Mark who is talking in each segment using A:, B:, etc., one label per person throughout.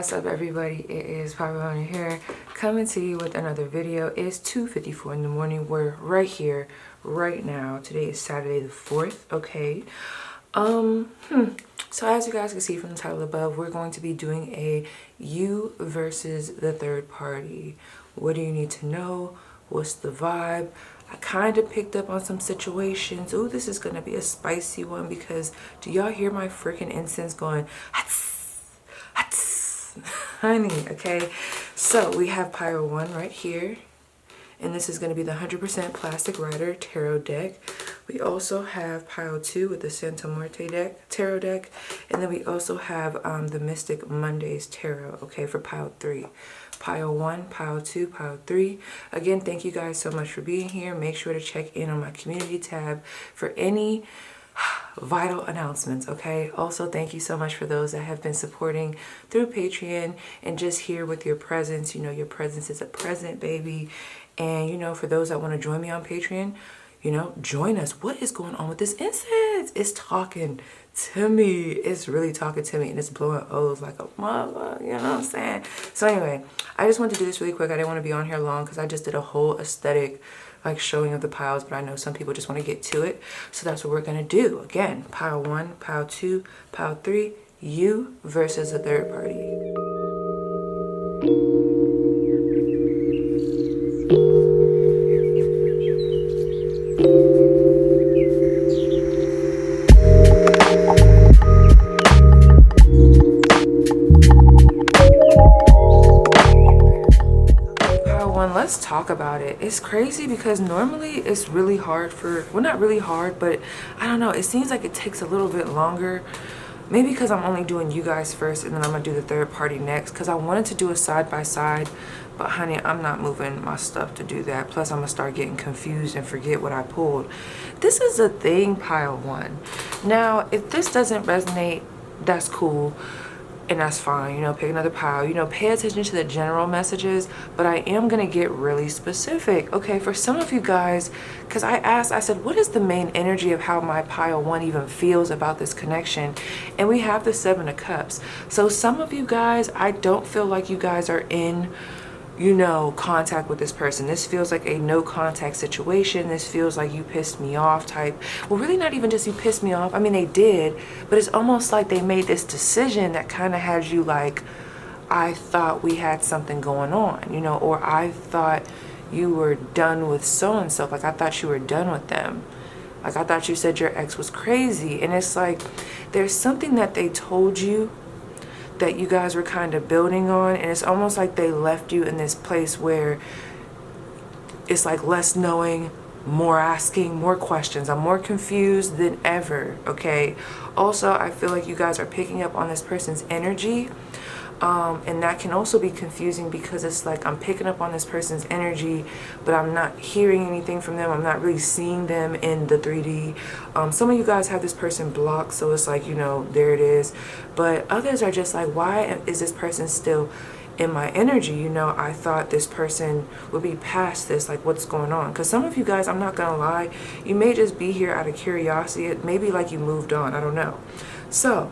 A: What's up, everybody? It is PaigeMcClendon here, coming to you with another video. It's 2:54 in the morning. We're right here, right now. Today is Saturday the 4th, okay? So as you guys can see from the title above, we're going to be doing a you versus the third party. What do you need to know? What's the vibe? I kind of picked up on some situations. Oh, this is going to be a spicy one because do y'all hear my freaking incense going? Honey, okay? So we have Pyro 1 right here. And this is going to be the 100% Plastic Rider Tarot deck. We also have Pyro 2 with the Santa Muerte deck, Tarot deck. And then we also have the Mystic Mondays Tarot, okay, for Pyro 3. Pyro 1, Pyro 2, Pyro 3. Again, thank you guys so much for being here. Make sure to check in on my community tab for any vital announcements, okay? Also, thank you so much for those that have been supporting through Patreon and just here with your presence. You know, your presence is a present, baby. And, you know, for those that want to join me on Patreon, you know, join us. What is going on with this incense? It's talking to me. It's really talking to me, and it's blowing O's like a mother, you know what I'm saying? So anyway, I just wanted to do this really quick. I didn't want to be on here long because I just did a whole aesthetic like showing of the piles, but I know some people just want to get to it. So that's what we're going to do. Again, pile 1, pile 2, pile 3, you versus a third party. Let's talk about it. It's crazy because normally it's really hard for, well, not really hard, but I don't know, it seems like it takes a little bit longer. Maybe because I'm only doing you guys first and then I'm gonna do the third party next, because I wanted to do a side by side, but honey, I'm not moving my stuff to do that. Plus I'm gonna start getting confused and forget what I pulled. This is a thing, pile 1. Now if this doesn't resonate, that's cool. And that's fine, you know, pick another pile, you know, pay attention to the general messages, but I am going to get really specific. Okay, for some of you guys, because I said, what is the main energy of how my pile 1 even feels about this connection? And we have the 7 of Cups. So some of you guys, I don't feel like you guys are in, you know, contact with this person. This feels like a no contact situation. This feels like you pissed me off type. Well, really not even just you pissed me off. I mean, they did, but it's almost like they made this decision that kind of has you like, I thought we had something going on, you know, or I thought you were done with so-and-so. Like I thought you were done with them. Like I thought you said your ex was crazy. And it's like, there's something that they told you that you guys were kind of building on, and it's almost like they left you in this place where it's like less knowing, more asking, more questions. I'm more confused than ever, okay? Also, I feel like you guys are picking up on this person's energy, and that can also be confusing because it's like I'm picking up on this person's energy, but I'm not hearing anything from them. I'm not really seeing them in the 3D. Some of you guys have this person blocked, so it's like, you know, there it is. But others are just like, why is this person still in my energy? You know, I thought this person would be past this. Like, what's going on? Because some of you guys, I'm not gonna lie, you may just be here out of curiosity. It may be like you moved on. I don't know. So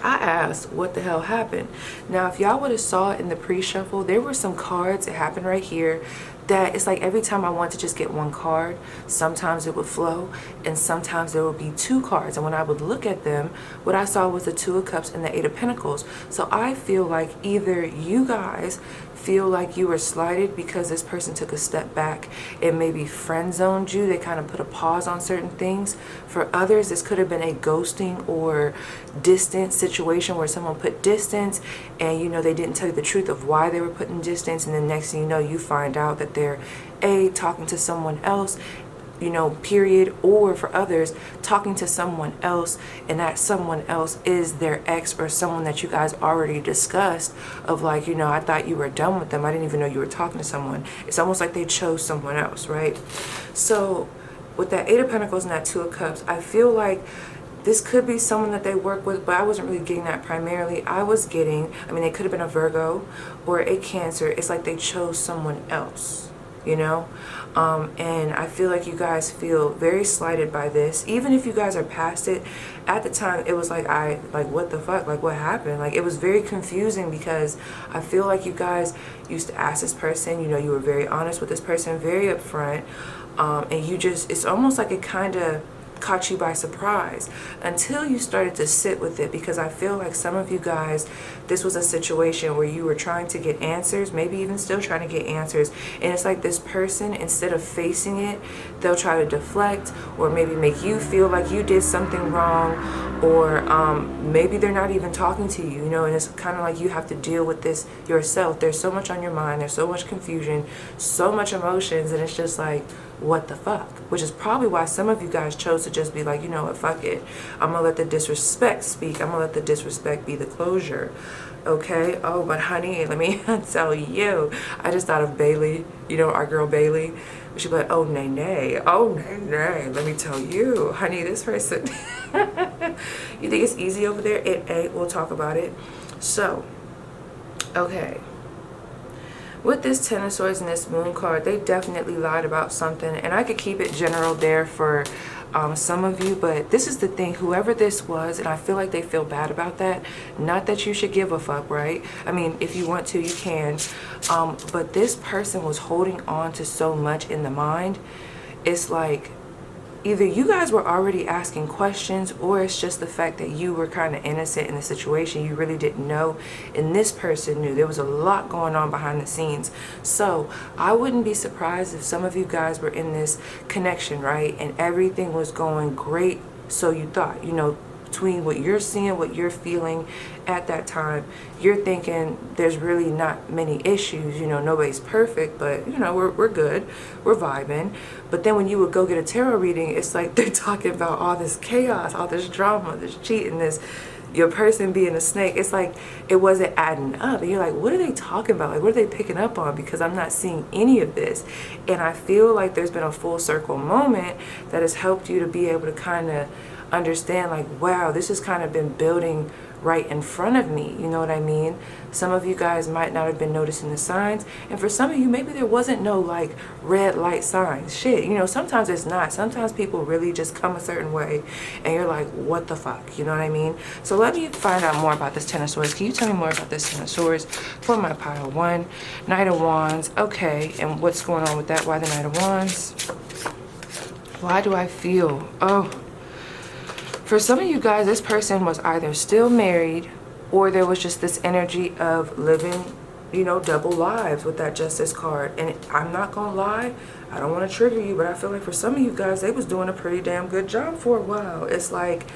A: I asked what the hell happened. Now if y'all would have saw it in the pre-shuffle, there were some cards, it happened right here, that it's like every time I want to just get one card, sometimes it would flow and sometimes there would be 2 cards, and when I would look at them, what I saw was the 2 of Cups and the 8 of Pentacles. So I feel like either you guys feel like you were slighted because this person took a step back and maybe friend zoned you. They kind of put a pause on certain things. For others, this could have been a ghosting or distant situation where someone put distance and, you know, they didn't tell you the truth of why they were putting distance, and then next thing you know, you find out that they're talking to someone else, you know, period. Or for others, talking to someone else, and that someone else is their ex or someone that you guys already discussed of like, you know, I thought you were done with them. I didn't even know you were talking to someone. It's almost like they chose someone else, right? So with that 8 of Pentacles and that 2 of Cups, I feel like this could be someone that they work with, but I wasn't really getting that primarily. I was getting, I mean, it could have been a Virgo or a Cancer. It's like they chose someone else, you know? And I feel like you guys feel very slighted by this. Even if you guys are past it, at the time it was like, what the fuck, like what happened? Like, it was very confusing because I feel like you guys used to ask this person, you know, you were very honest with this person, very upfront, and you just, it's almost like it kind of caught you by surprise until you started to sit with it, because I feel like some of you guys, this was a situation where you were trying to get answers, maybe even still trying to get answers, and it's like this person, instead of facing it, they'll try to deflect or maybe make you feel like you did something wrong, or maybe they're not even talking to you, you know, and it's kind of like you have to deal with this yourself. There's so much on your mind, there's so much confusion, so much emotions, and it's just like, what the fuck? Which is probably why some of you guys chose to just be like, you know what, fuck it, I'm gonna let the disrespect speak, I'm gonna let the disrespect be the closure. Okay. Oh, but honey, let me tell you, I just thought of Bailey, you know, our girl Bailey. She'd be like, oh nay nay, oh nay nay, let me tell you, honey, this person you think it's easy over there? It ain't. We'll talk about it. So, okay, with this Ten of Swords and this Moon card, they definitely lied about something. And I could keep it general there for some of you, but this is the thing, whoever this was, and I feel like they feel bad about that. Not that you should give a fuck, right? I mean, if you want to, you can. But this person was holding on to so much in the mind. It's like, either you guys were already asking questions, or it's just the fact that you were kind of innocent in the situation. You really didn't know, and this person knew. There was a lot going on behind the scenes. So I wouldn't be surprised if some of you guys were in this connection, right, and everything was going great. So you thought, you know, between what you're seeing, what you're feeling at that time, you're thinking there's really not many issues, you know, nobody's perfect, but you know, we're good, we're vibing. But then when you would go get a tarot reading, it's like they're talking about all this chaos, all this drama, this cheating, this, your person being a snake. It's like it wasn't adding up, and you're like, what are they talking about? Like, what are they picking up on? Because I'm not seeing any of this. And I feel like there's been a full circle moment that has helped you to be able to kind of understand, like, wow, this has kind of been building right in front of me, you know what I mean? Some of you guys might not have been noticing the signs, and for some of you, maybe there wasn't no like red light signs. Shit, you know, sometimes it's not. Sometimes people really just come a certain way and you're like, what the fuck, you know what I mean? So let me find out more about this Ten of Swords. Can you tell me more about this Ten of Swords for my pile? One, Knight of Wands. Okay, and what's going on with that? Why the Knight of Wands? Why do I feel, oh, for some of you guys, this person was either still married, or there was just this energy of living, you know, double lives with that Justice card. And I'm not gonna lie, I don't want to trigger you, but I feel like for some of you guys, they was doing a pretty damn good job for a while. It's like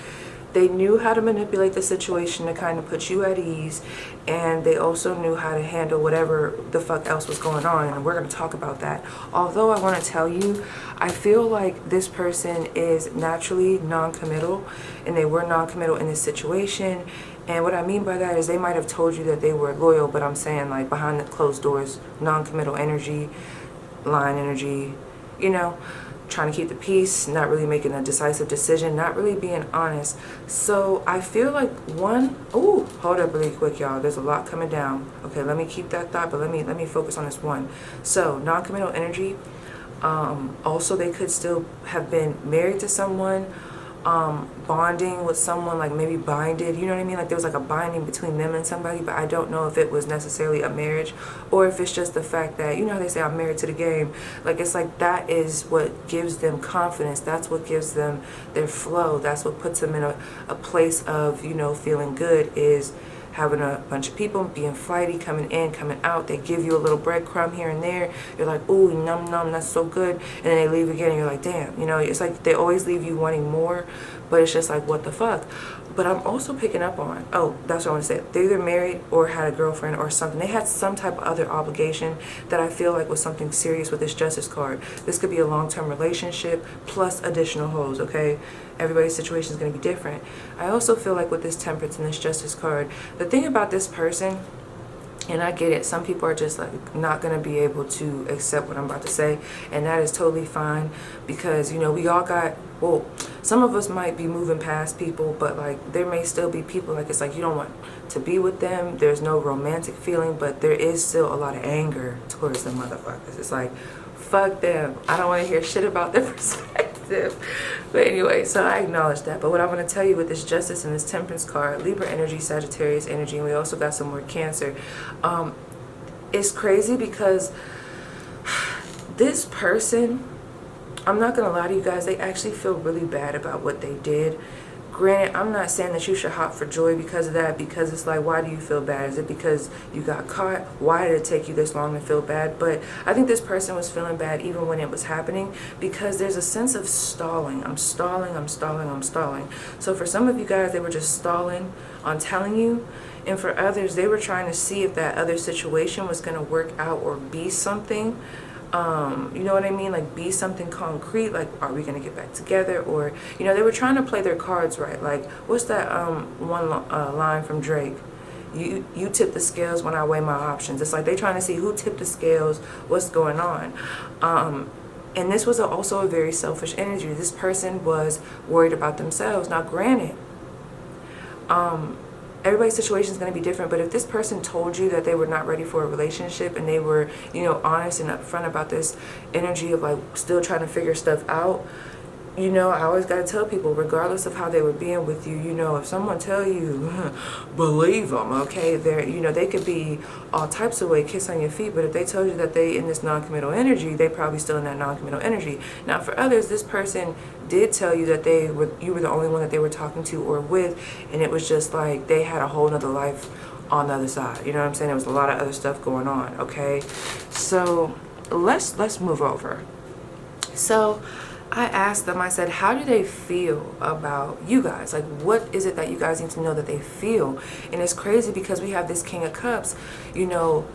A: they knew how to manipulate the situation to kind of put you at ease, and they also knew how to handle whatever the fuck else was going on, and we're going to talk about that. Although I want to tell you, I feel like this person is naturally non-committal, and they were non-committal in this situation. And what I mean by that is they might have told you that they were loyal, but I'm saying like behind the closed doors, non-committal energy, line energy, you know, trying to keep the peace, not really making a decisive decision, not really being honest. So I feel like one, oh, hold up really quick, y'all. There's a lot coming down. Okay, let me keep that thought, but let me focus on this one. So non-committal energy. Also, they could still have been married to someone, bonding with someone, like maybe binded, you know what I mean? Like there was like a binding between them and somebody, but I don't know if it was necessarily a marriage, or if it's just the fact that, you know how they say, I'm married to the game. Like, it's like that is what gives them confidence. That's what gives them their flow. That's what puts them in a place of, you know, feeling good, is having a bunch of people, being flighty, coming in, coming out. They give you a little breadcrumb here and there. You're like, ooh, num num, that's so good. And then they leave again, and you're like, damn. You know, it's like they always leave you wanting more, but it's just like, what the fuck? But I'm also picking up on, oh, that's what I want to say. They either married or had a girlfriend or something. They had some type of other obligation that I feel like was something serious with this Justice card. This could be a long-term relationship plus additional hoes, okay? Everybody's situation is going to be different. I also feel like with this Temperance and this Justice card, the thing about this person, and I get it, some people are just like not going to be able to accept what I'm about to say, and that is totally fine, because, you know, we all got, well, some of us might be moving past people, but like there may still be people, like it's like you don't want to be with them, there's no romantic feeling, but there is still a lot of anger towards the motherfuckers. It's like, fuck them. I don't want to hear shit about their perspective. But anyway, so I acknowledge that. But what I'm going to tell you with this Justice and this Temperance card, Libra energy, Sagittarius energy, and we also got some more Cancer. It's crazy because this person, I'm not going to lie to you guys, they actually feel really bad about what they did. Granted, I'm not saying that you should hop for joy because of that, because it's like, why do you feel bad? Is it because you got caught? Why did it take you this long to feel bad? But I think this person was feeling bad even when it was happening, because there's a sense of stalling. I'm stalling, I'm stalling, I'm stalling. So for some of you guys, they were just stalling on telling you. And for others, they were trying to see if that other situation was going to work out or be something. You know what I mean? Like, be something concrete. Like, are we gonna get back together? Or, you know, they were trying to play their cards right. Like, what's that one line from Drake? You tip the scales when I weigh my options. It's like they trying to see who tipped the scales, what's going on. And this was also a very selfish energy. This person was worried about themselves. Now, granted, everybody's situation is going to be different, but if this person told you that they were not ready for a relationship and they were, you know, honest and upfront about this energy of like still trying to figure stuff out, you know, I always got to tell people, regardless of how they were being with you, you know, if someone tell you, believe them, okay? They're, you know, they could be all types of way, kiss on your feet, but if they told you that they in this non-committal energy, they probably still in that non-committal energy. Now, for others, this person did tell you that you were the only one that they were talking to or with, and it was just like they had a whole nother life on the other side. You know what I'm saying? There was a lot of other stuff going on, okay? So let's move over. So I asked them, I said, how do they feel about you guys? Like, what is it that you guys need to know that they feel? And it's crazy because we have this King of Cups, you know,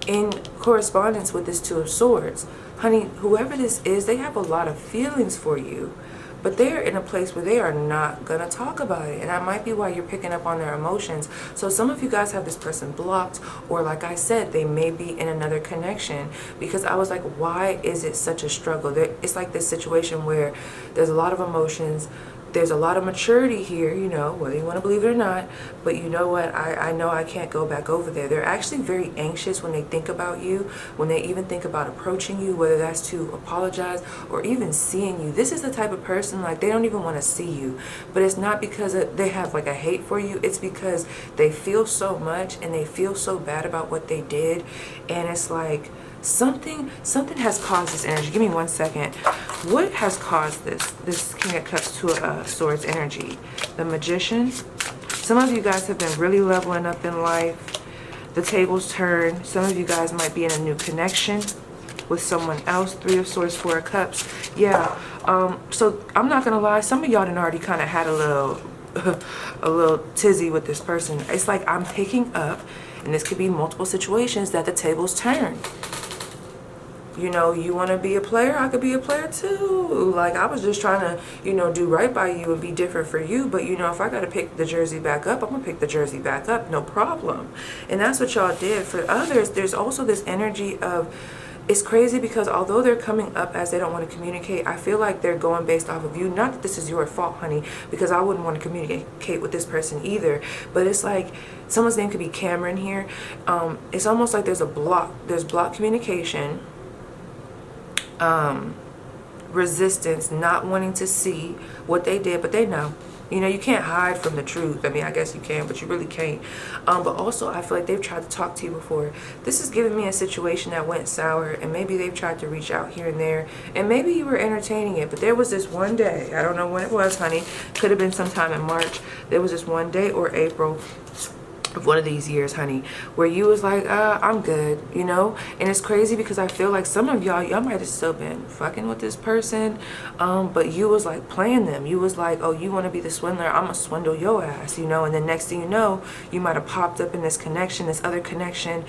A: in correspondence with this Two of Swords. Honey, whoever this is, they have a lot of feelings for you, but they're in a place where they are not going to talk about it. And that might be why you're picking up on their emotions. So some of you guys have this person blocked, or like I said, they may be in another connection, because I was like, why is it such a struggle? It's like this situation where there's a lot of emotions. There's a lot of maturity here, you know, whether you want to believe it or not. But you know what? I know I can't go back over there. They're actually very anxious when they think about you, when they even think about approaching you, whether that's to apologize or even seeing you. This is the type of person, like, they don't even want to see you. But it's not because they have like a hate for you. It's because they feel so much and they feel so bad about what they did. And it's like, something has caused this energy. Give me 1 second. What has caused this King of Cups, Two of Swords energy? The Magician. Some of you guys have been really leveling up in life. The tables turn. Some of you guys might be in a new connection with someone else. Three of Swords, Four of Cups. Yeah. So I'm not gonna lie, some of y'all done already kind of had a little tizzy with this person. It's like I'm picking up, and this could be multiple situations, that the tables turn. You know, you want to be a player, I could be a player too. Like, I was just trying to, you know, do right by you and be different for you. But, you know, if I got to pick the jersey back up, I'm going to pick the jersey back up, no problem. And that's what y'all did. For others, there's also this energy of, it's crazy because although they're coming up as they don't want to communicate, I feel like they're going based off of you. Not that this is your fault, honey, because I wouldn't want to communicate with this person either. But it's like, someone's name could be Cameron here. It's almost like there's a block. There's block communication. Resistance, not wanting to see what they did, but they know. You know, you can't hide from the truth. I mean, I guess you can, but you really can't. But also, I feel like they've tried to talk to you before. This is giving me a situation that went sour, and maybe they've tried to reach out here and there, and maybe you were entertaining it, but there was this one day, I don't know when it was, honey, could have been sometime in March, there was this one day, or April, of one of these years, honey, where you was like, I'm good, you know? And it's crazy because I feel like some of y'all might have still been fucking with this person, but you was like playing them. You was like, oh, you want to be the swindler? I'm gonna swindle your ass, you know? And then next thing you know, you might have popped up in this connection, this other connection.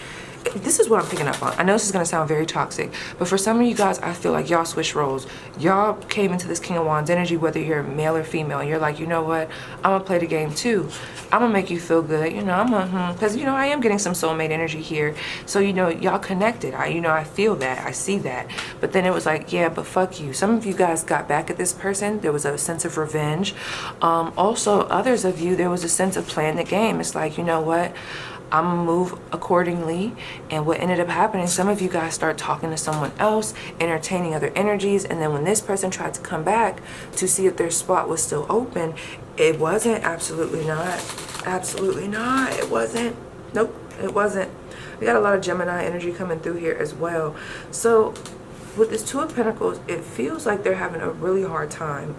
A: This is what I'm picking up on. I know this is going to sound very toxic, but for some of you guys, I feel like y'all switched roles. Y'all came into this King of Wands energy, whether you're male or female, and you're like, you know what? I'm going to play the game too. I'm going to make you feel good. You know, I'm going to, because, you know, I am getting some soulmate energy here. So, you know, y'all connected. I feel that. I see that. But then it was like, yeah, but fuck you. Some of you guys got back at this person. There was a sense of revenge. Also, others of you, there was a sense of playing the game. It's like, you know what? I'm gonna move accordingly. And what ended up happening, some of you guys start talking to someone else, entertaining other energies, and then when this person tried to come back to see if their spot was still open, it wasn't. Absolutely not. Absolutely not. It wasn't. Nope, it wasn't. We got a lot of Gemini energy coming through here as well. So with this Two of Pentacles, it feels like they're having a really hard time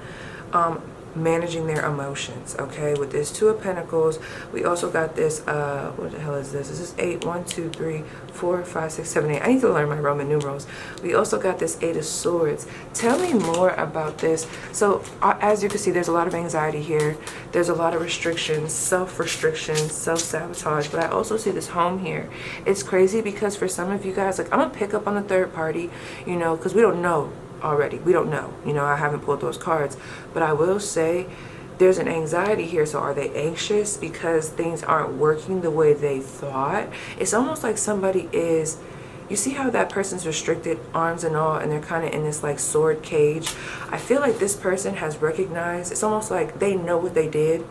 A: managing their emotions. Okay, with this Two of Pentacles, we also got this what the hell is this? This is 8, 1, 2, 3, 4, 5, 6, 7, 8. I need to learn my Roman numerals. We also got this 8 of Swords. Tell me more about this. So as you can see, there's a lot of anxiety here. There's a lot of restrictions, self-restriction, self-sabotage, but I also see this home here. It's crazy because for some of you guys, like, I'm gonna pick up on the third party, you know, because we don't know already. We don't know. You know, I haven't pulled those cards, but I will say there's an anxiety here. So are they anxious because things aren't working the way they thought? It's almost like somebody is, you see how that person's restricted, arms and all, and they're kind of in this like sword cage. I feel like this person has recognized, it's almost like they know what they did,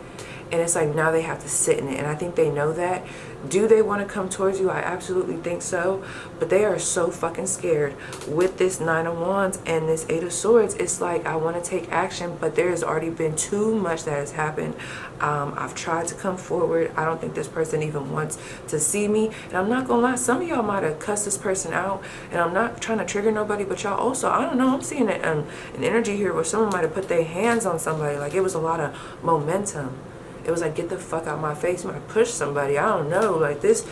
A: and it's like now they have to sit in it, and I think they know that. Do they want to come towards you? I absolutely think so, but they are so fucking scared. With this 9 of Wands and this 8 of Swords, it's like I want to take action, but there has already been too much that has happened. I've tried to come forward. I don't think this person even wants to see me, and I'm not gonna lie, some of y'all might have cussed this person out, and I'm not trying to trigger nobody, but y'all also, I don't know, I'm seeing an energy here where someone might have put their hands on somebody. Like it was a lot of momentum. It was like, get the fuck out my face. You might push somebody. I don't know. Like this,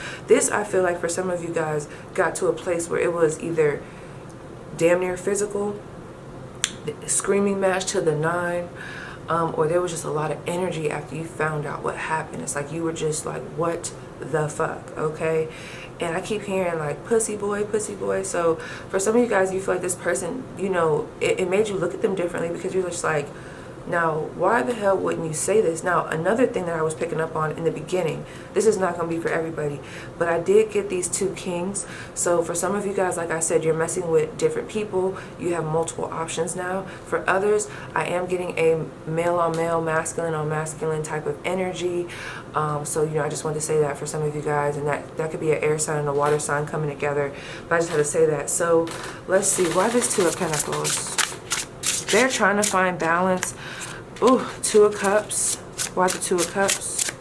A: I feel like for some of you guys got to a place where it was either damn near physical, screaming match to the 9, or there was just a lot of energy after you found out what happened. It's like you were just like, what the fuck, okay? And I keep hearing like, pussy boy, pussy boy. So for some of you guys, you feel like this person, you know, it made you look at them differently because you're just like, now, why the hell wouldn't you say this? Now, another thing that I was picking up on in the beginning, this is not going to be for everybody, but I did get these 2 kings. So for some of you guys, like I said, you're messing with different people. You have multiple options now. For others, I am getting a male on male, masculine on masculine type of energy. So, you know, I just wanted to say that for some of you guys, and that could be an air sign and a water sign coming together. But I just had to say that. So let's see, why this 2 of Pentacles? They're trying to find balance. Ooh, 2 of Cups. Why the 2 of Cups?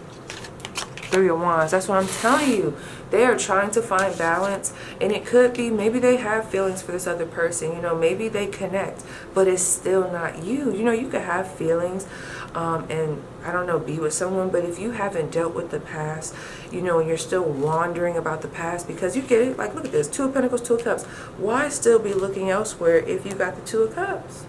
A: 3 of Wands. That's what I'm telling you. They are trying to find balance, and it could be maybe they have feelings for this other person. You know, maybe they connect, but it's still not you. You know, you could have feelings, and I don't know, be with someone, but if you haven't dealt with the past, you know, and you're still wandering about the past, because you get it. Like, look at this, 2 of Pentacles, 2 of Cups. Why still be looking elsewhere if you got the 2 of Cups?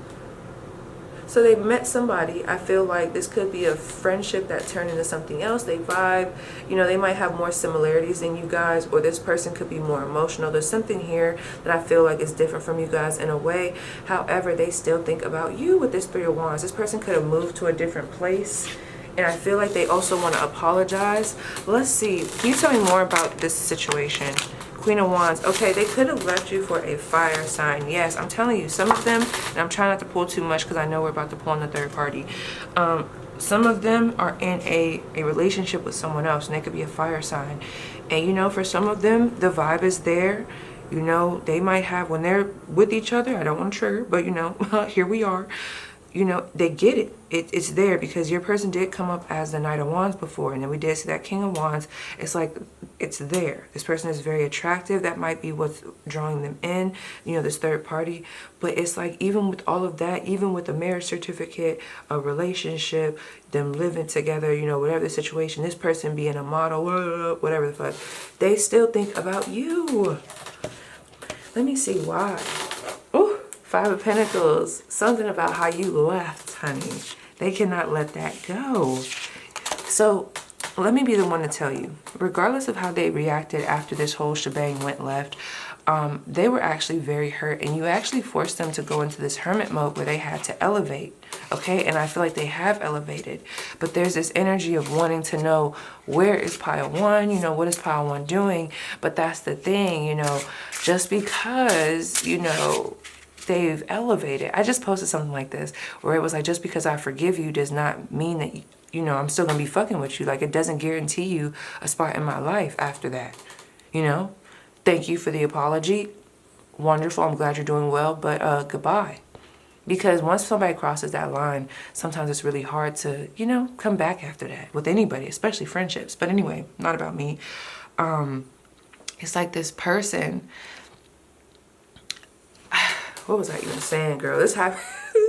A: So they met somebody. I feel like this could be a friendship that turned into something else. They vibe. You know, they might have more similarities than you guys, or this person could be more emotional. There's something here that I feel like is different from you guys in a way. However, they still think about you with this 3 of Wands. This person could have moved to a different place, and I feel like they also want to apologize. Let's see. Can you tell me more about this situation? Queen of Wands. Okay, they could have left you for a fire sign. Yes, I'm telling you, some of them, and I'm trying not to pull too much because I know we're about to pull on the third party. Some of them are in a relationship with someone else, and they could be a fire sign. And you know, for some of them, the vibe is there. You know, they might have, when they're with each other, I don't want to trigger, but you know, here we are. You know, they get it. It's there because your person did come up as the Knight of Wands before, and then we did see that King of Wands. It's like, it's there. This person is very attractive. That might be what's drawing them in, you know, this third party. But it's like, even with all of that, even with a marriage certificate, a relationship, them living together, you know, whatever the situation, this person being a model, whatever the fuck, they still think about you. Let me see why. Ooh. 5 of Pentacles, something about how you left, honey. They cannot let that go. So let me be the one to tell you, regardless of how they reacted after this whole shebang went left, they were actually very hurt, and you actually forced them to go into this hermit mode where they had to elevate, okay? And I feel like they have elevated, but there's this energy of wanting to know, where is pile 1? You know, what is pile 1 doing? But that's the thing, you know, just because, you know, they've elevated. I just posted something like this where it was like, just because I forgive you does not mean that you know, I'm still gonna be fucking with you. Like, it doesn't guarantee you a spot in my life after that, you know? Thank you for the apology. Wonderful, I'm glad you're doing well, but goodbye. Because once somebody crosses that line, sometimes it's really hard to, you know, come back after that with anybody, especially friendships. But anyway, not about me. It's like this person, what was I even saying, girl? This happens.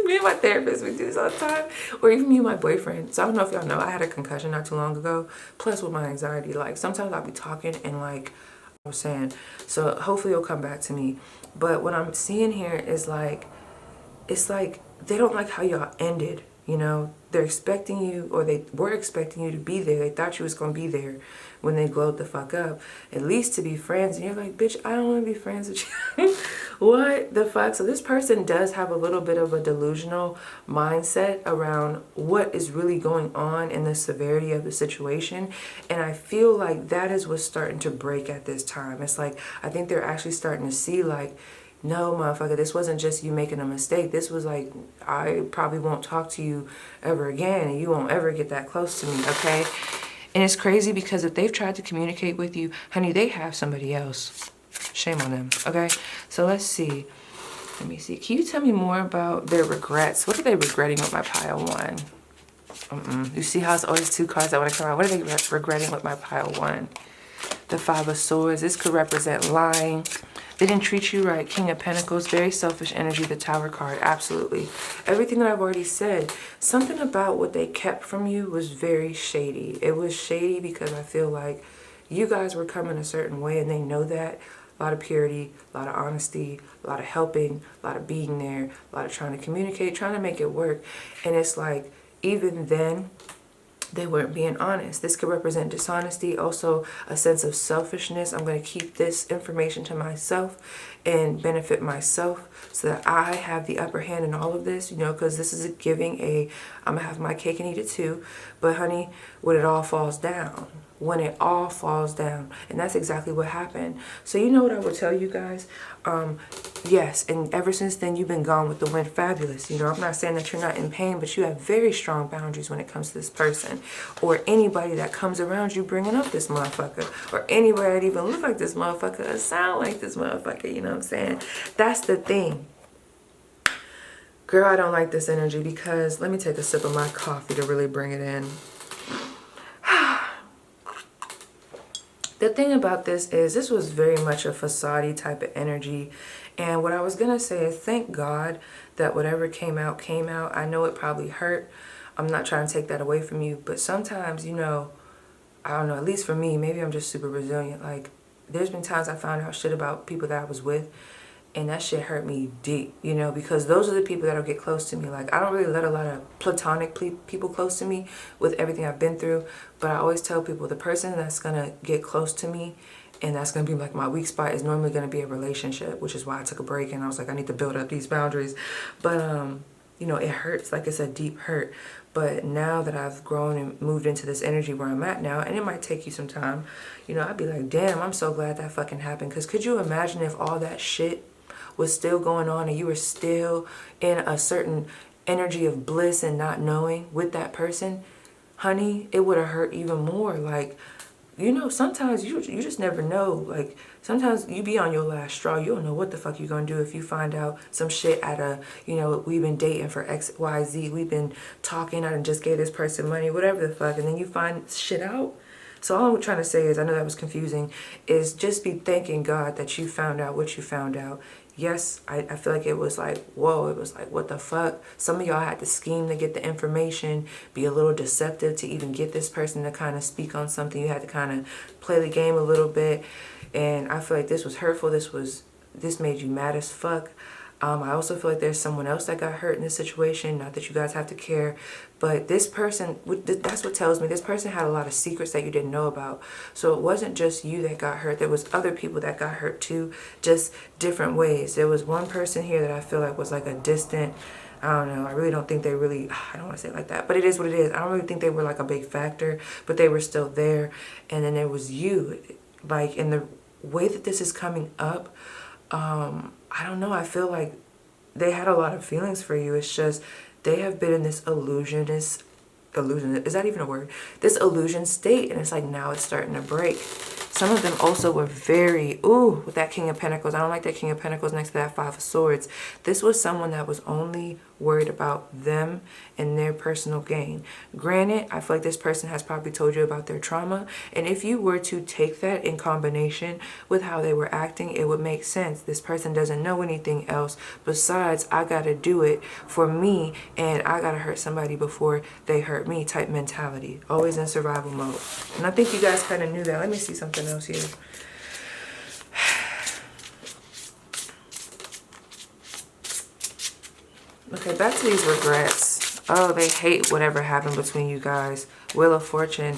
A: Me and my therapist, we do this all the time. Or even me and my boyfriend. So I don't know if y'all know, I had a concussion not too long ago. Plus with my anxiety, like sometimes I'll be talking and like I was saying. So hopefully it'll come back to me. But what I'm seeing here is like, it's like they don't like how y'all ended, you know? They're expecting you, or they were expecting you to be there. They thought you was going to be there when they glowed the fuck up. At least to be friends. And you're like, bitch, I don't want to be friends with you. What the fuck? So this person does have a little bit of a delusional mindset around what is really going on and the severity of the situation. And I feel like that is what's starting to break at this time. It's like, I think they're actually starting to see like, no, motherfucker, this wasn't just you making a mistake. This was like, I probably won't talk to you ever again, and you won't ever get that close to me, okay? And it's crazy because if they've tried to communicate with you, honey, they have somebody else. Shame on them, okay? So let's see. Let me see. Can you tell me more about their regrets? What are they regretting with my pile one? You see how it's always two cards that want to come out? What are they regretting with my pile one? The Five of Swords. This could represent lying. They didn't treat you right. King of Pentacles, very selfish energy. The Tower card, absolutely. Everything that I've already said. Something about what they kept from you was very shady. It was shady because I feel like you guys were coming a certain way and they know that. A lot of purity, a lot of honesty, a lot of helping, a lot of being there, a lot of trying to communicate, trying to make it work. And it's like, even then, they weren't being honest. This could represent dishonesty, also a sense of selfishness. I'm going to keep this information to myself and benefit myself so that I have the upper hand in all of this, you know, because this is giving a, I'm going to have my cake and eat it too. But honey, when it all falls down, when it all falls down, and that's exactly what happened. So you know what I would tell you guys? Yes, and ever since then you've been gone with the wind, fabulous. You know, I'm not saying that you're not in pain, but you have very strong boundaries when it comes to this person or anybody that comes around you bringing up this motherfucker, or anybody that even look like this motherfucker or sound like this motherfucker. You know what I'm saying? That's the thing. Girl, I don't like this energy because, let me take a sip of my coffee to really bring it in. The thing about this is, this was very much a facade type of energy. And what I was going to say is, thank God that whatever came out, came out. I know it probably hurt. I'm not trying to take that away from you. But sometimes, you know, I don't know, at least for me, maybe I'm just super resilient. Like, there's been times I found out shit about people that I was with, and that shit hurt me deep, you know, because those are the people that'll get close to me. Like, I don't really let a lot of platonic people close to me with everything I've been through. But I always tell people the person that's going to get close to me and that's going to be like my weak spot is normally going to be a relationship, which is why I took a break and I was like, I need to build up these boundaries. But, you know, it hurts. Like, it's a deep hurt. But now that I've grown and moved into this energy where I'm at now, and it might take you some time, you know, I'd be like, damn, I'm so glad that fucking happened. Because could you imagine if all that shit was still going on and you were still in a certain energy of bliss and not knowing with that person? Honey, it would have hurt even more. Like, you know, sometimes you just never know. Like, sometimes you be on your last straw. You don't know what the fuck you're going to do if you find out some shit at a, you know, we've been dating for X, Y, Z. We've been talking. I done just gave this person money, whatever the fuck. And then you find shit out. So all I'm trying to say is, I know that was confusing, is just be thanking God that you found out what you found out. Yes, I feel like it was like, whoa, it was like, what the fuck? Some of y'all had to scheme to get the information, be a little deceptive to even get this person to kind of speak on something. You had to kind of play the game a little bit. And I feel like this was hurtful. This made you mad as fuck. I also feel like there's someone else that got hurt in this situation. Not that you guys have to care, but this person, that's what tells me this person had a lot of secrets that you didn't know about. So it wasn't just you that got hurt. There was other people that got hurt too, just different ways. There was one person here that I feel like was like a distant, I don't know, I really don't think they really, I don't want to say it like that, but it is what it is. I don't really think they were like a big factor, but they were still there. And then there was you, like, in the way that this is coming up, I don't know, I feel like they had a lot of feelings for you. It's just they have been in this illusionist illusion, is that even a word? This illusion state, and it's like now it's starting to break. Some of them also were very, ooh, with that King of Pentacles. I don't like that King of Pentacles next to that Five of Swords. This was someone that was only worried about them and their personal gain. Granted, I feel like this person has probably told you about their trauma. And if you were to take that in combination with how they were acting, it would make sense. This person doesn't know anything else besides, I got to do it for me and I got to hurt somebody before they hurt me type mentality. Always in survival mode. And I think you guys kind of knew that. Let me see something else here. Okay, back to these regrets. Oh, they hate whatever happened between you guys. Wheel of Fortune.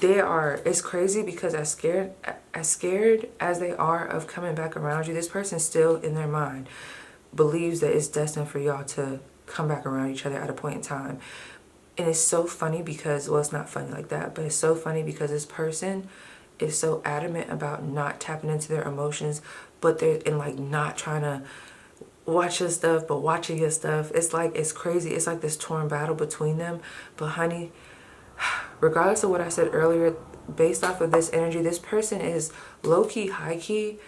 A: They are, it's crazy because as scared as they are of coming back around you, this person still in their mind believes that it's destined for y'all to come back around each other at a point in time. And it's so funny because, well, it's not funny like that, but it's so funny because this person is so adamant about not tapping into their emotions, but they're in like not trying to watch your stuff, but watching your stuff. It's like, it's crazy. It's like this torn battle between them. But honey, regardless of what I said earlier, based off of this energy, this person is low-key, high-key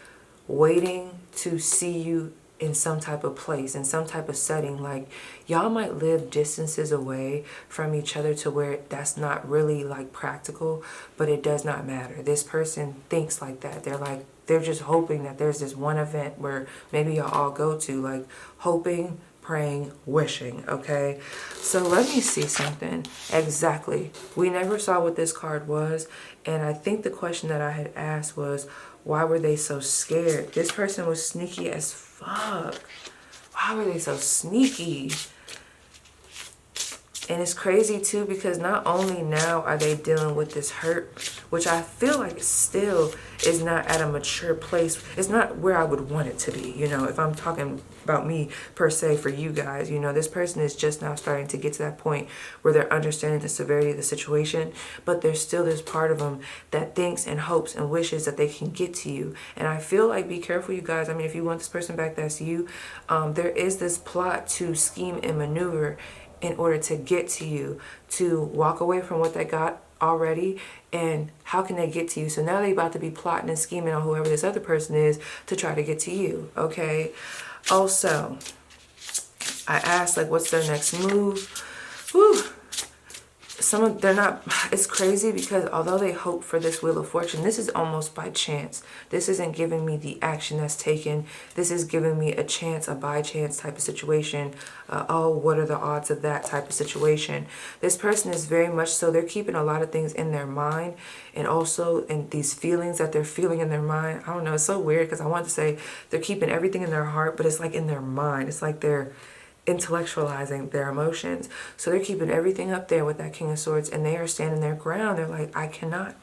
A: waiting to see you in some type of place, in some type of setting. Like, y'all might live distances away from each other to where that's not really like practical, but it does not matter. This person thinks like that. They're just hoping that there's this one event where maybe y'all all go to, like hoping, praying, wishing, okay? So let me see something. Exactly. We never saw what this card was, and I think the question that I had asked was, why were they so scared? This person was sneaky as fuck. Why were they so sneaky? And it's crazy too because not only now are they dealing with this hurt, which I feel like still is not at a mature place. It's not where I would want it to be, you know, if I'm talking about me per se for you guys. You know, this person is just now starting to get to that point where they're understanding the severity of the situation, but there's still this part of them that thinks and hopes and wishes that they can get to you. And I feel like, be careful, you guys. I mean, if you want this person back, that's you. There is this plot to scheme and maneuver in order to get to you, to walk away from what they got already, and how can they get to you? So now they're about to be plotting and scheming on whoever this other person is to try to get to you, okay? Also, I asked, like, what's their next move? Whew. They're not, it's crazy because although they hope for this Wheel of Fortune, this is almost by chance. This isn't giving me the action that's taken. This is giving me a chance, a by chance type of situation. Oh, what are the odds of that type of situation? This person is very much so, they're keeping a lot of things in their mind, and also in these feelings that they're feeling in their mind. I don't know, it's so weird because I want to say they're keeping everything in their heart, but it's like in their mind. It's like they're intellectualizing their emotions. So they're keeping everything up there with that King of Swords, and they are standing their ground. They're like, I cannot.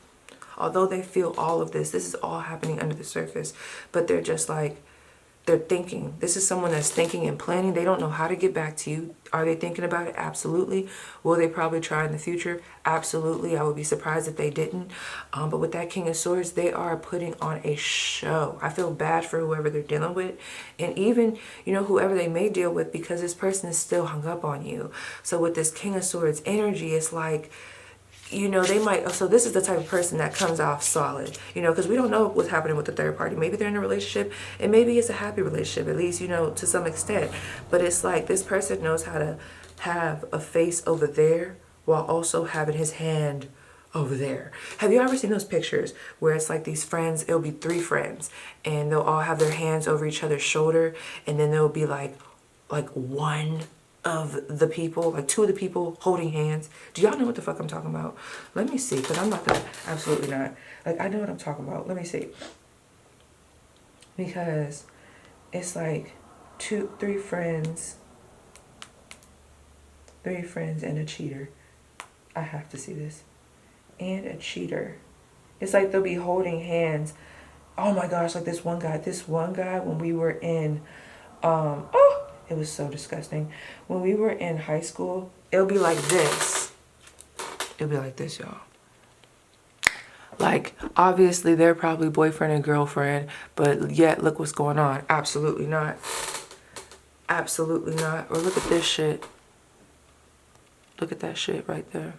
A: Although they feel all of this is all happening under the surface, but they're just like, they're thinking. This is someone that's thinking and planning. They don't know how to get back to you. Are they thinking about it? Absolutely. Will they probably try in the future? Absolutely. I would be surprised if they didn't. But with that King of Swords, they are putting on a show. I feel bad for whoever they're dealing with. And even, you know, whoever they may deal with, because this person is still hung up on you. So with this King of Swords energy, it's like, you know, they might, so this is the type of person that comes off solid, you know, because we don't know what's happening with the third party. Maybe they're in a relationship, and maybe it's a happy relationship, at least, you know, to some extent. But it's like this person knows how to have a face over there while also having his hand over there. Have you ever seen those pictures where it's like these friends, it'll be 3 friends, and they'll all have their hands over each other's shoulder, and then there'll be like one of the people, like 2 of the people holding hands. Do y'all know what the fuck I'm talking about? Let me see, because I'm not gonna, absolutely not. Like, I know what I'm talking about. Let me see. Because it's like 3 friends and a cheater. I have to see this. And a cheater. It's like they'll be holding hands. Oh my gosh, like this one guy when we were in, it was so disgusting. When we were in high school, it'll be like this. It'll be like this, y'all. Like, obviously, they're probably boyfriend and girlfriend, but yet, look what's going on. Absolutely not. Absolutely not. Or look at this shit. Look at that shit right there.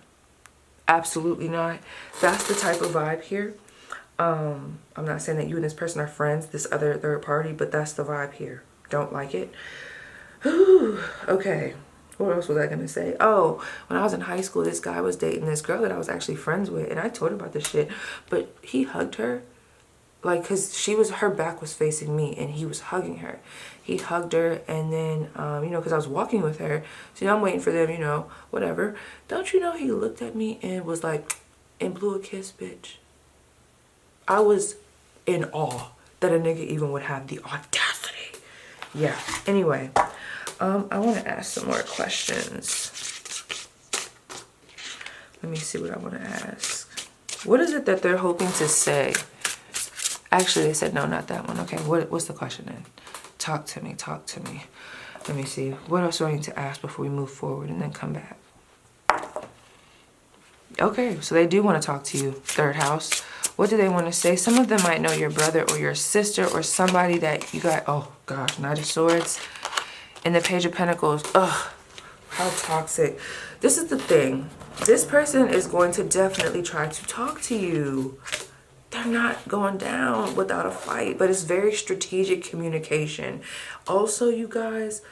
A: Absolutely not. That's the type of vibe here. I'm not saying that you and this person are friends, this other third party, but that's the vibe here. Don't like it. Whew. Okay. What else was I gonna say? Oh, when I was in high school, this guy was dating this girl that I was actually friends with, and I told her about this shit, but he hugged her, like, because her back was facing me, and he was hugging her. He hugged her, and then, you know, because I was walking with her, so I'm waiting for them, you know, whatever. Don't you know he looked at me and was like, and blew a kiss, bitch. I was in awe that a nigga even would have the audacity. Yeah, anyway. I want to ask some more questions. Let me see what I want to ask. What is it that they're hoping to say? Actually, they said no, not that one. Okay, what's the question then? Talk to me, talk to me. Let me see. What else do I need to ask before we move forward and then come back? Okay, so they do want to talk to you, third house. What do they want to say? Some of them might know your brother or your sister or somebody that you got, oh gosh, Knight of Swords. And the Page of Pentacles, ugh, how toxic. This is the thing. This person is going to definitely try to talk to you. They're not going down without a fight, but it's very strategic communication. Also, you guys,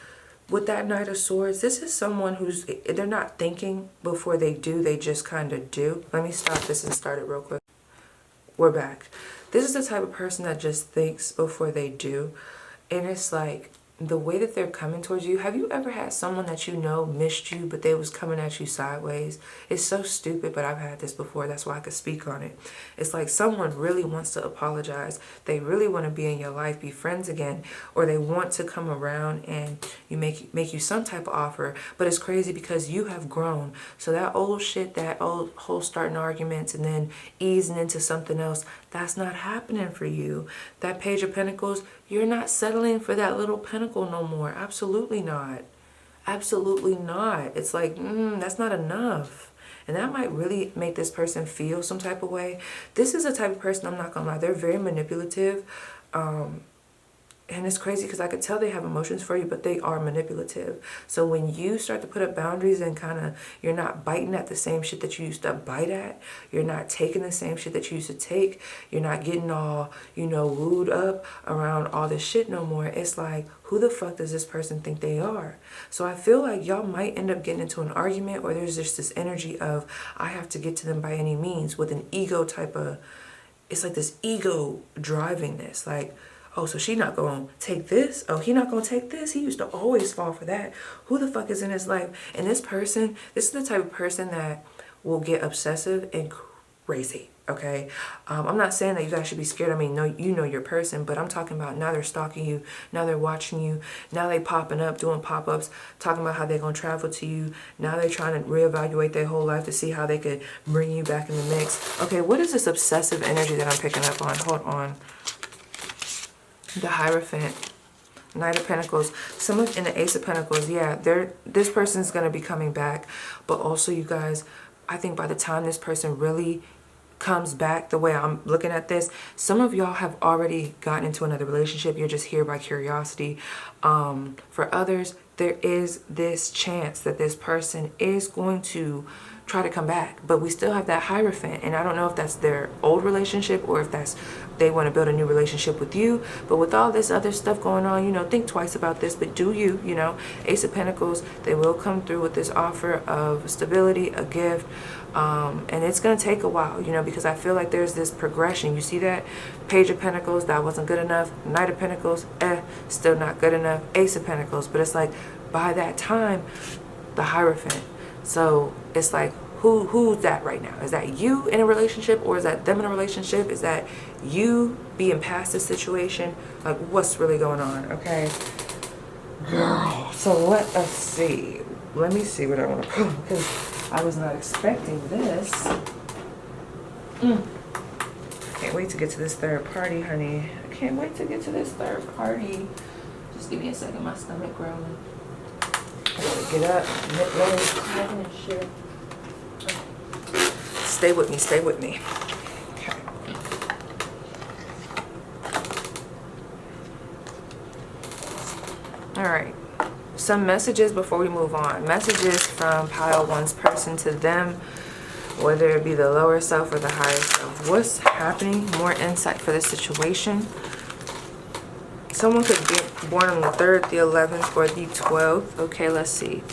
A: with that Knight of Swords, this is someone who's, they're not thinking before they do, they just kind of do. Let me stop this and start it real quick. We're back. This is the type of person that just thinks before they do. And it's like, the way that they're coming towards you. Have you ever had someone that you know missed you, but they was coming at you sideways? It's so stupid, but I've had this before. That's why I could speak on it. It's like someone really wants to apologize. They really want to be in your life, be friends again, or they want to come around and you make you some type of offer. But it's crazy because you have grown. So that old shit, that old whole starting arguments and then easing into something else, that's not happening for you. That Page of Pentacles, you're not settling for that little pentacle no more. Absolutely not. Absolutely not. It's like, that's not enough. And that might really make this person feel some type of way. This is a type of person, I'm not gonna lie, they're very manipulative. And it's crazy because I could tell they have emotions for you, but they are manipulative. So when you start to put up boundaries and kind of, you're not biting at the same shit that you used to bite at. You're not taking the same shit that you used to take. You're not getting all, you know, wooed up around all this shit no more. It's like, who the fuck does this person think they are? So I feel like y'all might end up getting into an argument, or there's just this energy of, I have to get to them by any means, with an ego type of, it's like this ego driving this. Like, oh, so she not gonna take this? Oh, he not gonna take this? He used to always fall for that. Who the fuck is in his life? And this person, this is the type of person that will get obsessive and crazy, okay? I'm not saying that you guys should be scared. I mean, no, you know your person, but I'm talking about now they're stalking you, now they're watching you, now they popping up, doing pop-ups, talking about how they're gonna travel to you. Now they're trying to reevaluate their whole life to see how they could bring you back in the mix. Okay, what is this obsessive energy that I'm picking up on? Hold on. The Hierophant, Knight of Pentacles, someone in the Ace of Pentacles, yeah, this person's going to be coming back. But also, you guys, I think by the time this person really comes back, the way I'm looking at this, some of y'all have already gotten into another relationship. You're just here by curiosity. For others, there is this chance that this person is going to try to come back, but we still have that Hierophant, and I don't know if that's their old relationship or if that's they want to build a new relationship with you. But with all this other stuff going on, you know, think twice about this, but do you know, Ace of Pentacles, they will come through with this offer of stability, a gift, and it's going to take a while, you know, because I feel like there's this progression. You see that? Page of Pentacles, that wasn't good enough. Knight of Pentacles, still not good enough. Ace of Pentacles, but it's like by that time, the Hierophant. So it's like, who's that right now? Is that you in a relationship, or is that them in a relationship? Is that you being past the situation? Like, what's really going on? Okay, girl. So let us see. Let me see what I want to put, because I was not expecting this. Can't wait to get to this third party, honey. I can't wait to get to this third party. Just give me a second. My stomach growling. I gotta get up. And shit. Stay with me, stay with me. Okay. All right. some messages before we move on. Messages from pile one's person to them, whether it be the lower self or the higher self. What's happening? More insight for this situation. Someone could be born on the 3rd, the 11th, or the 12th. Okay, let's see.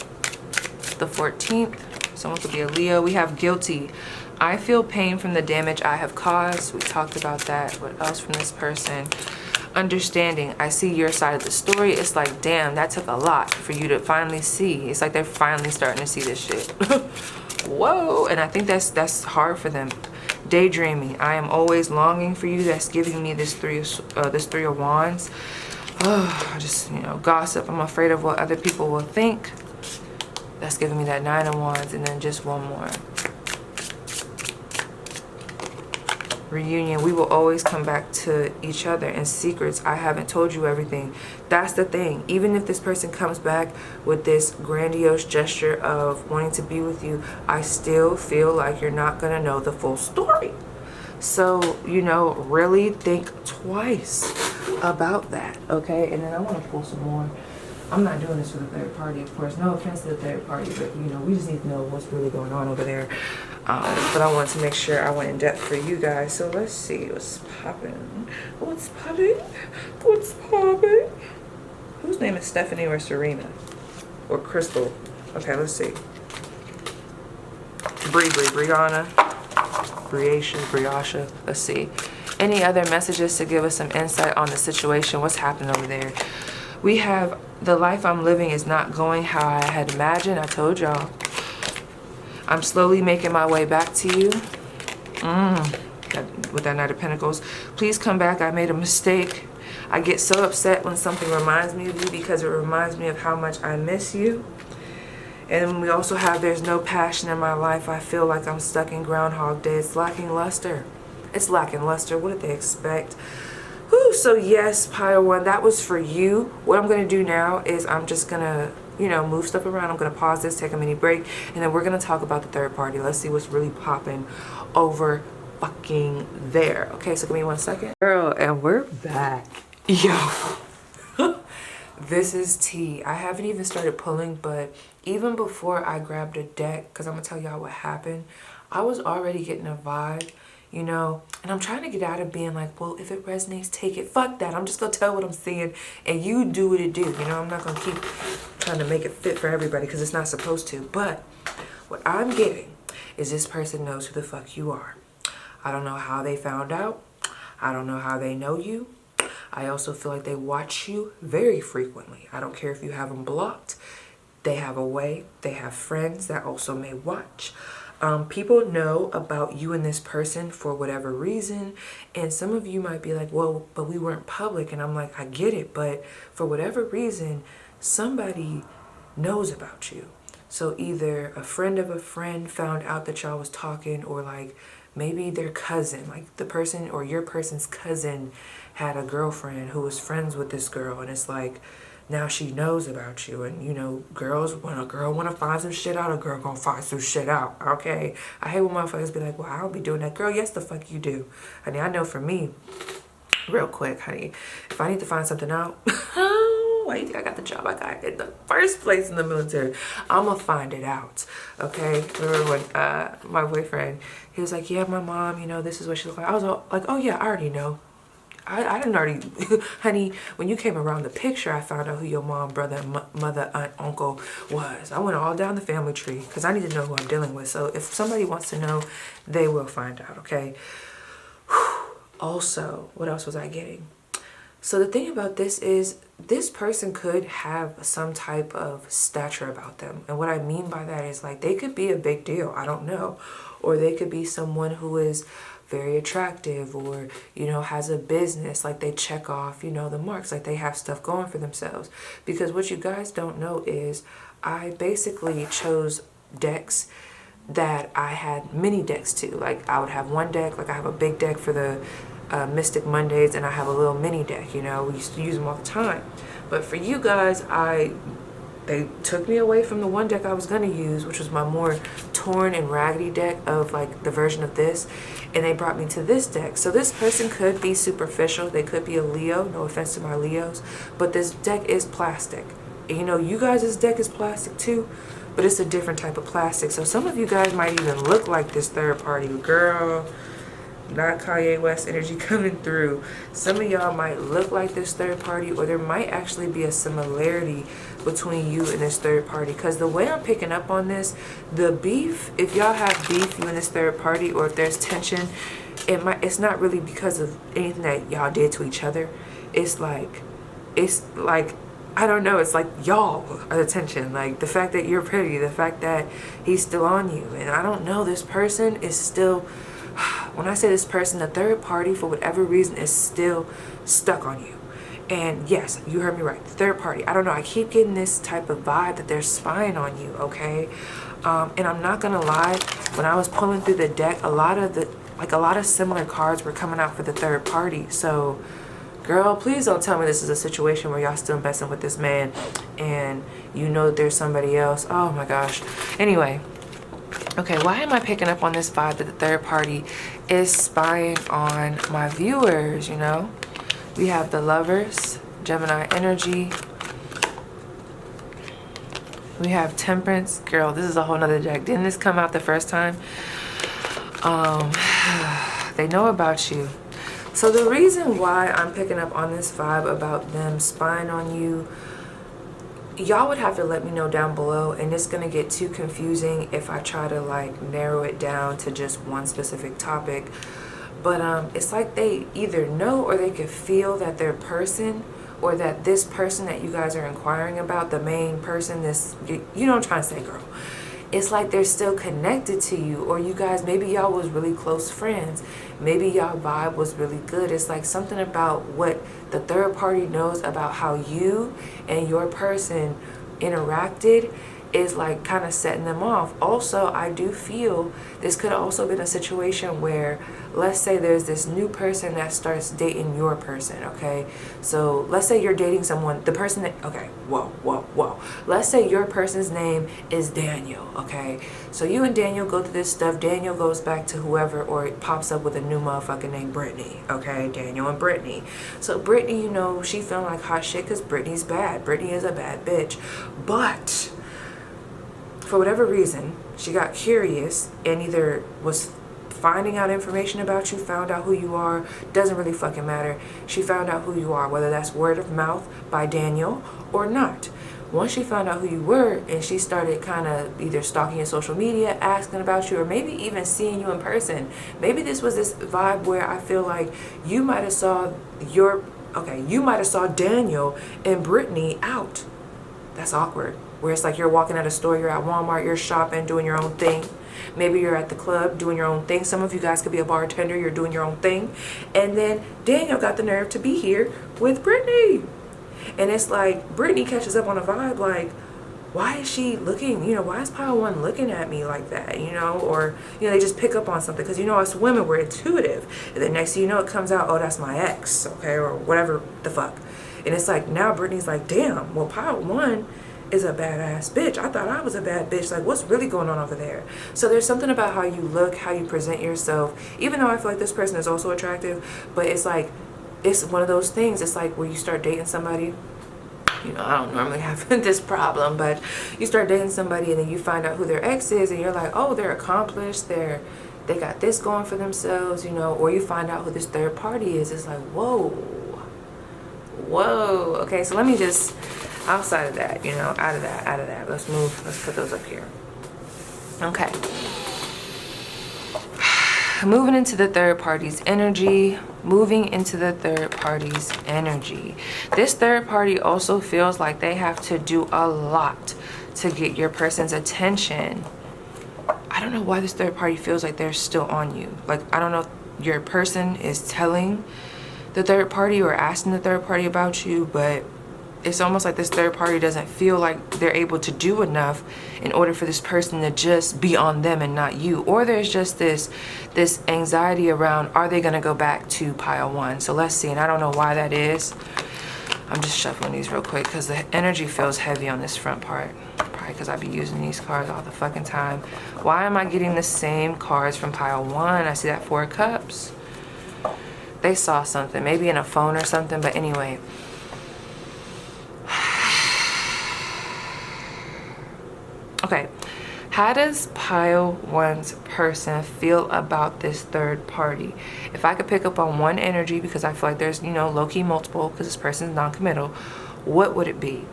A: The 14th. Someone could be a Leo. We have guilty. I feel pain from the damage I have caused. We talked about that. What else from this person? Understanding. I see your side of the story. It's like, damn, that took a lot for you to finally see. It's like they're finally starting to see this shit. Whoa. And I think that's hard for them. Daydreaming. I am always longing for you. That's giving me this three of wands. Oh, just, you know, gossip. I'm afraid of what other people will think. That's giving me that 9 of wands. And then just one more. Reunion. We will always come back to each other. And secrets. I haven't told you everything. That's the thing. Even if this person comes back with this grandiose gesture of wanting to be with you, I still feel like you're not going to know the full story. So, you know, really think twice about that. Okay. And then I want to pull some more. I'm not doing this for the third party, of course. No offense to the third party, but, you know, we just need to know what's really going on over there. But I wanted to make sure I went in depth for you guys. So let's see what's popping. What's popping? What's popping? Whose name is Stephanie or Serena? Or Crystal? Okay, let's see. Brianna. Briasha. Let's see. Any other messages to give us some insight on the situation? What's happening over there? We have the life I'm living is not going how I had imagined. I told y'all. I'm slowly making my way back to you. With that Knight of Pentacles. Please come back. I made a mistake. I get so upset when something reminds me of you because it reminds me of how much I miss you. And we also have there's no passion in my life. I feel like I'm stuck in Groundhog Day. It's lacking luster. It's lacking luster. What did they expect? Whew, so yes, pile one, that was for you. What I'm going to do now is I'm just going to, you know, move stuff around. I'm going to pause this, take a mini break, and then we're going to talk about the third party. Let's see what's really popping over fucking there. Okay, so give me 1 second. Girl, and we're back. Yo. This is tea. I haven't even started pulling, but even before I grabbed a deck, because I'm going to tell y'all what happened, I was already getting a vibe. You know, and I'm trying to get out of being like, well, if it resonates, take it. Fuck that. I'm just going to tell what I'm seeing and you do what it do. You know, I'm not going to keep trying to make it fit for everybody because it's not supposed to. But what I'm getting is this person knows who the fuck you are. I don't know how they found out. I don't know how they know you. I also feel like they watch you very frequently. I don't care if you have them blocked. They have a way. They have friends that also may watch. People know about you and this person for whatever reason. And some of you might be like, well, but we weren't public. And I'm like, I get it. But for whatever reason, somebody knows about you. So either a friend of a friend found out that y'all was talking, or like maybe their cousin, like the person or your person's cousin had a girlfriend who was friends with this girl. And it's like, now she knows about you. And, you know, girls, when a girl want to find some shit out, a girl gonna find some shit out, okay? I hate when motherfuckers be like, well, I don't be doing that. Girl, yes, the fuck you do. Honey, I know for me, real quick, honey, if I need to find something out, why do you think I got the job I got in the first place in the military? I'm gonna find it out, okay? Remember when my boyfriend, he was like, yeah, my mom, you know, this is what she looked like. I was all like, oh, yeah, I already know. I didn't already, honey, when you came around the picture, I found out who your mom, brother, mother, aunt, uncle was. I went all down the family tree because I need to know who I'm dealing with. So if somebody wants to know, they will find out, okay? Also, what else was I getting? So the thing about this is this person could have some type of stature about them. And what I mean by that is like they could be a big deal. I don't know. Or they could be someone who is very attractive, or, you know, has a business, like they check off, you know, the marks, like they have stuff going for themselves. Because what you guys don't know is I basically chose decks that I had mini decks to. Like I would have one deck, like I have a big deck for the Mystic Mondays, and I have a little mini deck, you know, we used to use them all the time. But for you guys, they took me away from the one deck I was going to use, which was my more torn and raggedy deck of like the version of this, and they brought me to this deck. So this person could be superficial. They could be a Leo. No offense to my Leos, but this deck is plastic. And you know, you guys' deck is plastic too, but it's a different type of plastic. So some of you guys might even look like this third party. Girl, not Kanye West energy coming through. Some of y'all might look like this third party, or there might actually be a similarity between you and this third party. Because the way I'm picking up on this, the beef, if y'all have beef, you and this third party, or if there's tension, it's not really because of anything that y'all did to each other. It's like I don't know, it's like y'all are the tension. Like the fact that you're pretty, the fact that he's still on you. And I don't know, this person is still, when I say this person, the third party, for whatever reason, is still stuck on you. And yes, you heard me right, the third party. I don't know, I keep getting this type of vibe that they're spying on you, okay? And I'm not gonna lie, when I was pulling through the deck, a lot of similar cards were coming out for the third party. So girl, please don't tell me this is a situation where y'all still messing with this man and you know that there's somebody else. Oh my gosh. Anyway, okay, why am I picking up on this vibe that the third party is spying on my viewers, you know? We have the Lovers, Gemini energy. We have Temperance. Girl, this is a whole nother deck. Didn't this come out the first time? They know about you. So the reason why I'm picking up on this vibe about them spying on you, y'all would have to let me know down below, and it's going to get too confusing if I try to like narrow it down to just one specific topic. But it's like they either know or they could feel that their person, or that this person that you guys are inquiring about, the main person, this, you know what I'm trying to say, girl. It's like they're still connected to you, or you guys, maybe y'all was really close friends. Maybe y'all vibe was really good. It's like something about what the third party knows about how you and your person interacted is like kind of setting them off. Also, I do feel this could also been a situation where, let's say there's this new person that starts dating your person, okay? So let's say you're dating someone, the person that, okay, whoa. Let's say your person's name is Daniel, okay? So you and Daniel go through this stuff. Daniel goes back to whoever, or it pops up with a new motherfucker named Brittany, okay? Daniel and Brittany. So Brittany, you know, she feeling like hot shit because Brittany's bad. Brittany is a bad bitch. But for whatever reason, she got curious and either was finding out information about you, found out who you are, doesn't really fucking matter. She found out who you are, whether that's word of mouth by Daniel or not. Once she found out who you were, and she started kind of either stalking your social media, asking about you, or maybe even seeing you in person. Maybe this was this vibe where I feel like you might have saw Daniel and Brittany out. That's awkward. Where it's like you're walking at a store, you're at Walmart, you're shopping, doing your own thing. Maybe you're at the club doing your own thing. Some of you guys could be a bartender, you're doing your own thing. And then Daniel got the nerve to be here with Brittany. And it's like Brittany catches up on a vibe like, why is she looking, you know, why is Pile 1 looking at me like that, you know? Or, you know, they just pick up on something. Because, you know, us women, we're intuitive. And then next thing you know, it comes out, oh, that's my ex, okay? Or whatever the fuck. And it's like, now Brittany's like, damn, well, Pile 1 is a badass bitch. I thought I was a bad bitch. Like, what's really going on over there? So there's something about how you look, how you present yourself, even though I feel like this person is also attractive, but it's like, it's one of those things. It's like where you start dating somebody, you know, I don't normally have this problem, but you start dating somebody and then you find out who their ex is and you're like, oh, they're accomplished, they got this going for themselves, you know, or you find out who this third party is. It's like, whoa, okay, so let me just, outside of that, you know, out of that, let's put those up here. Okay, moving into the third party's energy. This third party also feels like they have to do a lot to get your person's attention. I don't know why this third party feels like they're still on you. Like, I don't know if your person is telling the third party or asking the third party about you, but it's almost like this third party doesn't feel like they're able to do enough in order for this person to just be on them and not you. Or there's just this anxiety around, are they going to go back to Pile 1? So let's see, and I don't know why that is. I'm just shuffling these real quick because the energy feels heavy on this front part. Probably because I be using these cards all the fucking time. Why am I getting the same cards from Pile 1? I see that 4 of Cups. They saw something, maybe in a phone or something, but anyway. Okay. How does pile one's person feel about this third party? If I could pick up on one energy, because I feel like there's, you know, low-key multiple, because this person's non-committal, what would it be?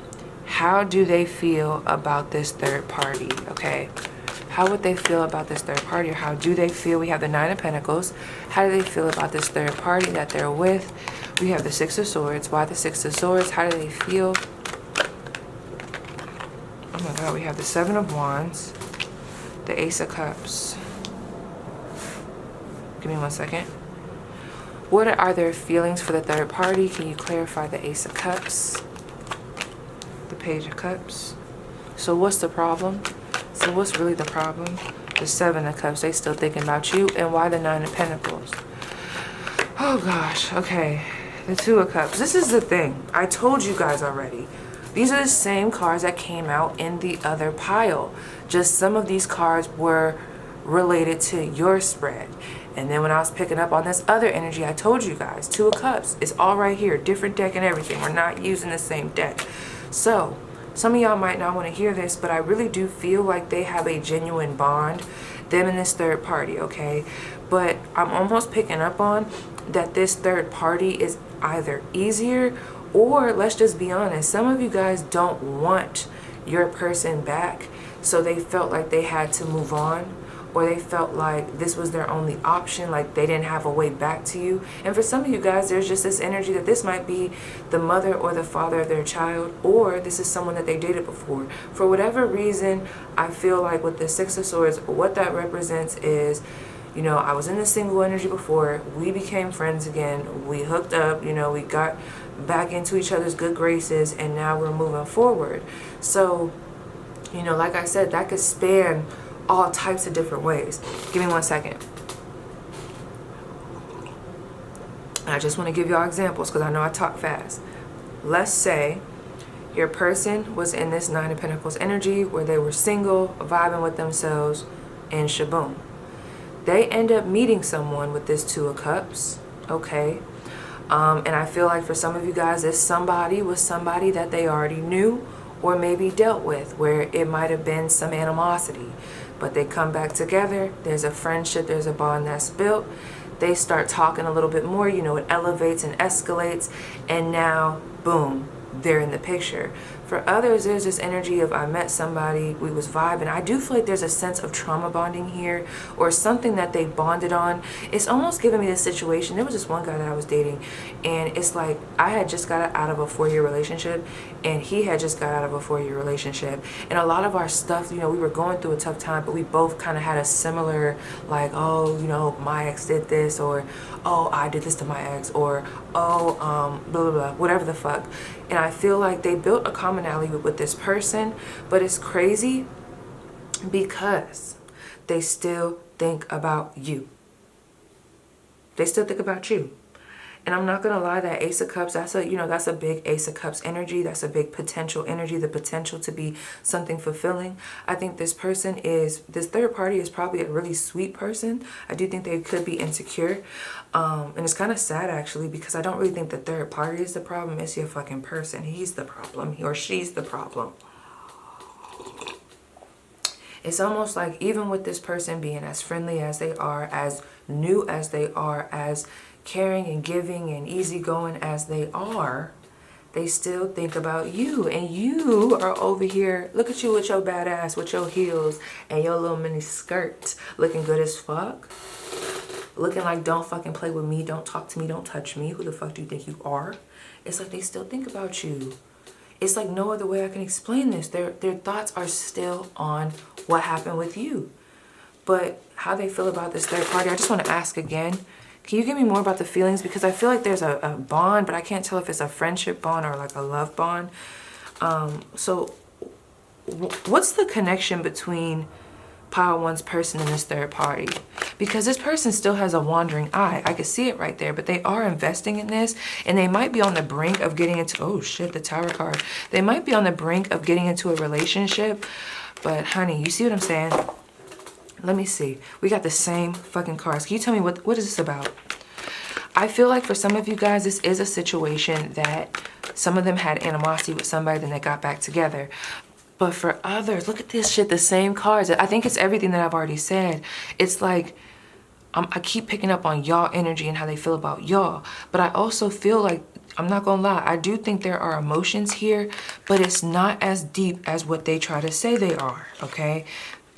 A: How do they feel about this third party? Okay. How would they feel about this third party? Or how do they feel? We have the Nine of Pentacles. How do they feel about this third party that they're with? We have the Six of Swords. Why the Six of Swords? How do they feel? Oh my God, we have the Seven of Wands. The Ace of Cups. Give me 1 second. What are their feelings for the third party? Can you clarify the Ace of Cups? The Page of Cups. So what's the problem? So what's really the problem? The Seven of Cups. They still thinking about you. And why the Nine of Pentacles? Oh gosh. Okay. The Two of Cups. This is the thing. I told you guys already. These are the same cards that came out in the other pile. Just some of these cards were related to your spread. And then when I was picking up on this other energy, I told you guys, Two of Cups. It's all right here. Different deck and everything. We're not using the same deck. So, some of y'all might not want to hear this, but I really do feel like they have a genuine bond. Them and this third party, okay? But I'm almost picking up on that this third party is either easier, or let's just be honest, some of you guys don't want your person back, so they felt like they had to move on, or they felt like this was their only option, like they didn't have a way back to you. And for some of you guys, there's just this energy that this might be the mother or the father of their child, or this is someone that they dated before. For whatever reason, I feel like with the Six of Swords, what that represents is, you know, I was in the single energy before, we became friends again, we hooked up, you know, we got back into each other's good graces, and now we're moving forward. So, you know, like I said, that could span all types of different ways. Give me 1 second. I just want to give y'all examples because I know I talk fast. Let's say your person was in this Nine of Pentacles energy where they were single, vibing with themselves, and shaboom. They end up meeting someone with this Two of Cups, okay? And I feel like for some of you guys, this somebody was somebody that they already knew or maybe dealt with, where it might have been some animosity. But they come back together, there's a friendship, there's a bond that's built. They start talking a little bit more, you know, it elevates and escalates, and now, boom, they're in the picture. For others, there's this energy of I met somebody, we was vibing. I do feel like there's a sense of trauma bonding here, or something that they bonded on. It's almost giving me this situation. There was this one guy that I was dating, and it's like I had just got out of a 4-year relationship, and he had just got out of a 4-year relationship. And a lot of our stuff, you know, we were going through a tough time, but we both kind of had a similar, like, oh, you know, my ex did this, or oh, I did this to my ex, or oh, blah, blah, blah, whatever the fuck. And I feel like they built a commonality with this person, but it's crazy because they still think about you. They still think about you. And I'm not gonna lie, that Ace of Cups, that's a, you know, that's a big Ace of Cups energy. That's a big potential energy, the potential to be something fulfilling. I think this person is, this third party is probably a really sweet person. I do think they could be insecure. And it's kind of sad actually, because I don't really think the third party is the problem. It's your fucking person. He's the problem, he or she's the problem. It's almost like even with this person being as friendly as they are, as new as they are, as caring and giving and easygoing as they are, they still think about you. And you are over here, look at you with your badass, with your heels and your little mini skirt, looking good as fuck. Looking like, don't fucking play with me, don't talk to me, don't touch me. Who the fuck do you think you are? It's like they still think about you. It's like no other way I can explain this. Their thoughts are still on what happened with you. But how they feel about this third party, I just want to ask again. Can you give me more about the feelings? Because I feel like there's a bond, but I can't tell if it's a friendship bond or like a love bond. So what's the connection between pile one's person and this third party? Because this person still has a wandering eye. I can see it right there, but they are investing in this, and they might be on the brink of getting into, oh shit, the Tower card. They might be on the brink of getting into a relationship, but honey, you see what I'm saying? Let me see. We got the same fucking cards. Can you tell me what is this about? I feel like for some of you guys, this is a situation that some of them had animosity with somebody, then they got back together. But for others, look at this shit, the same cards. I think it's everything that I've already said. It's like, I keep picking up on y'all energy and how they feel about y'all. But I also feel like, I'm not gonna lie, I do think there are emotions here, but it's not as deep as what they try to say they are, okay?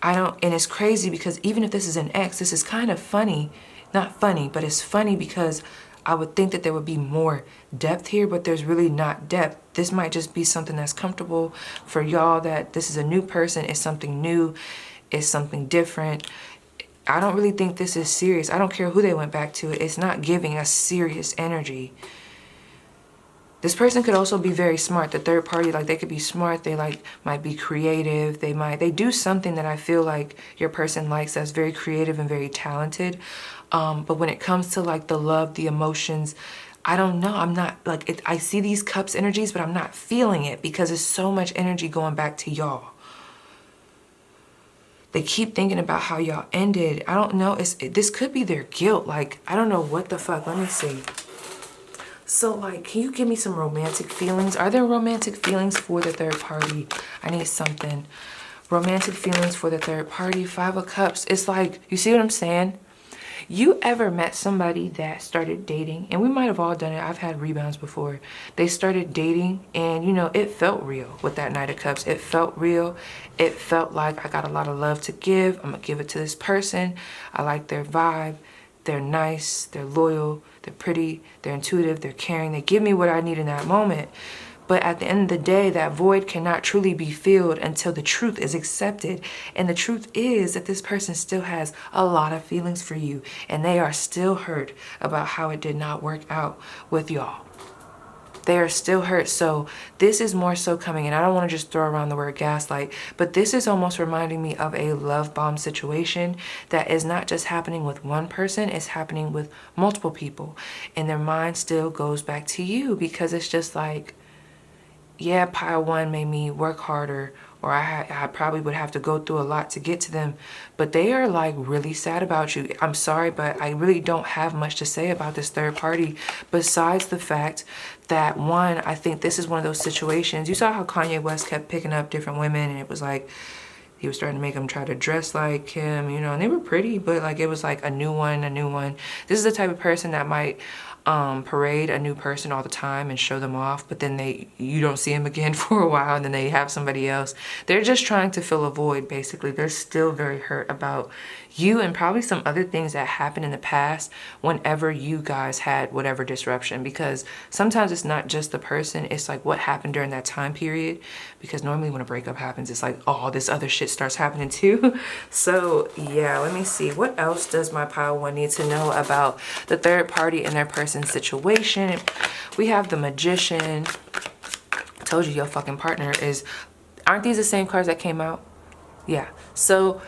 A: And it's crazy because even if this is an ex, this is kind of funny. Not funny, but it's funny because I would think that there would be more depth here, but there's really not depth. This might just be something that's comfortable for y'all, that this is a new person, it's something new, it's something different. I don't really think this is serious. I don't care who they went back to. It's not giving us serious energy. This person could also be very smart. The third party, like, they could be smart. They might be creative. They do something that I feel like your person likes, that's very creative and very talented. But when it comes to like the love, the emotions, I don't know. I'm not like, I see these cups energies, but I'm not feeling it because there's so much energy going back to y'all. They keep thinking about how y'all ended. I don't know. This could be their guilt. Like, I don't know what the fuck. Let me see. So, like, can you give me some romantic feelings? Are there romantic feelings for the third party? I need something. Romantic feelings for the third party. 5 of Cups. It's like, you see what I'm saying? You ever met somebody that started dating? And we might have all done it. I've had rebounds before. They started dating and, you know, it felt real with that Knight of Cups. It felt real. It felt like I got a lot of love to give. I'm going to give it to this person. I like their vibe. They're nice. They're loyal. They're pretty. They're intuitive. They're caring. They give me what I need in that moment. But at the end of the day, that void cannot truly be filled until the truth is accepted. And the truth is that this person still has a lot of feelings for you. And they are still hurt about how it did not work out with y'all. They are still hurt. So this is more so coming in. I don't want to just throw around the word gaslight, but this is almost reminding me of a love bomb situation that is not just happening with one person. It's happening with multiple people. And their mind still goes back to you because it's just like, yeah, pile 1 made me work harder, or I probably would have to go through a lot to get to them, but they are like really sad about you. I'm sorry, but I really don't have much to say about this third party besides the fact that, one, I think this is one of those situations. You saw how Kanye West kept picking up different women, and it was like he was starting to make them try to dress like him, you know, and they were pretty, but like it was like a new one. This is the type of person that might parade a new person all the time and show them off, but then you don't see them again for a while, and then they have somebody else. They're just trying to fill a void, basically. They're still very hurt about you and probably some other things that happened in the past whenever you guys had whatever disruption, because sometimes it's not just the person, it's like what happened during that time period, because normally when a breakup happens, it's like all this other shit starts happening too. So yeah, let me see. What else does my pile 1 need to know about the third party and their person's situation? We have the Magician. I told you your fucking partner is, aren't these the same cards that came out? Yeah. So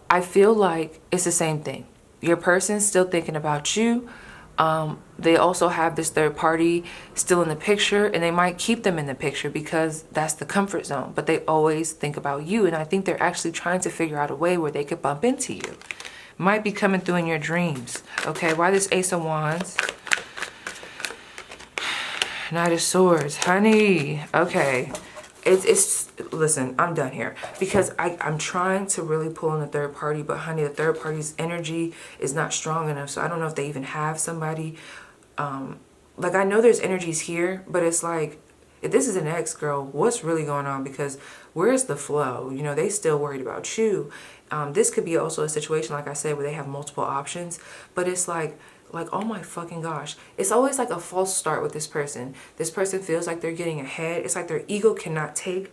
A: I feel like it's the same thing. Your person's still thinking about you. They also have this third party still in the picture, and they might keep them in the picture because that's the comfort zone, but they always think about you. And I think they're actually trying to figure out a way where they could bump into you. Might be coming through in your dreams. Okay, why this Ace of Wands? Knight of Swords, honey. Okay. Listen, I'm done here because I'm trying to really pull in the third party, but honey, the third party's energy is not strong enough. So I don't know if they even have somebody. Like, I know there's energies here, but it's like, if this is an ex, girl, what's really going on? Because where's the flow? You know, they still worried about you. This could be also a situation, like I said, where they have multiple options, but it's like, oh my fucking gosh. It's always like a false start with this person. This person feels like they're getting ahead. It's like their ego cannot take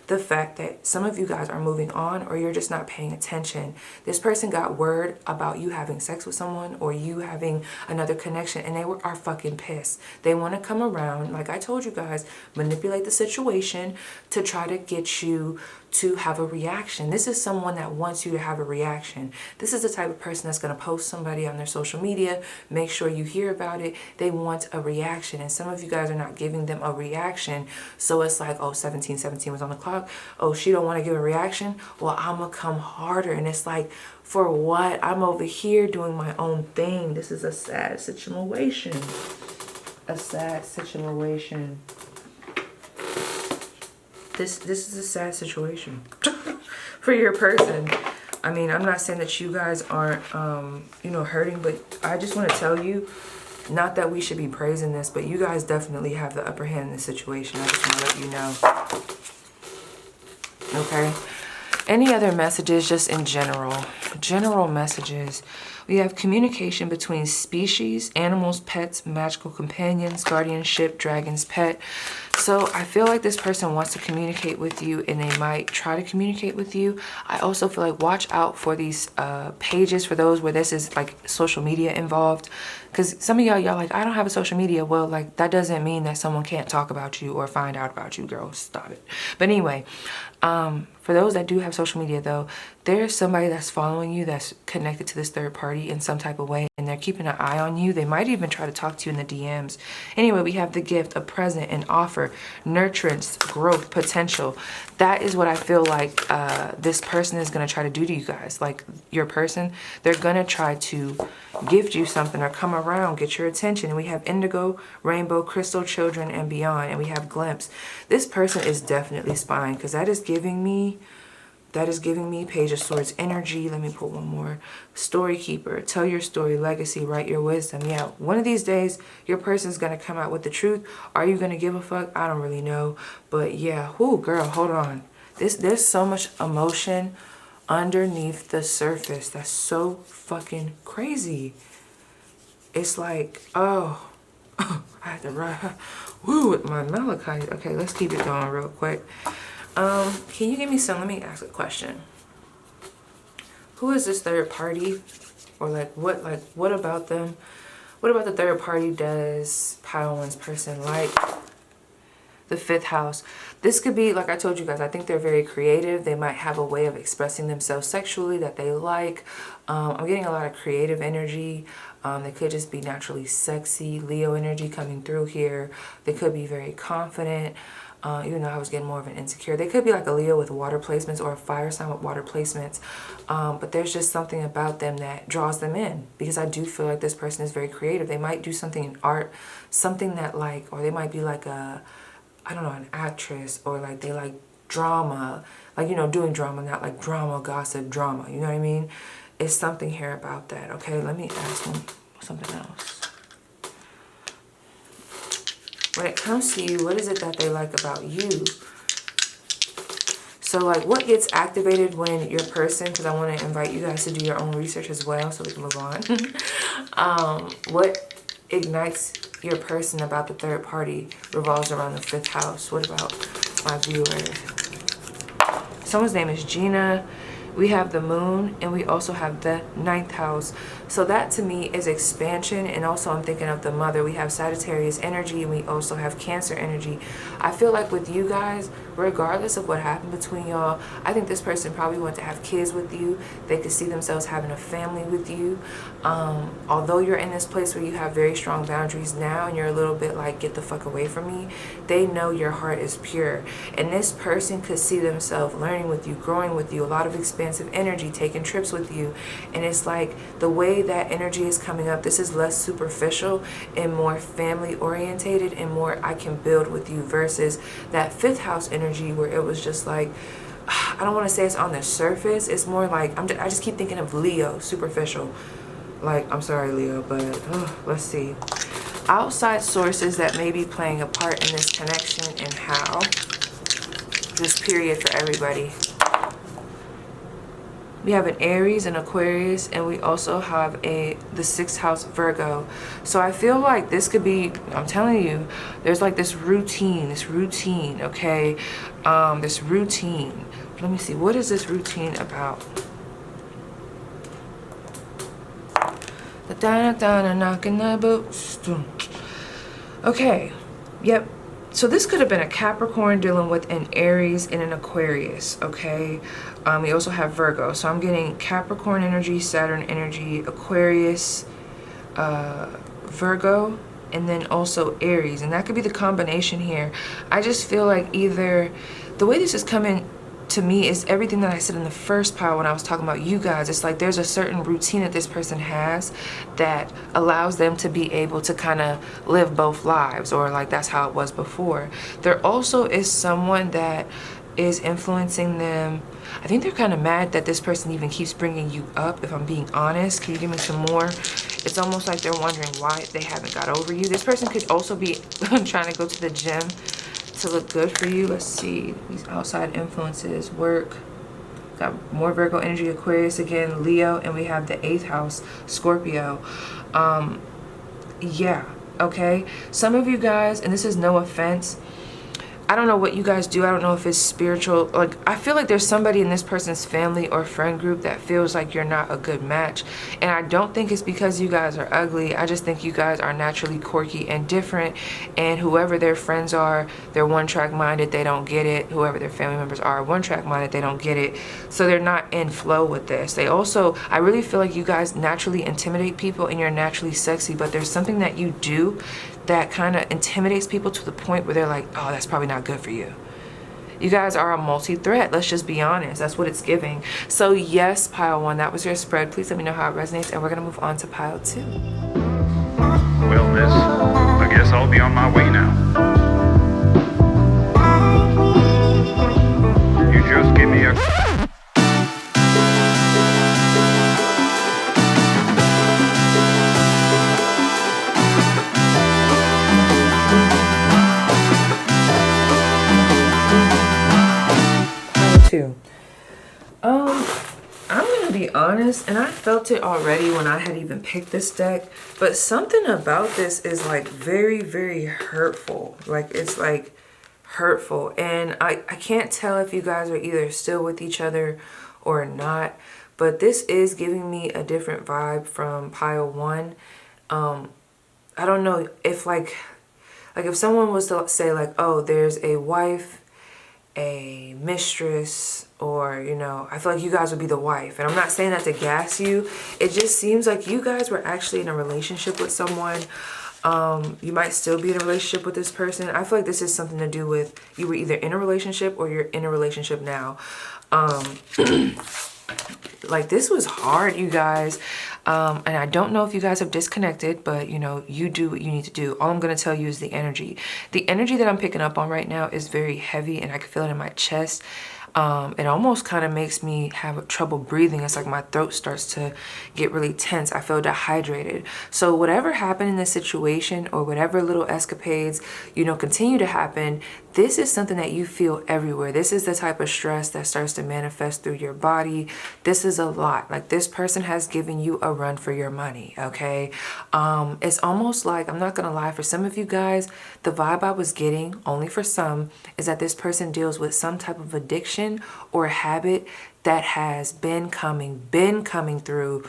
A: the fact that some of you guys are moving on, or you're just not paying attention. This person got word about you having sex with someone or you having another connection, and they are fucking pissed. They want to come around, like I told you guys, manipulate the situation to try to get you to have a reaction. This is someone that wants you to have a reaction. This is the type of person that's going to post somebody on their social media, make sure you hear about it. They want a reaction, and some of you guys are not giving them a reaction. So it's like, oh, 17 was on the clock. Oh, she don't want to give a reaction. Well, I'm gonna come harder. And it's like, for what? I'm over here doing my own thing. This is a sad situation. A sad situation. This is a sad situation for your person. I mean, I'm not saying that you guys aren't, you know, hurting, but I just want to tell you, not that we should be praising this, but you guys definitely have the upper hand in this situation. I just want to let you know. Okay? Any other messages just in general? General messages. We have communication between species, animals, pets, magical companions, guardianship, dragon's pet. So I feel like this person wants to communicate with you and they might try to communicate with you. I also feel like watch out for these pages, for those where this is like social media involved. Because some of y'all like, I don't have a social media. Well, like that doesn't mean that someone can't talk about you or find out about you, girl. Stop it. But anyway, for those that do have social media though, there's somebody that's following you that's connected to this third party in some type of way and they're keeping an eye on you. They might even try to talk to you in the DMs. Anyway, we have the gift, a present, an offer, nurturance, growth, potential. That is what I feel like this person is going to try to do to you guys. Like your person, they're going to try to gift you something or come around, get your attention. And we have indigo, rainbow, crystal, children, and beyond. And we have glimpse. This person is definitely spying because that is giving me Page of Swords energy. Let me put one more. Story keeper. Tell your story, legacy, write your wisdom. Yeah, one of these days, your person's going to come out with the truth. Are you going to give a fuck? I don't really know. But yeah, whoo, girl, hold on. There's so much emotion underneath the surface. That's so fucking crazy. It's like, oh, I had to run. Woo, with my malachite. Okay, let's keep it going real quick. Can you give me some? Let me ask a question. Who is this third party? Or what about them? What about the third party does pile one's person like? The fifth house. This could be, like I told you guys, I think they're very creative. They might have a way of expressing themselves sexually that they like. I'm getting a lot of creative energy. They could just be naturally sexy. Leo energy coming through here. They could be very confident. Even though I was getting more of an insecure. They could be like a Leo with water placements or a fire sign with water placements. But there's just something about them that draws them in. Because I do feel like this person is very creative. They might do something in art. Something that like, or they might be like a, I don't know, an actress. Or like they like drama. Like, you know, doing drama. Not like drama, gossip, drama. You know what I mean? It's something here about that. Okay, let me ask them something else. When it comes to you, what is it that they like about you? So, like, what gets activated when your person, because I want to invite you guys to do your own research as well, so we can move on. What ignites your person about the third party revolves around the fifth house. What about my viewers? Someone's name is Gina. We have the moon, and we also have the ninth house. So that to me is expansion, and also I'm thinking of the mother. We have Sagittarius energy, and we also have Cancer energy. I feel like with you guys, regardless of what happened between y'all, I think this person probably wants to have kids with you. They could see themselves having a family with you. Although you're in this place where you have very strong boundaries now, and you're a little bit like, get the fuck away from me, they know your heart is pure. And this person could see themselves learning with you, growing with you, a lot of expansive energy, taking trips with you. And it's like the way that energy is coming up, this is less superficial and more family orientated and more I can build with you, versus that fifth house energy where it was just like, I don't want to say it's on the surface. It's more like, I just keep thinking of Leo, superficial. Like, I'm sorry, Leo, but let's see. Outside sources that may be playing a part in this connection and how. This period for everybody. We have an Aries, an Aquarius, and we also have the sixth house Virgo. So I feel like this could be, I'm telling you, there's like this routine, okay? This routine. Let me see, what is this routine about? Knocking the boots. Okay, yep. So this could have been a Capricorn dealing with an Aries and an Aquarius, okay? We also have Virgo. So I'm getting Capricorn energy, Saturn energy, Aquarius, Virgo, and then also Aries. And that could be the combination here. I just feel like either the way this is coming to me is everything that I said in the first pile when I was talking about you guys. It's like there's a certain routine that this person has that allows them to be able to kind of live both lives, or like that's how it was before. There also is someone that is influencing them. I think they're kind of mad that this person even keeps bringing you up, if I'm being honest. Can you give me some more? It's almost like they're wondering why they haven't got over you. This person could also be trying to go to the gym to look good for you. Let's see. These outside influences, work. Got more Virgo energy, Aquarius again, Leo, and we have the 8th house, Scorpio. Yeah, okay. Some of you guys, and this is no offense, I don't know what you guys do. I don't know if it's spiritual. Like, I feel like there's somebody in this person's family or friend group that feels like you're not a good match. And I don't think it's because you guys are ugly. I just think you guys are naturally quirky and different. And whoever their friends are, they're one-track minded. They don't get it. Whoever their family members are one-track minded. They don't get it. So they're not in flow with this. They also, I really feel like you guys naturally intimidate people and you're naturally sexy. But there's something that you do that kind of intimidates people to the point where they're like, oh, that's probably not good for you. You guys are a multi-threat. Let's just be honest. That's what it's giving. So yes, pile 1, that was your spread. Please let me know how it resonates, and we're going to move on to pile 2.
B: Well, miss, I guess I'll be on my way now. You just give me a...
A: I'm gonna be honest, and I felt it already when I had even picked this deck, but something about this is like very, very hurtful. Like, it's like hurtful, and I can't tell if you guys are either still with each other or not, but this is giving me a different vibe from pile 1. I don't know if like if someone was to say like, oh, there's a wife, a mistress, or, you know, I feel like you guys would be the wife. And I'm not saying that to gas you. It just seems like you guys were actually in a relationship with someone. You might still be in a relationship with this person. I feel like this is something to do with you were either in a relationship or you're in a relationship now. Like, this was hard, you guys. And I don't know if you guys have disconnected, but, you know, you do what you need to do. All I'm going to tell you is the energy. The energy that I'm picking up on right now is very heavy, and I can feel it in my chest. It almost kind of makes me have trouble breathing. It's like my throat starts to get really tense. I feel dehydrated. So whatever happened in this situation, or whatever little escapades, you know, continue to happen, this is something that you feel everywhere. This is the type of stress that starts to manifest through your body. This is a lot. Like, this person has given you a run for your money, okay? It's almost like, I'm not gonna lie, for some of you guys, the vibe I was getting, only for some, is that this person deals with some type of addiction or habit that has been coming through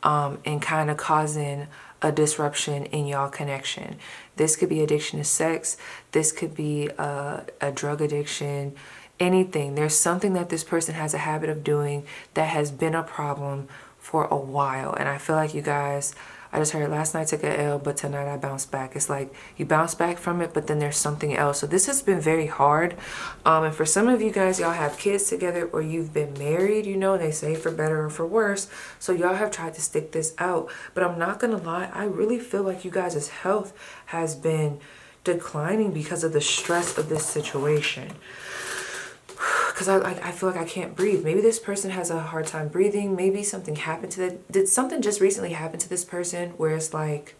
A: and kind of causing a disruption in y'all connection. This could be addiction to sex. This could be a drug addiction, anything. There's something that this person has a habit of doing that has been a problem for a while. And I feel like you guys, I just heard last night took a L, but tonight I bounced back. It's like you bounce back from it, but then there's something else. So this has been very hard. And for some of you guys, y'all have kids together or you've been married, you know, they say for better or for worse. So y'all have tried to stick this out. But I'm not going to lie, I really feel like you guys' health has been declining because of the stress of this situation. Because I feel like I can't breathe. Maybe this person has a hard time breathing. Maybe something happened to them. Did something just recently happen to this person where it's like,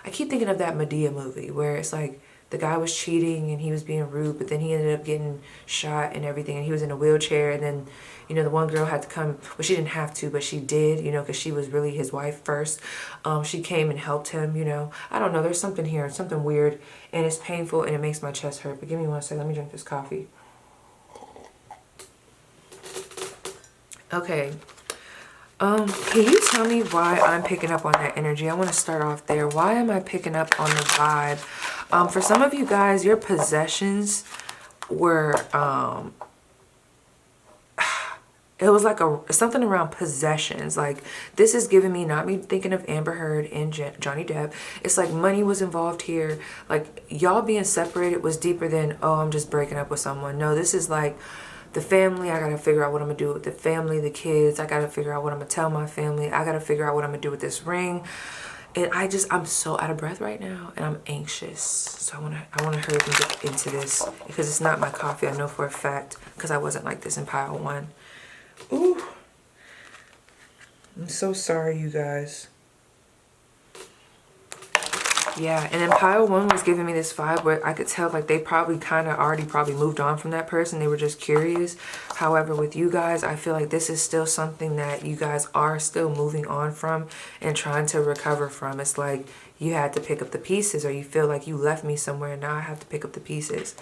A: I keep thinking of that Medea movie where it's like the guy was cheating and he was being rude, but then he ended up getting shot and everything, and he was in a wheelchair, and then, you know, the one girl had to come. Well, she didn't have to, but she did, you know, because she was really his wife first. She came and helped him, you know. I don't know. There's something here, something weird, and it's painful and it makes my chest hurt. But give me 1 second. Let me drink this coffee. Okay, can you tell me why I'm picking up on that energy? I want to start off there. Why am I picking up on the vibe? For some of you guys, your possessions were, it was like something around possessions. Like, this is giving me, not me thinking of Amber Heard and Johnny Depp. It's like money was involved here. Like, y'all being separated was deeper than, oh, I'm just breaking up with someone. No, this is like the family, I gotta figure out what I'm gonna do with the family, the kids, I gotta figure out what I'm gonna tell my family, I gotta figure out what I'm gonna do with this ring. And I'm so out of breath right now, and I'm anxious. So I wanna hurry up and get into this, because it's not my coffee, I know for a fact, because I wasn't like this in pile 1. Ooh. I'm so sorry, you guys. Yeah, and then pile 1 was giving me this vibe where I could tell like they probably kind of already moved on from that person. They were just curious. However, with you guys, I feel like this is still something that you guys are still moving on from and trying to recover from. It's like you had to pick up the pieces, or you feel like you left me somewhere and now I have to pick up the pieces.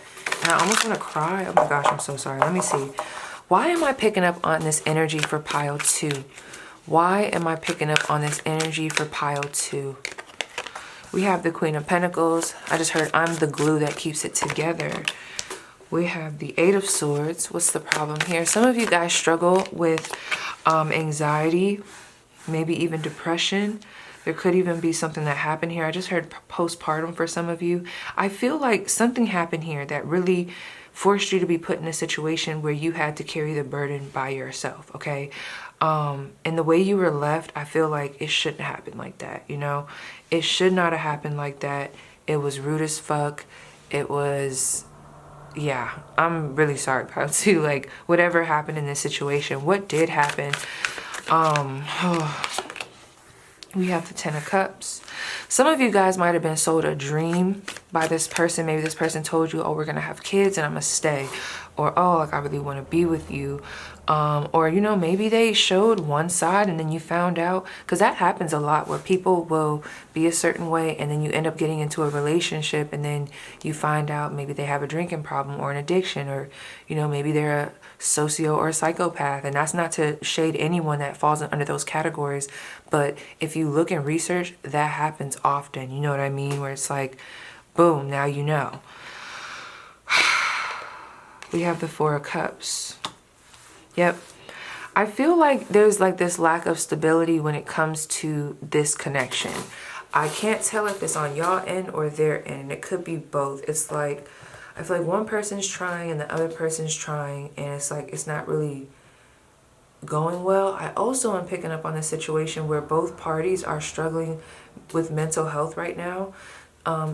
A: And I almost want to cry. Oh my gosh, I'm so sorry. Let me see. Why am I picking up on this energy for pile 2? Why am I picking up on this energy for pile 2? We have the Queen of Pentacles. I just heard I'm the glue that keeps it together. We have the 8 of Swords. What's the problem here? Some of you guys struggle with anxiety, maybe even depression. There could even be something that happened here. I just heard postpartum for some of you. I feel like something happened here that really forced you to be put in a situation where you had to carry the burden by yourself, okay? And the way you were left, I feel like it shouldn't happen like that, you know? It should not have happened like that. It was rude as fuck. It was, yeah, I'm really sorry about too. Like, whatever happened in this situation, what did happen? We have the 10 of Cups. Some of you guys might have been sold a dream by this person. Maybe this person told you, oh, we're going to have kids and I'm going to stay. Or, oh, like, I really want to be with you. Or, you know, maybe they showed one side and then you found out. Because that happens a lot, where people will be a certain way and then you end up getting into a relationship and then you find out maybe they have a drinking problem or an addiction, or, you know, maybe they're a socio or a psychopath. And that's not to shade anyone that falls under those categories. But if you look and research, that happens often. You know what I mean? Where it's like, boom, now you know. We have the 4 of Cups. Yep. I feel like there's like this lack of stability when it comes to this connection. I can't tell if it's on y'all end or their end. It could be both. It's like, I feel like one person's trying and the other person's trying, and it's like it's not really going well. I also am picking up on the situation where both parties are struggling with mental health right now.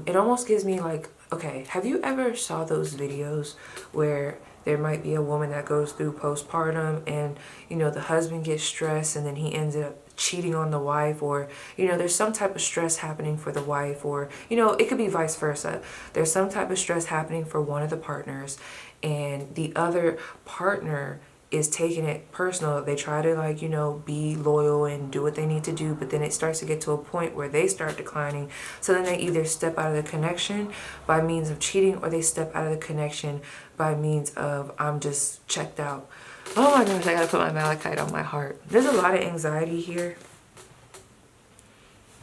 A: It almost gives me like, okay, have you ever saw those videos where there might be a woman that goes through postpartum and, you know, the husband gets stressed and then he ends up cheating on the wife, or, you know, there's some type of stress happening for the wife, or, you know, it could be vice versa. There's some type of stress happening for one of the partners and the other partner is taking it personal. They try to, like, you know, be loyal and do what they need to do, but then it starts to get to a point where they start declining. So then they either step out of the connection by means of cheating, or they step out of the connection by means of, I'm just checked out. Oh my gosh, I gotta put my malachite on my heart. There's a lot of anxiety here.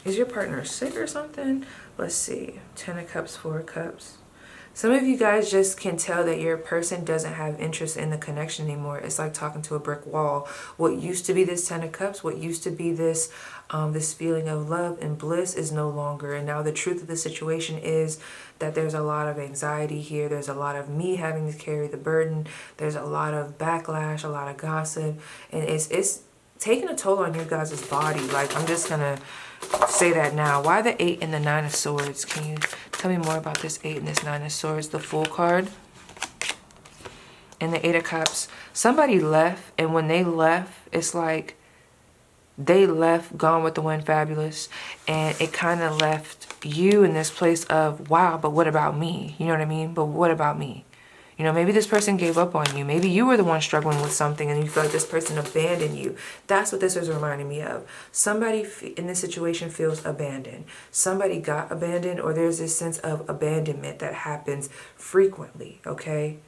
A: Is your partner sick or something? Let's see. 10 of Cups, 4 of Cups. Some of you guys just can tell that your person doesn't have interest in the connection anymore. It's like talking to a brick wall. What used to be this 10 of Cups, what used to be this this feeling of love and bliss is no longer. And now the truth of the situation is that there's a lot of anxiety here. There's a lot of me having to carry the burden. There's a lot of backlash, a lot of gossip. And it's taking a toll on you guys' body. Like, I'm just gonna say that now. Why the 8 and the 9 of Swords? Can you tell me more about this 8 and this 9 of Swords? The Fool card and the 8 of Cups. Somebody left, and when they left, it's like they left Gone with the Wind fabulous, and it kind of left you in this place of, wow, but what about me? You know what I mean? But what about me? You know, maybe this person gave up on you. Maybe you were the one struggling with something and you feel like this person abandoned you. That's what this is reminding me of. Somebody in this situation feels abandoned. Somebody got abandoned, or there's this sense of abandonment that happens frequently, okay?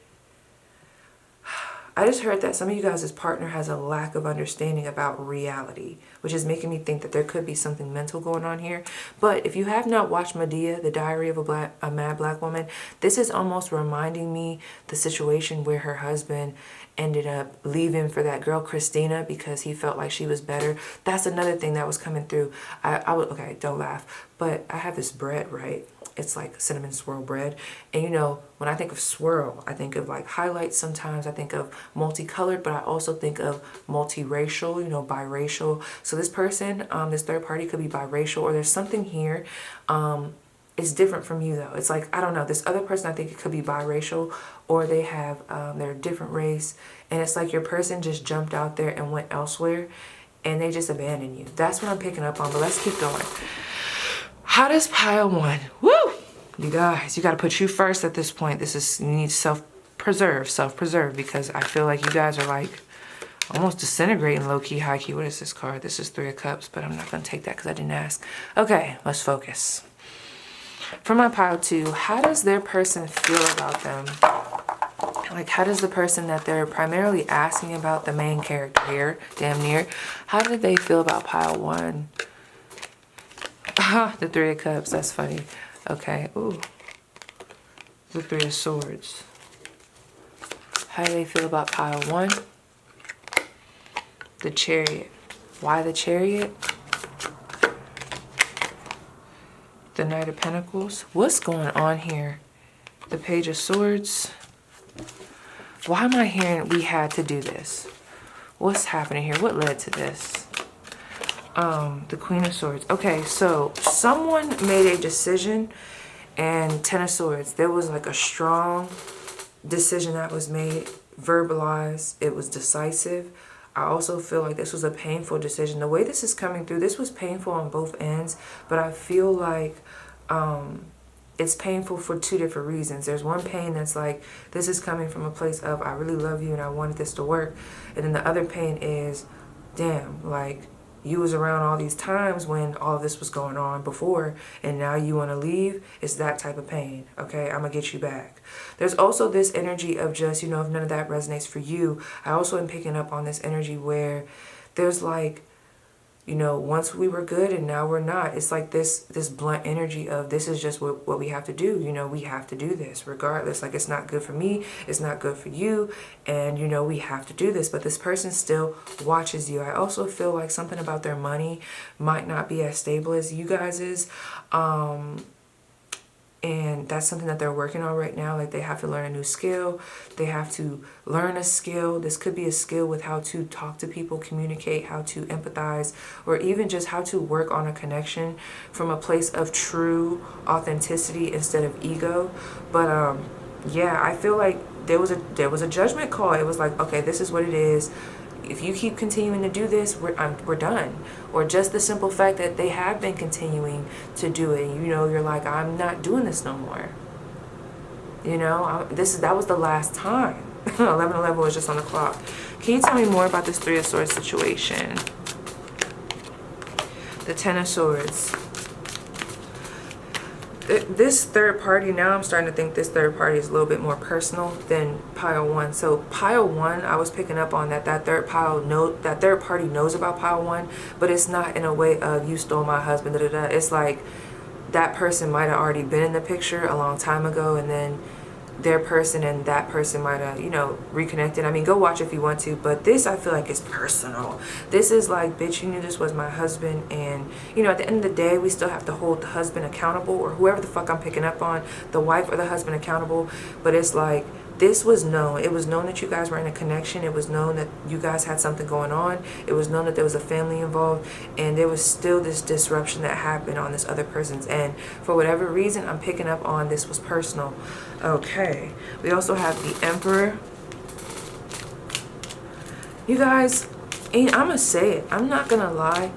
A: I just heard that some of you guys' partner has a lack of understanding about reality, which is making me think that there could be something mental going on here. But if you have not watched Medea, The Diary of a Mad Black Woman, this is almost reminding me the situation where her husband ended up leaving for that girl Christina because he felt like she was better. That's another thing that was coming through. Okay, don't laugh, but I have this bread, right? it's like cinnamon swirl bread. And you know, when I think of swirl, I think of like highlights sometimes. I think of multicolored, but I also think of multiracial, you know, biracial. So this person, this third party could be biracial, or there's something here. It's different from you though. It's like, I don't know, this other person, I think it could be biracial, or they have, they're a different race. And it's like your person just jumped out there and went elsewhere, and they just abandoned you. That's what I'm picking up on, but let's keep going. How does pile one? Woo! You guys, you got to put you first at this point. This is, you need self-preserve, because I feel like you guys are like almost disintegrating low-key, high-key. What is this card? This is 3 of Cups, but I'm not going to take that because I didn't ask. Okay, let's focus. For my pile 2, how does their person feel about them? Like, how does the person that they're primarily asking about, the main character here, damn near, how did they feel about pile 1? The 3 of Cups, that's funny. Okay, ooh. The 3 of Swords. How do they feel about pile 1? The Chariot. Why the Chariot? The Knight of Pentacles. What's going on here? The Page of Swords. Why am I hearing we had to do this? What's happening here? What led to this? The Queen of Swords. Okay, so someone made a decision, and 10 of Swords. There was like a strong decision that was made, verbalized. It was decisive. I also feel like this was a painful decision. The way this is coming through, this was painful on both ends, but I feel like it's painful for 2 different reasons. There's one pain that's like, this is coming from a place of, I really love you and I wanted this to work. And then the other pain is, damn, like, you was around all these times when all of this was going on before, and now you want to leave. It's that type of pain. Okay, I'm gonna get you back. There's also this energy of just, you know, if none of that resonates for you, I also am picking up on this energy where there's like, you know, once we were good and now we're not. It's like this blunt energy of, this is just what we have to do. You know, we have to do this regardless. Like, it's not good for me, it's not good for you, and you know, we have to do this. But this person still watches you. I also feel like something about their money might not be as stable as you guys is. And that's something that they're working on right now. Like, they have to learn a new skill. They have to learn a skill. This could be a skill with how to talk to people, communicate, how to empathize, or even just how to work on a connection from a place of true authenticity instead of ego. But yeah, I feel like there was a judgment call. It was like, okay, this is what it is. If you keep continuing to do this, we're done. Or just the simple fact that they have been continuing to do it. You know, you're like, I'm not doing this no more. You know, that was the last time. 11:11 was just on the clock. Can you tell me more about this 3 of Swords situation? The 10 of Swords. This third party, now I'm starting to think this third party is a little bit more personal than pile 1. So pile 1, I was picking up on that third party knows about pile 1, but it's not in a way of, you stole my husband, da da da. It's like that person might have already been in the picture a long time ago, and then their person and that person might have, you know, reconnected. I mean, go watch if you want to, but this, I feel like, is personal. This is like, bitch, you knew this was my husband, and, you know, at the end of the day, we still have to hold the husband accountable, or whoever the fuck I'm picking up on, the wife or the husband accountable. But it's like, this was known. It was known that you guys were in a connection. It was known that you guys had something going on. It was known that there was a family involved, and there was still this disruption that happened on this other person's end. For whatever reason, I'm picking up on this was personal. Okay. We also have the Emperor. You guys, and I'm gonna say it, I'm not gonna lie.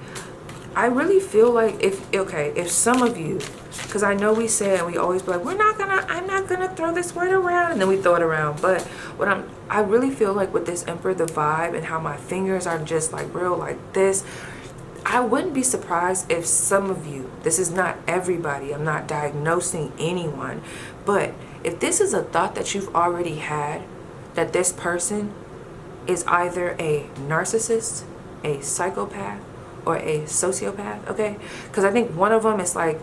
A: I really feel like if some of you, because I know we say, and we always be like, I'm not gonna throw this word around, and then we throw it around. But I really feel like with this Emperor, the vibe and how my fingers are just like real like this, I wouldn't be surprised if some of you, this is not everybody, I'm not diagnosing anyone, but if this is a thought that you've already had, that this person is either a narcissist, a psychopath, or a sociopath, okay? Because I think one of them is like,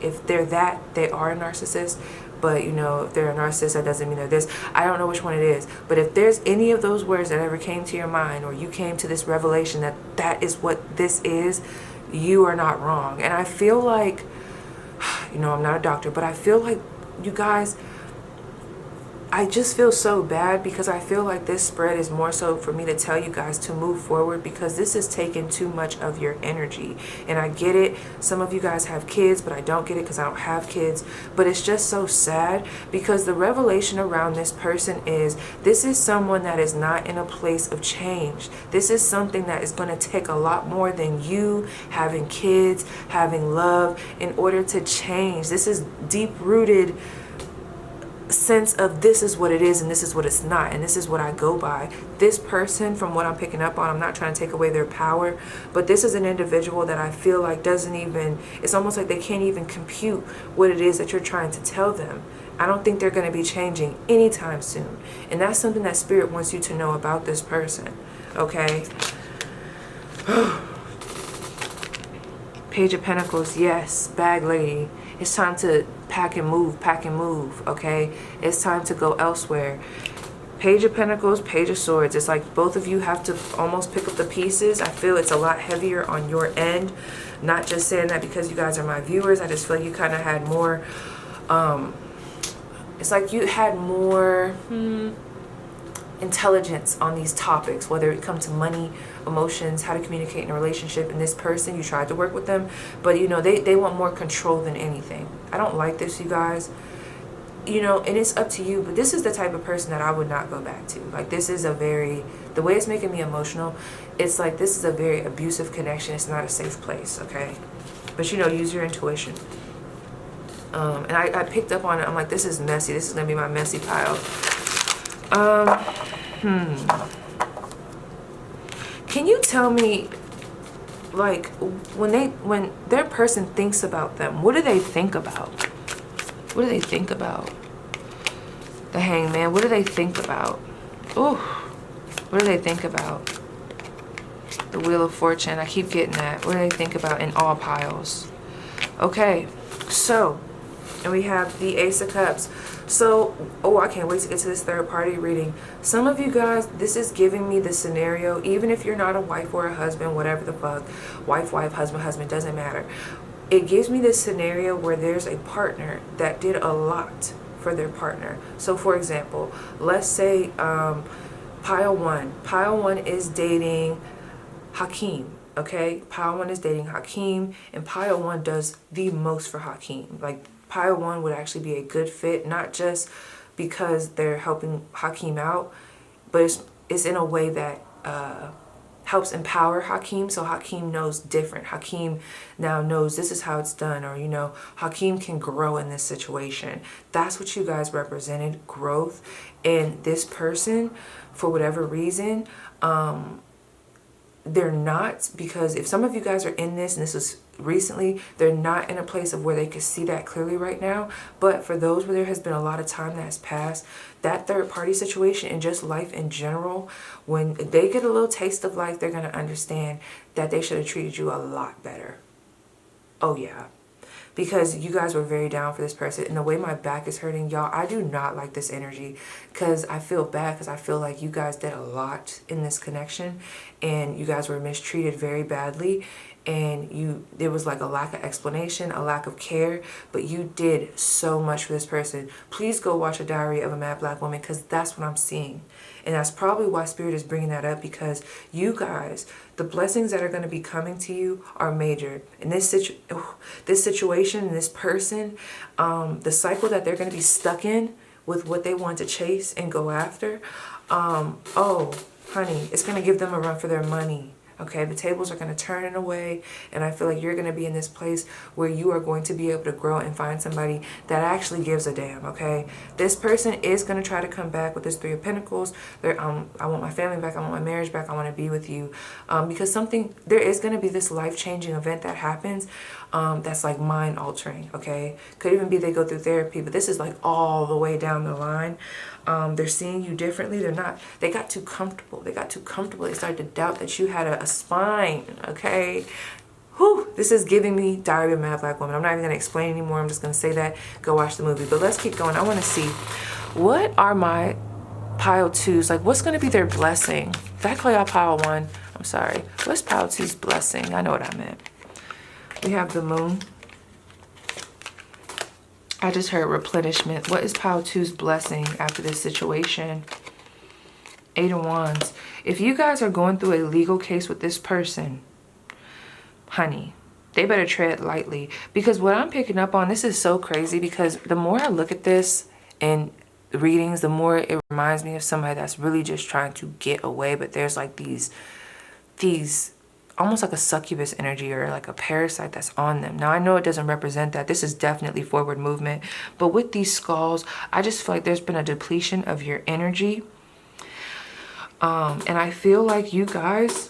A: if they're that, they are a narcissist. But, you know, if they're a narcissist, that doesn't mean they're this. I don't know which one it is. But if there's any of those words that ever came to your mind, or you came to this revelation that that is what this is, you are not wrong. And I feel like, You know, I'm not a doctor, but I feel like, you guys, I just feel so bad because I feel like this spread is more so for me to tell you guys to move forward, because this is taking too much of your energy. And I get it. Some of you guys have kids, but I don't get it because I don't have kids. But it's just so sad because the revelation around this person is this is someone that is not in a place of change. This is something that is going to take a lot more than you having kids, having love in order to change. This is deep-rooted sense of this is what it is and this is what it's not, and this is what I go by. This person, from what I'm picking up on, I'm not trying to take away their power, but this is an individual that I feel like doesn't even, it's almost like they can't even compute what it is that you're trying to tell them. I don't think they're going to be changing anytime soon, and that's something that Spirit wants you to know about this person. Okay. Page of Pentacles, yes, bag lady. It's time to pack and move, okay? It's time to go elsewhere. Page of Pentacles, Page of Swords. It's like both of you have to almost pick up the pieces. I feel it's a lot heavier on your end. Not just saying that because you guys are my viewers. I just feel like you kind of had more, it's like you had more intelligence on these topics, whether it comes to money, emotions, how to communicate in a relationship. And this person, you tried to work with them, but you know, they want more control than anything. I don't like this, you guys. You know, and it's up to you, but this is the type of person that I would not go back to. Like, this is a very, the way it's making me emotional, it's like this is a very abusive connection. It's not a safe place, okay? But you know, use your intuition. And I picked up on it. I'm like, this is messy. This is gonna be my messy pile. Can you tell me, like, when their person thinks about them, what do they think about? What do they think about? The Hangman, what do they think about? Ooh, what do they think about? The Wheel of Fortune, I keep getting that. What do they think about in all piles? Okay, so, and we have the Ace of Cups. So, oh, I can't wait to get to this third party reading. Some of you guys, this is giving me the scenario, even if you're not a wife or a husband, whatever the fuck, wife, husband, doesn't matter. It gives me this scenario where there's a partner that did a lot for their partner. So, for example, let's say pile one is dating Hakeem. Okay, pile one is dating Hakeem, and pile one does the most for Hakeem. Like, pile one would actually be a good fit, not just because they're helping Hakeem out, but it's in a way that helps empower Hakeem, so Hakeem knows different. Hakeem now knows this is how it's done, or, you know, Hakeem can grow in this situation. That's what you guys represented, growth. And this person, for whatever reason, they're not, because if some of you guys are in this, and this was recently, they're not in a place of where they can see that clearly right now. But for those where there has been a lot of time that has passed, that third party situation and just life in general, when they get a little taste of life, they're going to understand that they should have treated you a lot better. Oh yeah. Because you guys were very down for this person. And the way my back is hurting, y'all, I do not like this energy, because I feel bad, because I feel like you guys did a lot in this connection and you guys were mistreated very badly, and there was like a lack of explanation, a lack of care, but you did so much for this person. Please go watch A Diary of a Mad Black Woman, because that's what I'm seeing. And that's probably why Spirit is bringing that up, because you guys, the blessings that are going to be coming to you are major. And this situation, this person, the cycle that they're going to be stuck in with what they want to chase and go after, oh, honey, it's going to give them a run for their money. Okay, the tables are going to turn in a way, and I feel like you're going to be in this place where you are going to be able to grow and find somebody that actually gives a damn, okay? This person is going to try to come back with this Three of Pentacles. I want my family back, I want my marriage back, I want to be with you. Because there is going to be this life-changing event that happens that's like mind-altering, okay? Could even be they go through therapy, but this is like all the way down the line. They're seeing you differently. They got too comfortable. They started to doubt that you had a spine, okay? Whew, this is giving me Diary of a Mad Black Woman. I'm not even going to explain anymore. I'm just going to say that. Go watch the movie. But let's keep going. I want to see, what are my pile twos? Like, what's going to be their blessing? If I call y'all pile one, I'm sorry. What's pile two's blessing? I know what I meant. We have the Moon. I just heard replenishment. What is pile 2's blessing after this situation? 8 of Wands. If you guys are going through a legal case with this person, honey, they better tread lightly. Because what I'm picking up on, this is so crazy, because the more I look at this in readings, the more it reminds me of somebody that's really just trying to get away. But there's like these almost like a succubus energy or like a parasite that's on them. Now, I know it doesn't represent that. This is definitely forward movement. But with these skulls, I just feel like there's been a depletion of your energy. And I feel like you guys,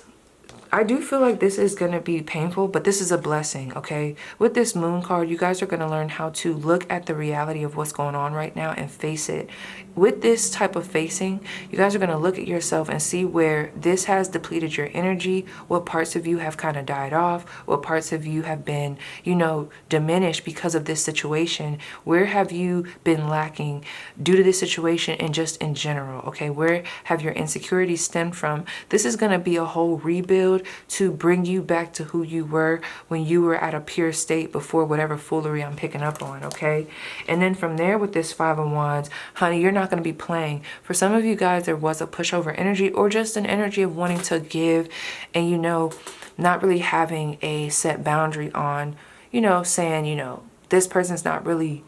A: I do feel like this is going to be painful, but this is a blessing, okay? With this moon card, you guys are going to learn how to look at the reality of what's going on right now and face it. With this type of facing, you guys are going to look at yourself and see where this has depleted your energy, what parts of you have kind of died off, what parts of you have been, you know, diminished because of this situation. Where have you been lacking due to this situation and just in general, okay? Where have your insecurities stemmed from? This is going to be a whole rebuild to bring you back to who you were when you were at a pure state before whatever foolery I'm picking up on, okay? And then from there with this 5 of Wands, honey, you're not going to be playing. For some of you guys, there was a pushover energy or just an energy of wanting to give and, you know, not really having a set boundary on, you know, saying, you know, this person's not really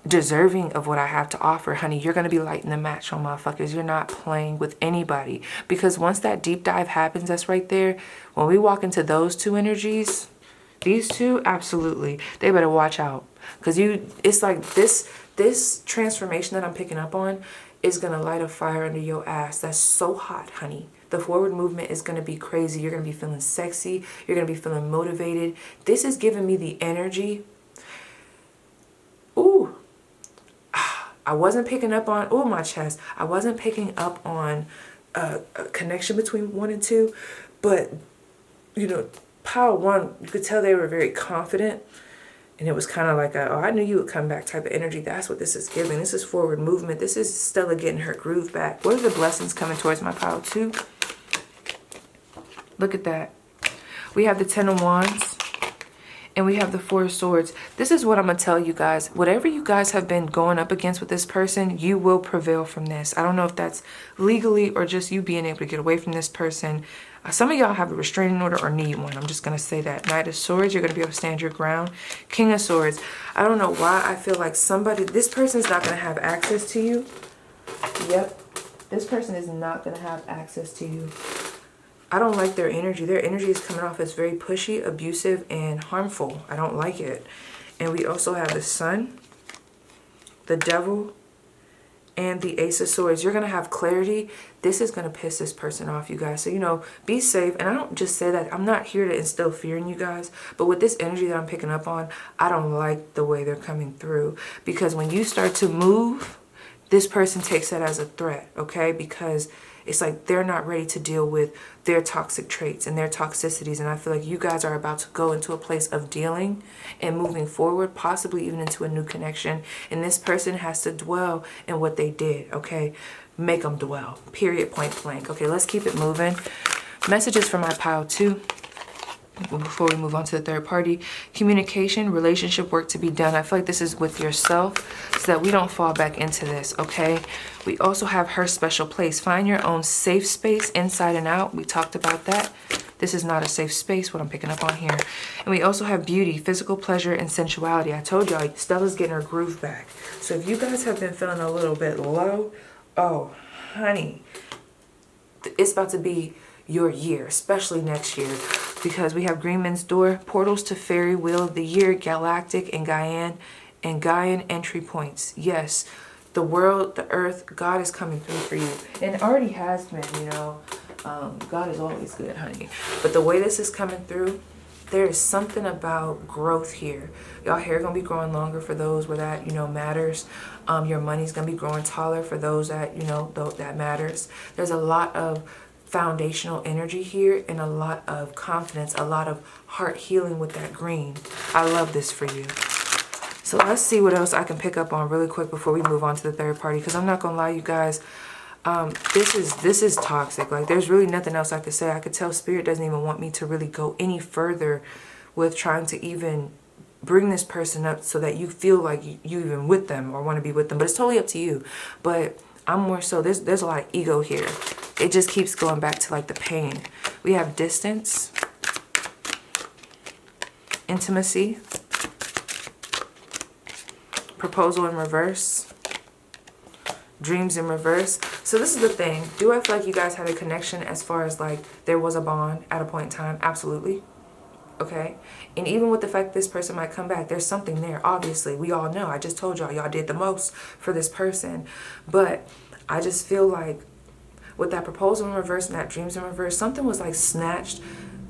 A: deserving of what I have to offer. Honey, you're going to be lighting the match on motherfuckers. You're not playing with anybody, because once that deep dive happens, that's right there. When we walk into those two energies, these two, absolutely, they better watch out, because it's like this transformation that I'm picking up on is going to light a fire under your ass. That's so hot, honey. The forward movement is going to be crazy. You're going to be feeling sexy. You're going to be feeling motivated. This is giving me the energy. Ooh, I wasn't picking up on, oh, my chest. I wasn't picking up on a connection between 1 and 2. But, you know, pile 1, you could tell they were very confident. And it was kind of like, oh, I knew you would come back type of energy. That's what this is giving. This is forward movement. This is Stella getting her groove back. What are the blessings coming towards my pile 2? Look at that. We have the 10 of Wands. And we have the 4 of Swords. This is what I'm going to tell you guys. Whatever you guys have been going up against with this person, you will prevail from this. I don't know if that's legally or just you being able to get away from this person. Some of y'all have a restraining order or need one. I'm just going to say that. Knight of Swords, you're going to be able to stand your ground. King of Swords. I don't know why I feel like this person's not going to have access to you. Yep. This person is not going to have access to you. I don't like their energy. Their energy is coming off as very pushy, abusive, and harmful. I don't like it. And we also have the Sun, the Devil, and the Ace of Swords. You're going to have clarity. This is going to piss this person off, you guys. So, you know, be safe. And I don't just say that. I'm not here to instill fear in you guys. But with this energy that I'm picking up on, I don't like the way they're coming through. Because when you start to move, this person takes that as a threat, okay? Because it's like they're not ready to deal with their toxic traits and their toxicities. And I feel like you guys are about to go into a place of dealing and moving forward, possibly even into a new connection. And this person has to dwell in what they did, okay? Make them dwell, period, point blank. Okay, let's keep it moving. Messages for my pile 2. Before we move on to the third party, communication, relationship work to be done. I feel like this is with yourself so that we don't fall back into this, okay? We also have her special place. Find your own safe space inside and out. We talked about that. This is not a safe space, what I'm picking up on here. And we also have beauty, physical pleasure, and sensuality. I told y'all, Stella's getting her groove back. So if you guys have been feeling a little bit low, oh, honey, it's about to be your year, especially next year, because we have Greenman's Door, portals to fairy wheel of the year, galactic and Gaian entry points. Yes, the world, the earth, God is coming through for you, and it already has been, you know. God is always good, honey. But the way this is coming through, there is something about growth here. Y'all hair gonna be growing longer for those where that, you know, matters. Your money's gonna be growing taller for those that, you know, that matters. There's a lot of foundational energy here and a lot of confidence, a lot of heart healing with that green. I love this for you. So let's see what else I can pick up on really quick before we move on to the third party, because I'm not gonna lie, you guys, this is toxic. Like, there's really nothing else I could say. I could tell Spirit doesn't even want me to really go any further with trying to even bring this person up so that you feel like you even with them or want to be with them. But it's totally up to you. But I'm more so, there's a lot of ego here. It just keeps going back to like the pain. We have distance, intimacy, proposal in reverse, dreams in reverse. So this is the thing. Do I feel like you guys had a connection as far as like there was a bond at a point in time? Absolutely. Okay. And even with the fact this person might come back, there's something there. Obviously, we all know. I just told y'all did the most for this person. But I just feel like with that proposal in reverse and that dreams in reverse, something was like snatched,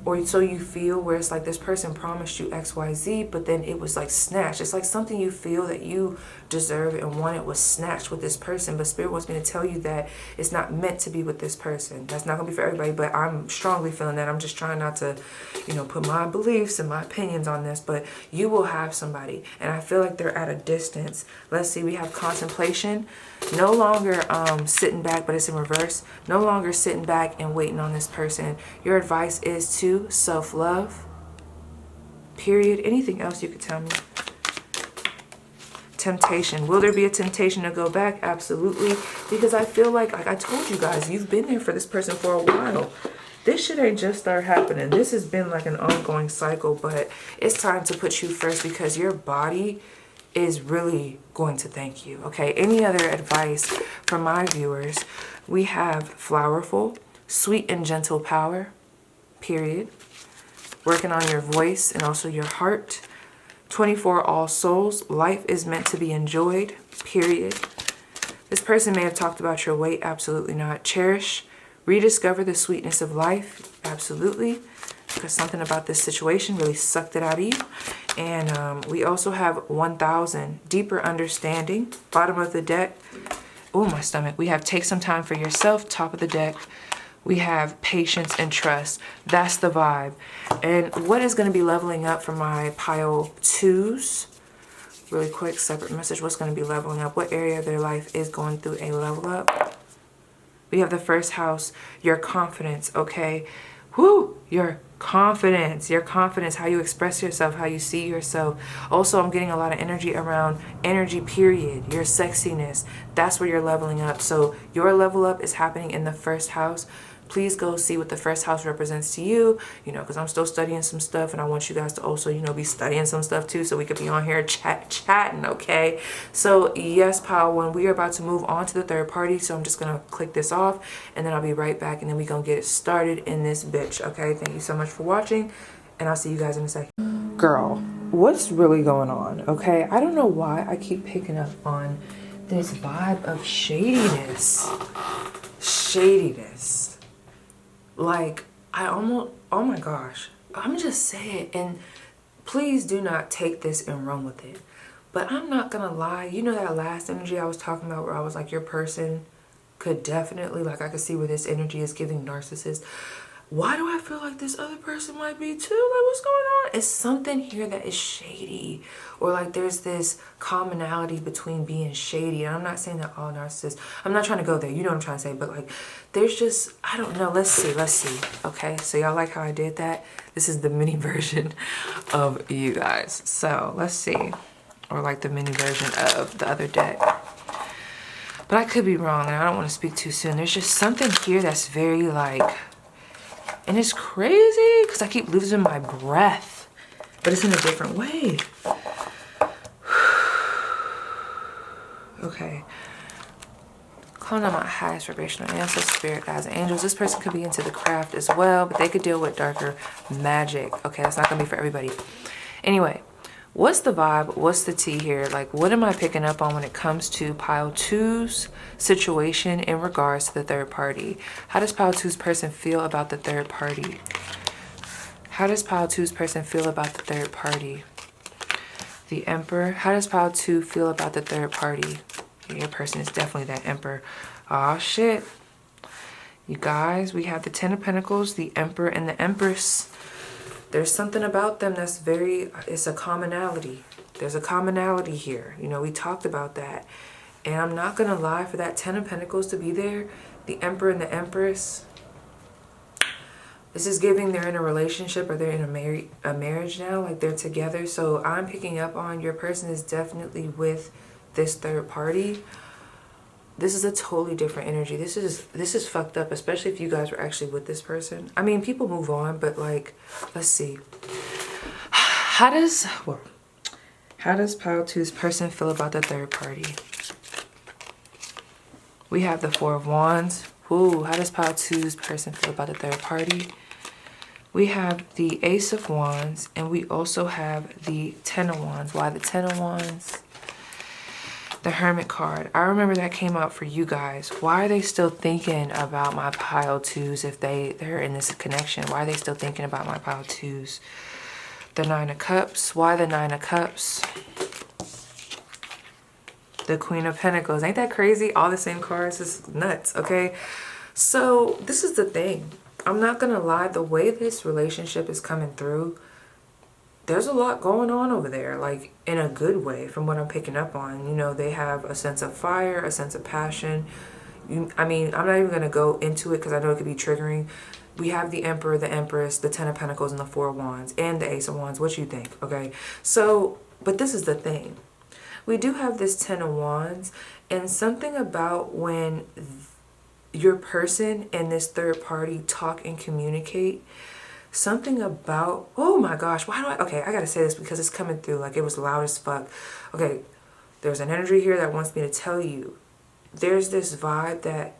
A: or so you feel, where it's like this person promised you XYZ, but then it was like snatched. It's like something you feel that you deserve and wanted was snatched with this person. But Spirit wants me to tell you that it's not meant to be with this person. That's not gonna be for everybody, but I'm strongly feeling that. I'm just trying not to, you know, put my beliefs and my opinions on this, but you will have somebody. And I feel like they're at a distance. Let's see, we have contemplation. No longer sitting back, but it's in reverse. No longer sitting back and waiting on this person. Your advice is to self-love, period. Anything else you could tell me? Temptation. Will there be a temptation to go back? Absolutely. Because I feel like I told you guys, you've been there for this person for a while. This shit ain't just started happening. This has been like an ongoing cycle, but it's time to put you first because your body is really going to thank you. Okay, any other advice from my viewers? We have flowerful, sweet and gentle power, period. Working on your voice and also your heart. 24 all souls, life is meant to be enjoyed, period. This person may have talked about your weight, absolutely not. Cherish, rediscover the sweetness of life, absolutely. Because something about this situation really sucked it out of you. And we also have 1000, deeper understanding, bottom of the deck. Oh, my stomach. We have take some time for yourself, top of the deck. We have patience and trust. That's the vibe. And what is going to be leveling up for my pile 2s? Really quick, separate message. What's going to be leveling up? What area of their life is going through a level up? We have the first house, your confidence, okay? Whoo, your confidence, how you express yourself, how you see yourself. Also, I'm getting a lot of energy around energy, period, your sexiness. That's where you're leveling up. So your level up is happening in the first house. Please go see what the first house represents to you, you know, because I'm still studying some stuff and I want you guys to also, you know, be studying some stuff too so we could be on here chatting, okay? So yes, pile 1, we are about to move on to the third party, so I'm just going to click this off and then I'll be right back and then we're going to get it started in this bitch, okay? Thank you so much for watching and I'll see you guys in a second. Girl, what's really going on, okay? I don't know why I keep picking up on this vibe of shadiness. Like, I almost, oh my gosh, I'm just saying, and please do not take this and run with it. But I'm not gonna lie, you know that last energy I was talking about where I was like, your person could definitely, like I could see where this energy is giving narcissist. Why do I feel like this other person might be too? Like, what's going on? It's something here that is shady. Or like there's this commonality between being shady. And I'm not saying that all narcissists, I'm not trying to go there. You know what I'm trying to say. But like, there's just, I don't know. Let's see. Okay, so y'all like how I did that? This is the mini version of you guys. So let's see. Or like the mini version of the other deck. But I could be wrong and I don't want to speak too soon. There's just something here that's very like, and it's crazy because I keep losing my breath, but it's in a different way. Okay. Calling on my highest vibrational ancestors, spirit, guides, and angels. This person could be into the craft as well, but they could deal with darker magic. Okay, that's not going to be for everybody. Anyway, what's the vibe? What's the tea here? Like, what am I picking up on when it comes to pile 2's situation in regards to the third party? How does pile 2's person feel about the third party? How does pile 2's person feel about the third party? The Emperor. How does pile 2 feel about the third party? Your person is definitely that Emperor. Oh shit. You guys, we have the 10 of Pentacles, the Emperor, and the Empress. There's something about them that's very, it's a commonality. There's a commonality here. You know, we talked about that. And I'm not going to lie, for that 10 of Pentacles to be there, the Emperor and the Empress, This is giving they're in a relationship or they're in a marriage now, like they're together. So I'm picking up on your person is definitely with this third party. This is a totally different energy. This is fucked up, especially if you guys were actually with this person. I mean, people move on, but like, let's see. How does Pile 2's person feel about the third party? We have the Four of Wands. Ooh, how does Pile 2's person feel about the third party? We have the Ace of Wands, and we also have the Ten of Wands. Why the Ten of Wands? The Hermit card. I remember that came out for you guys. Why are they still thinking about my Pile 2s if they're in this connection? Why are they still thinking about my Pile 2s? The Nine of Cups. Why the Nine of Cups? The Queen of Pentacles. Ain't that crazy? All the same cards. Is nuts, okay? So this is the thing. I'm not gonna lie, the way this relationship is coming through, there's a lot going on over there, like in a good way from what I'm picking up on. You know, they have a sense of fire, a sense of passion. I mean, I'm not even gonna go into it because I know it could be triggering. We have the Emperor, the Empress, the Ten of Pentacles, and the Four of Wands, and the Ace of Wands. What you think, okay? So, but this is the thing. We do have this Ten of Wands, and something about when your person and this third party talk and communicate, something about, oh my gosh, okay, I gotta say this because it's coming through like it was loud as fuck. Okay, there's an energy here that wants me to tell you, there's this vibe that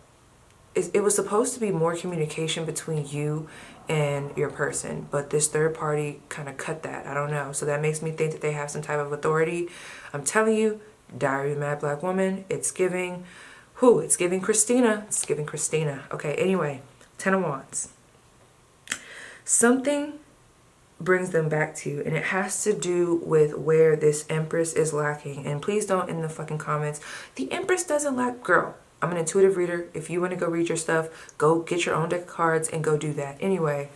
A: it was supposed to be more communication between you and your person, but this third party kind of cut that. I don't know. So that makes me think that they have some type of authority. I'm telling you, Diary of a Mad Black Woman, it's giving, it's giving Christina. It's giving Christina. Okay, anyway, Ten of Wands. Something brings them back to you, and it has to do with where this Empress is lacking. And please don't in the fucking comments, the Empress doesn't lack. Girl, I'm an intuitive reader. If you want to go read your stuff, go get your own deck of cards and go do that. Anyway,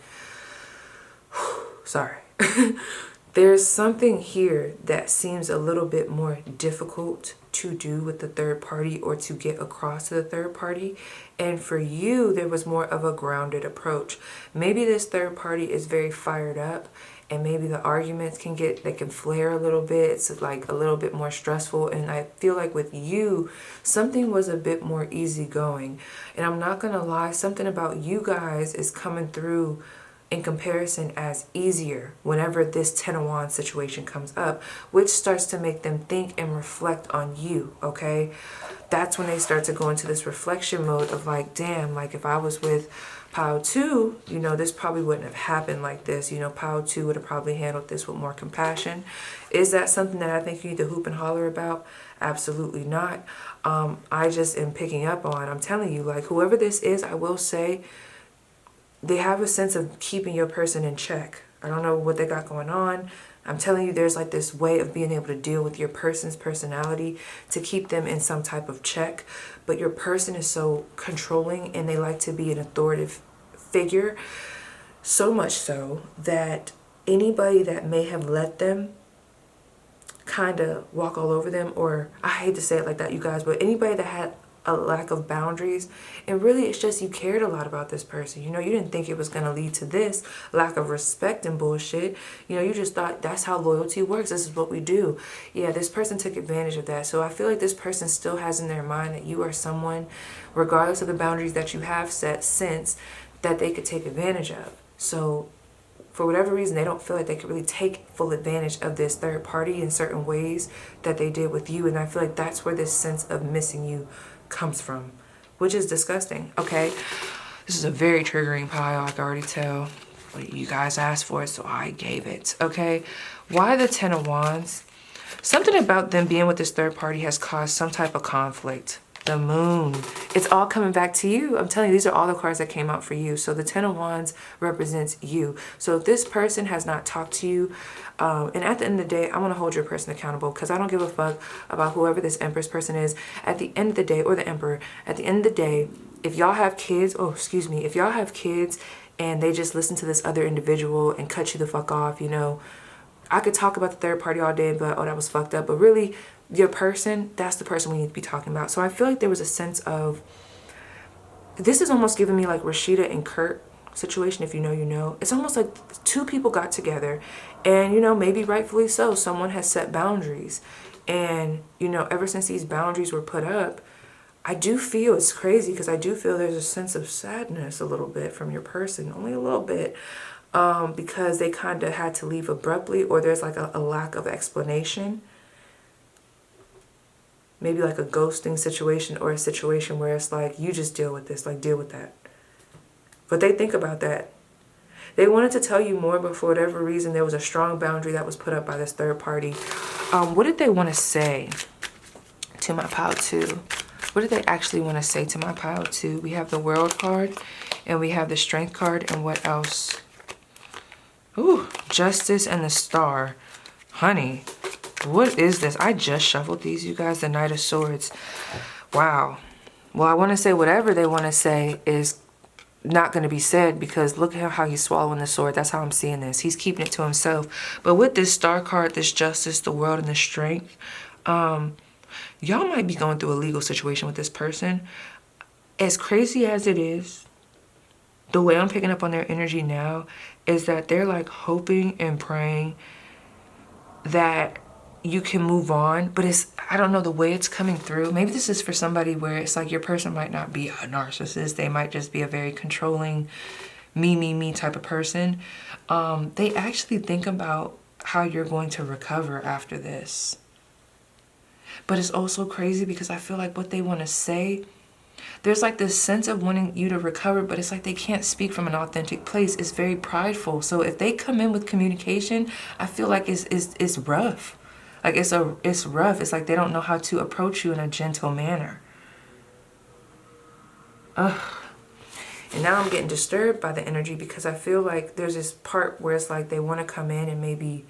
A: sorry. There's something here that seems a little bit more difficult to do with the third party or to get across to the third party. And for you, there was more of a grounded approach. Maybe this third party is very fired up, and maybe the arguments can flare a little bit. It's like a little bit more stressful. And I feel like with you, something was a bit more easygoing. And I'm not gonna lie, something about you guys is coming through in comparison as easier whenever this Ten of Wands situation comes up, which starts to make them think and reflect on you, okay? That's when they start to go into this reflection mode of like, damn, like if I was with Pile 2, you know, this probably wouldn't have happened like this. You know, Pile 2 would have probably handled this with more compassion. Is that something that I think you need to hoop and holler about? Absolutely not. I just am picking up on, I'm telling you, like whoever this is, I will say, they have a sense of keeping your person in check. I don't know what they got going on. I'm telling you, there's like this way of being able to deal with your person's personality to keep them in some type of check. But your person is so controlling and they like to be an authoritative figure. So much so that anybody that may have let them kind of walk all over them, or I hate to say it like that, you guys, but anybody that had a lack of boundaries, and really it's just you cared a lot about this person. You know, you didn't think it was going to lead to this lack of respect and bullshit. You know, you just thought that's how loyalty works. This is what we do. Yeah, this person took advantage of that. So I feel like this person still has in their mind that you are someone, regardless of the boundaries that you have set since, that they could take advantage of. So for whatever reason, they don't feel like they could really take full advantage of this third party in certain ways that they did with you. And I feel like that's where this sense of missing you comes from, which is disgusting. Okay, this is a very triggering pile, I can already tell, but you guys asked for it, so I gave it. Okay, why the Ten of Wands? Something about them being with this third party has caused some type of conflict. The Moon, it's all coming back to you. I'm telling you, these are all the cards that came out for you. So the Ten of Wands represents you. So if this person has not talked to you, and at the end of the day, I'm going to hold your person accountable because I don't give a fuck about whoever this Empress person is. At the end of the day, or the Emperor, at the end of the day, if y'all have kids, if y'all have kids and they just listen to this other individual and cut you the fuck off, you know, I could talk about the third party all day, but oh, that was fucked up. But really, your person, that's the person we need to be talking about. So I feel like there was a sense of, this is almost giving me like Rashida and Kurt situation. If you know, you know. It's almost like two people got together and, you know, maybe rightfully so, someone has set boundaries. And, you know, ever since these boundaries were put up, I do feel, it's crazy because I do feel there's a sense of sadness a little bit from your person, only a little bit, because they kind of had to leave abruptly, or there's like a lack of explanation. Maybe like a ghosting situation, or a situation where it's like, you just deal with this, like deal with that. But they think about that. They wanted to tell you more, but for whatever reason, there was a strong boundary that was put up by this third party. What did they want to say to my pile 2? What did they actually want to say to my pile 2? We have the World card, and we have the Strength card, and what else? Ooh, Justice and the Star. Honey, what is this? I just shuffled these, you guys. The Knight of Swords. Wow. Well, I want to say whatever they want to say is not going to be said, because look at how he's swallowing the sword. That's how I'm seeing this. He's keeping it to himself. But with this Star card, this Justice, the World, and the Strength, y'all might be going through a legal situation with this person. As crazy as it is, the way I'm picking up on their energy now is that they're like hoping and praying that you can move on. But it's, I don't know, the way it's coming through. Maybe this is for somebody where it's like your person might not be a narcissist. They might just be a very controlling, me type of person. They actually think about how you're going to recover after this. But it's also crazy because I feel like what they want to say, there's like this sense of wanting you to recover, but it's like they can't speak from an authentic place. It's very prideful. So if they come in with communication, I feel like it's rough. Like it's rough. It's like they don't know how to approach you in a gentle manner. Ugh. And now I'm getting disturbed by the energy, because I feel like there's this part where it's like they want to come in and maybe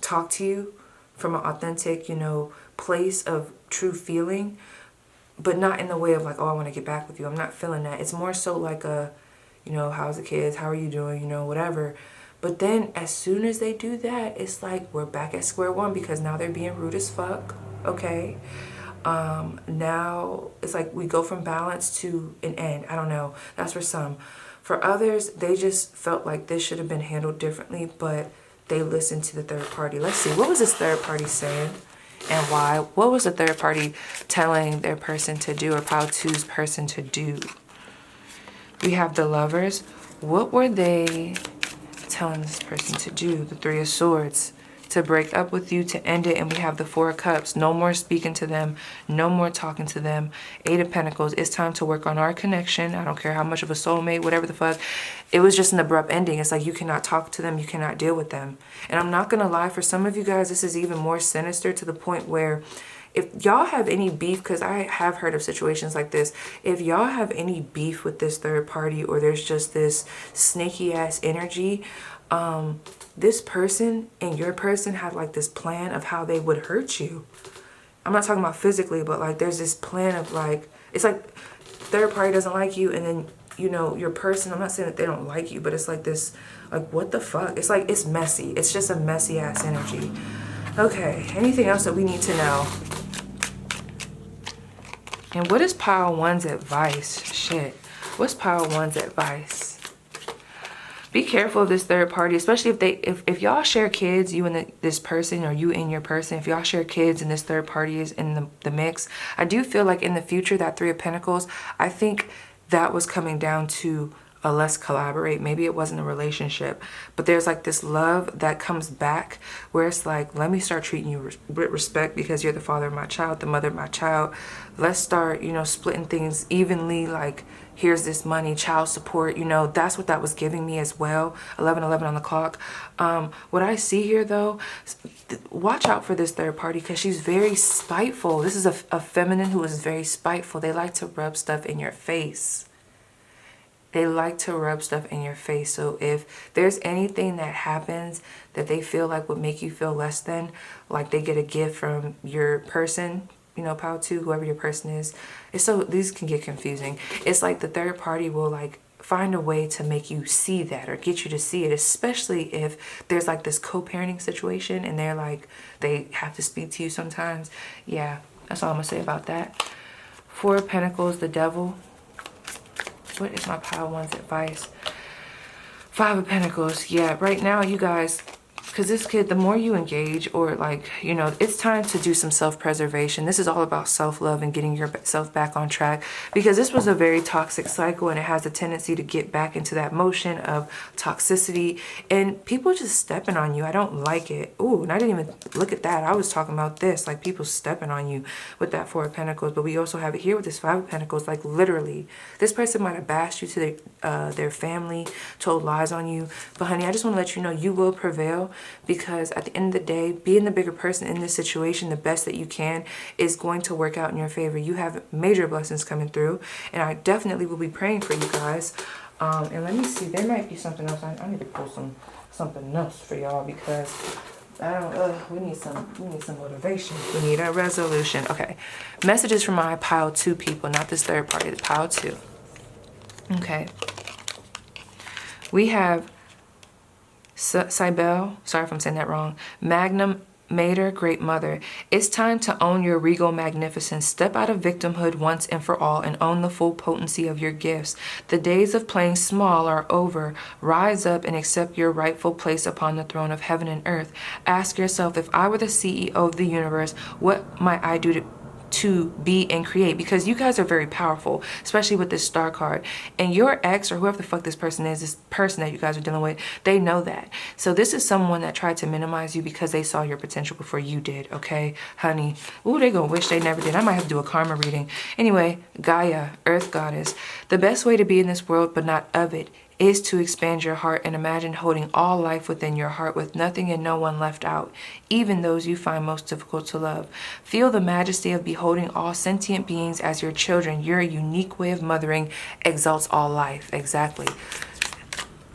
A: talk to you from an authentic, you know, place of true feeling, but not in the way of like, oh, I want to get back with you. I'm not feeling that. It's more so like a, you know, how's the kids? How are you doing? You know, whatever. But then as soon as they do that, it's like we're back at square one, because now they're being rude as fuck. Okay. Now it's like we go from balance to an end. I don't know. That's for some. For others, they just felt like this should have been handled differently, but they listened to the third party. Let's see. What was this third party saying? And why? What was the third party telling their person to do, or pile 2's person to do? We have the Lovers. What were they telling this person to do? The Three of Swords. To break up with you, to end it. And we have the Four of Cups. No more speaking to them. No more talking to them. Eight of Pentacles. It's time to work on our connection. I don't care how much of a soulmate, whatever the fuck. It was just an abrupt ending. It's like you cannot talk to them. You cannot deal with them. And I'm not going to lie. For some of you guys, this is even more sinister, to the point where if y'all have any beef, because I have heard of situations like this, if y'all have any beef with this third party, or there's just this snaky ass energy, this person and your person had like this plan of how they would hurt you. I'm not talking about physically, but like there's this plan of like, it's like third party doesn't like you, and then, you know, your person, I'm not saying that they don't like you, but it's like this, like, what the fuck? It's like, it's messy. It's just a messy ass energy. Okay, anything else that we need to know? And what is pile 1's advice? Shit. What's pile 1's advice? Be careful of this third party, especially if y'all share kids, you and this person, or you and your person, if y'all share kids and this third party is in the mix. I do feel like in the future, that Three of Pentacles, I think that was coming down to a let's collaborate. Maybe it wasn't a relationship, but there's like this love that comes back, where it's like, let me start treating you with respect, because you're the father of my child, the mother of my child. Let's start, you know, splitting things evenly. Like, here's this money, child support, you know, that's what that was giving me as well. 11:11 on the clock. What I see here though, watch out for this third party, because she's very spiteful. This is a feminine who is very spiteful. They like to rub stuff in your face. They like to rub stuff in your face. So if there's anything that happens that they feel like would make you feel less than, like they get a gift from your person, you know, pile 2, whoever your person is. It's so, these can get confusing. It's like the third party will like find a way to make you see that, or get you to see it, especially if there's like this co-parenting situation and they're like, they have to speak to you sometimes. Yeah, that's all I'm gonna say about that. Four of Pentacles, the Devil. What is my pile 1's advice? Five of Pentacles. Yeah, right now, you guys, because this kid, the more you engage, or like, you know, it's time to do some self-preservation. This is all about self-love and getting yourself back on track, because this was a very toxic cycle, and it has a tendency to get back into that motion of toxicity and people just stepping on you. I don't like it. Ooh, and I didn't even look at that. I was talking about this, like people stepping on you with that Four of Pentacles. But we also have it here with this Five of Pentacles. Like literally, this person might have bashed you to their family, told lies on you. But honey, I just want to let you know you will prevail, because at the end of the day, being the bigger person in this situation, the best that you can, is going to work out in your favor. You have major blessings coming through, and I definitely will be praying for you guys. And let me see, there might be something else. I need to pull something else for y'all, because I don't. We need some motivation. We need a resolution. Okay, messages from my pile 2 people, not this third party. The pile 2. Okay, we have Cybele, sorry if I'm saying that wrong. Magnum Mater, Great Mother. It's time to own your regal magnificence. Step out of victimhood once and for all and own the full potency of your gifts. The days of playing small are over. Rise up and accept your rightful place upon the throne of heaven and earth. Ask yourself, if I were the CEO of the universe, what might I do to be and create? Because you guys are very powerful, especially with this star card. And your ex, or whoever the fuck this person is, this person that you guys are dealing with, they know that. So this is someone that tried to minimize you because they saw your potential before you did, okay, honey? Ooh, they gonna wish they never did. I might have to do a karma reading. Anyway, Gaia, Earth Goddess. The best way to be in this world, but not of it, is to expand your heart and imagine holding all life within your heart with nothing and no one left out, even those you find most difficult to love. Feel the majesty of beholding all sentient beings as your children. Your unique way of mothering exalts all life. Exactly.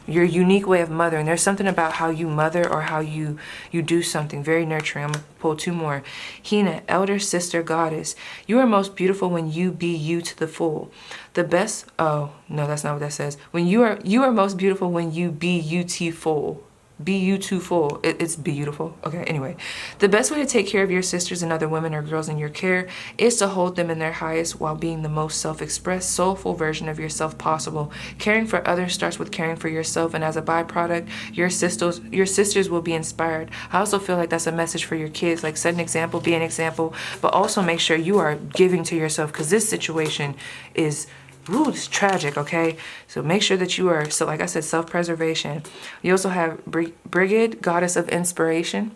A: Your unique way of mothering. There's something about how you mother, or how you do something very nurturing. I'm gonna pull 2 more. Hina, Elder Sister Goddess. You are most beautiful when you be you to the full. The best, oh no, that's not what that says. When you are most beautiful when you be you to full. Be you too full. It's beautiful. Okay, anyway. The best way to take care of your sisters and other women or girls in your care is to hold them in their highest while being the most self-expressed, soulful version of yourself possible. Caring for others starts with caring for yourself, and as a byproduct, your sisters will be inspired. I also feel like that's a message for your kids, like set an example, be an example, but also make sure you are giving to yourself, because this situation is, ooh, it's tragic, okay? So make sure that you are, so like I said, self-preservation. You also have Brigid, Goddess of Inspiration.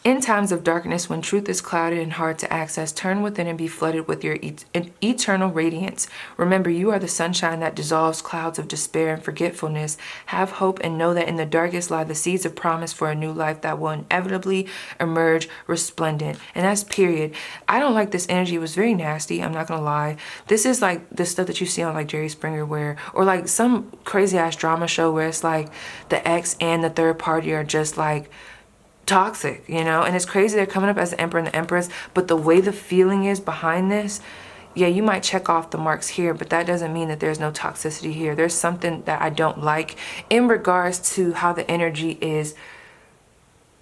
A: In times of darkness, when truth is clouded and hard to access, turn within and be flooded with your eternal radiance. Remember, you are the sunshine that dissolves clouds of despair and forgetfulness. Have hope and know that in the darkest lie the seeds of promise for a new life that will inevitably emerge resplendent. And that's period. I don't like this energy. It was very nasty. I'm not going to lie. This is like the stuff that you see on like Jerry Springer or like some crazy ass drama show where it's like the ex and the third party are just like toxic, you know? And it's crazy they're coming up as the Emperor and the Empress, but the way the feeling is behind this, yeah, you might check off the marks here, but that doesn't mean that there's no toxicity here. There's something that I don't like in regards to how the energy is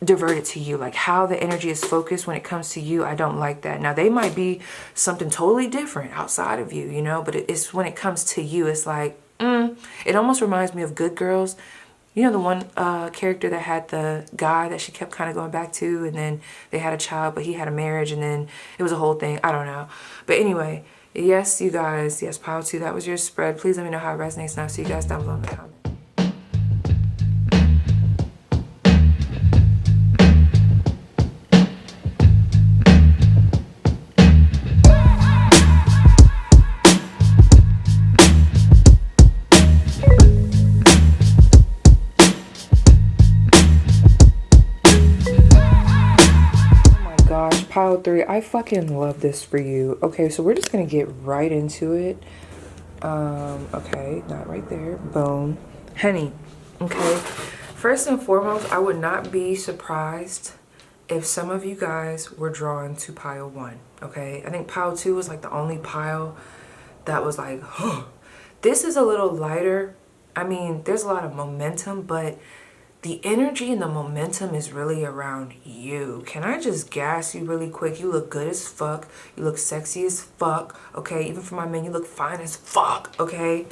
A: diverted to you, like how the energy is focused when it comes to you. I don't like that. Now, they might be something totally different outside of you, you know, but it's when it comes to you, it's like, it almost reminds me of Good Girls. You know, the one character that had the guy that she kept kind of going back to, and then they had a child, but he had a marriage, and then it was a whole thing. I don't know. But anyway, yes, you guys, yes, pile 2, that was your spread. Please let me know how it resonates, and I'll see you guys down below in the comments. Pile 3, I fucking love this for you. Okay, so we're just gonna get right into it. Okay, not right there. Boom. Honey, okay. First and foremost, I would not be surprised if some of you guys were drawn to pile 1, okay? I think pile 2 was like the only pile that was like, huh. This is a little lighter. I mean, there's a lot of momentum, but the energy and the momentum is really around you. Can I just gas you really quick? You look good as fuck. You look sexy as fuck. Okay, even for my men, you look fine as fuck. Okay,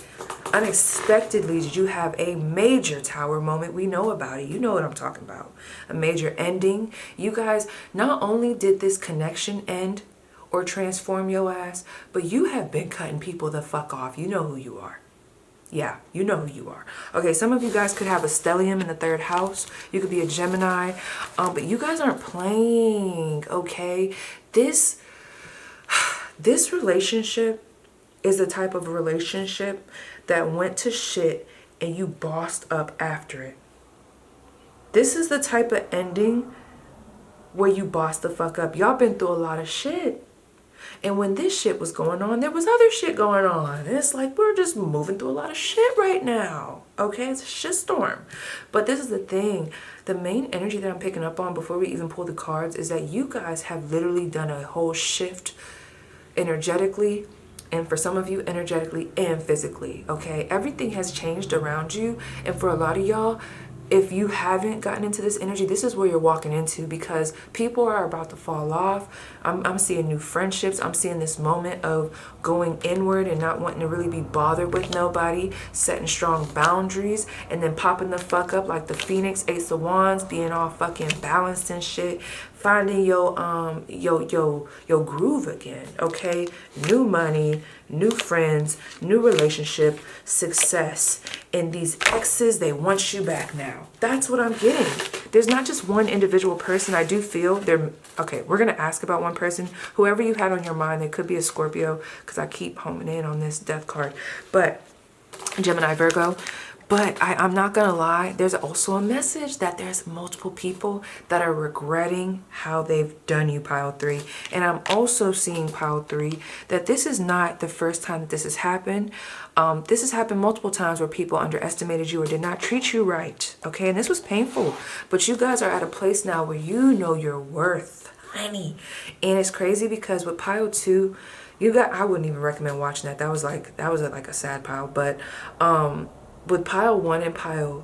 A: unexpectedly did you have a major tower moment. We know about it. You know what I'm talking about. A major ending. You guys, not only did this connection end or transform your ass, but you have been cutting people the fuck off. You know who you are. Yeah, you know who you are. Okay, some of you guys could have a stellium in the 3rd house. You could be a Gemini. But you guys aren't playing, okay? This relationship is the type of relationship that went to shit and you bossed up after it. This is the type of ending where you bossed the fuck up. Y'all been through a lot of shit. And when this shit was going on, there was other shit going on. And it's like, we're just moving through a lot of shit right now. Okay, it's a shitstorm. But this is the thing. The main energy that I'm picking up on before we even pull the cards is that you guys have literally done a whole shift energetically. And for some of you, energetically and physically. Okay, everything has changed around you. And for a lot of y'all, if you haven't gotten into this energy, this is where you're walking into, because people are about to fall off. I'm seeing new friendships. I'm seeing this moment of going inward and not wanting to really be bothered with nobody, setting strong boundaries, and then popping the fuck up like the Phoenix, Ace of Wands, being all fucking balanced and shit, finding your groove again, okay? New money, new friends, new relationship, success. And these exes, they want you back now. That's what I'm getting. There's not just one individual person. I do feel there. Okay, we're going to ask about one person. Whoever you had on your mind, they could be a Scorpio, because I keep homing in on this death card. But Gemini, Virgo. But I'm not going to lie, there's also a message that there's multiple people that are regretting how they've done you, pile 3. And I'm also seeing, pile 3, that this is not the first time that this has happened. This has happened multiple times where people underestimated you or did not treat you right. Okay, and this was painful. But you guys are at a place now where you know your worth, honey. And it's crazy because with pile 2, I wouldn't even recommend watching that. That was like a sad pile. But with pile 1 and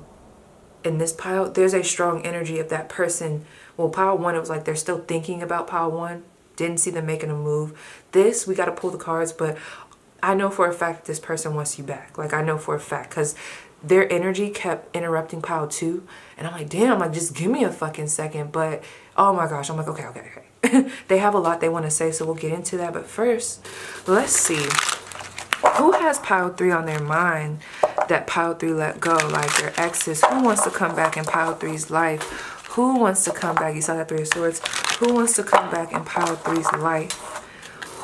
A: in this pile, there's a strong energy of that person. Well, pile 1, it was like they're still thinking about pile 1. Didn't see them making a move. This, we got to pull the cards, but I know for a fact this person wants you back. Like, I know for a fact, because their energy kept interrupting pile 2. And I'm like, damn, like, just give me a fucking second. But, oh my gosh, I'm like, okay. They have a lot they want to say, so we'll get into that. But first, let's see. Who has pile 3 on their mind that pile 3 let go? Like their exes. Who wants to come back in pile 3's life? Who wants to come back? You saw that 3 of Swords. Who wants to come back in pile 3's life?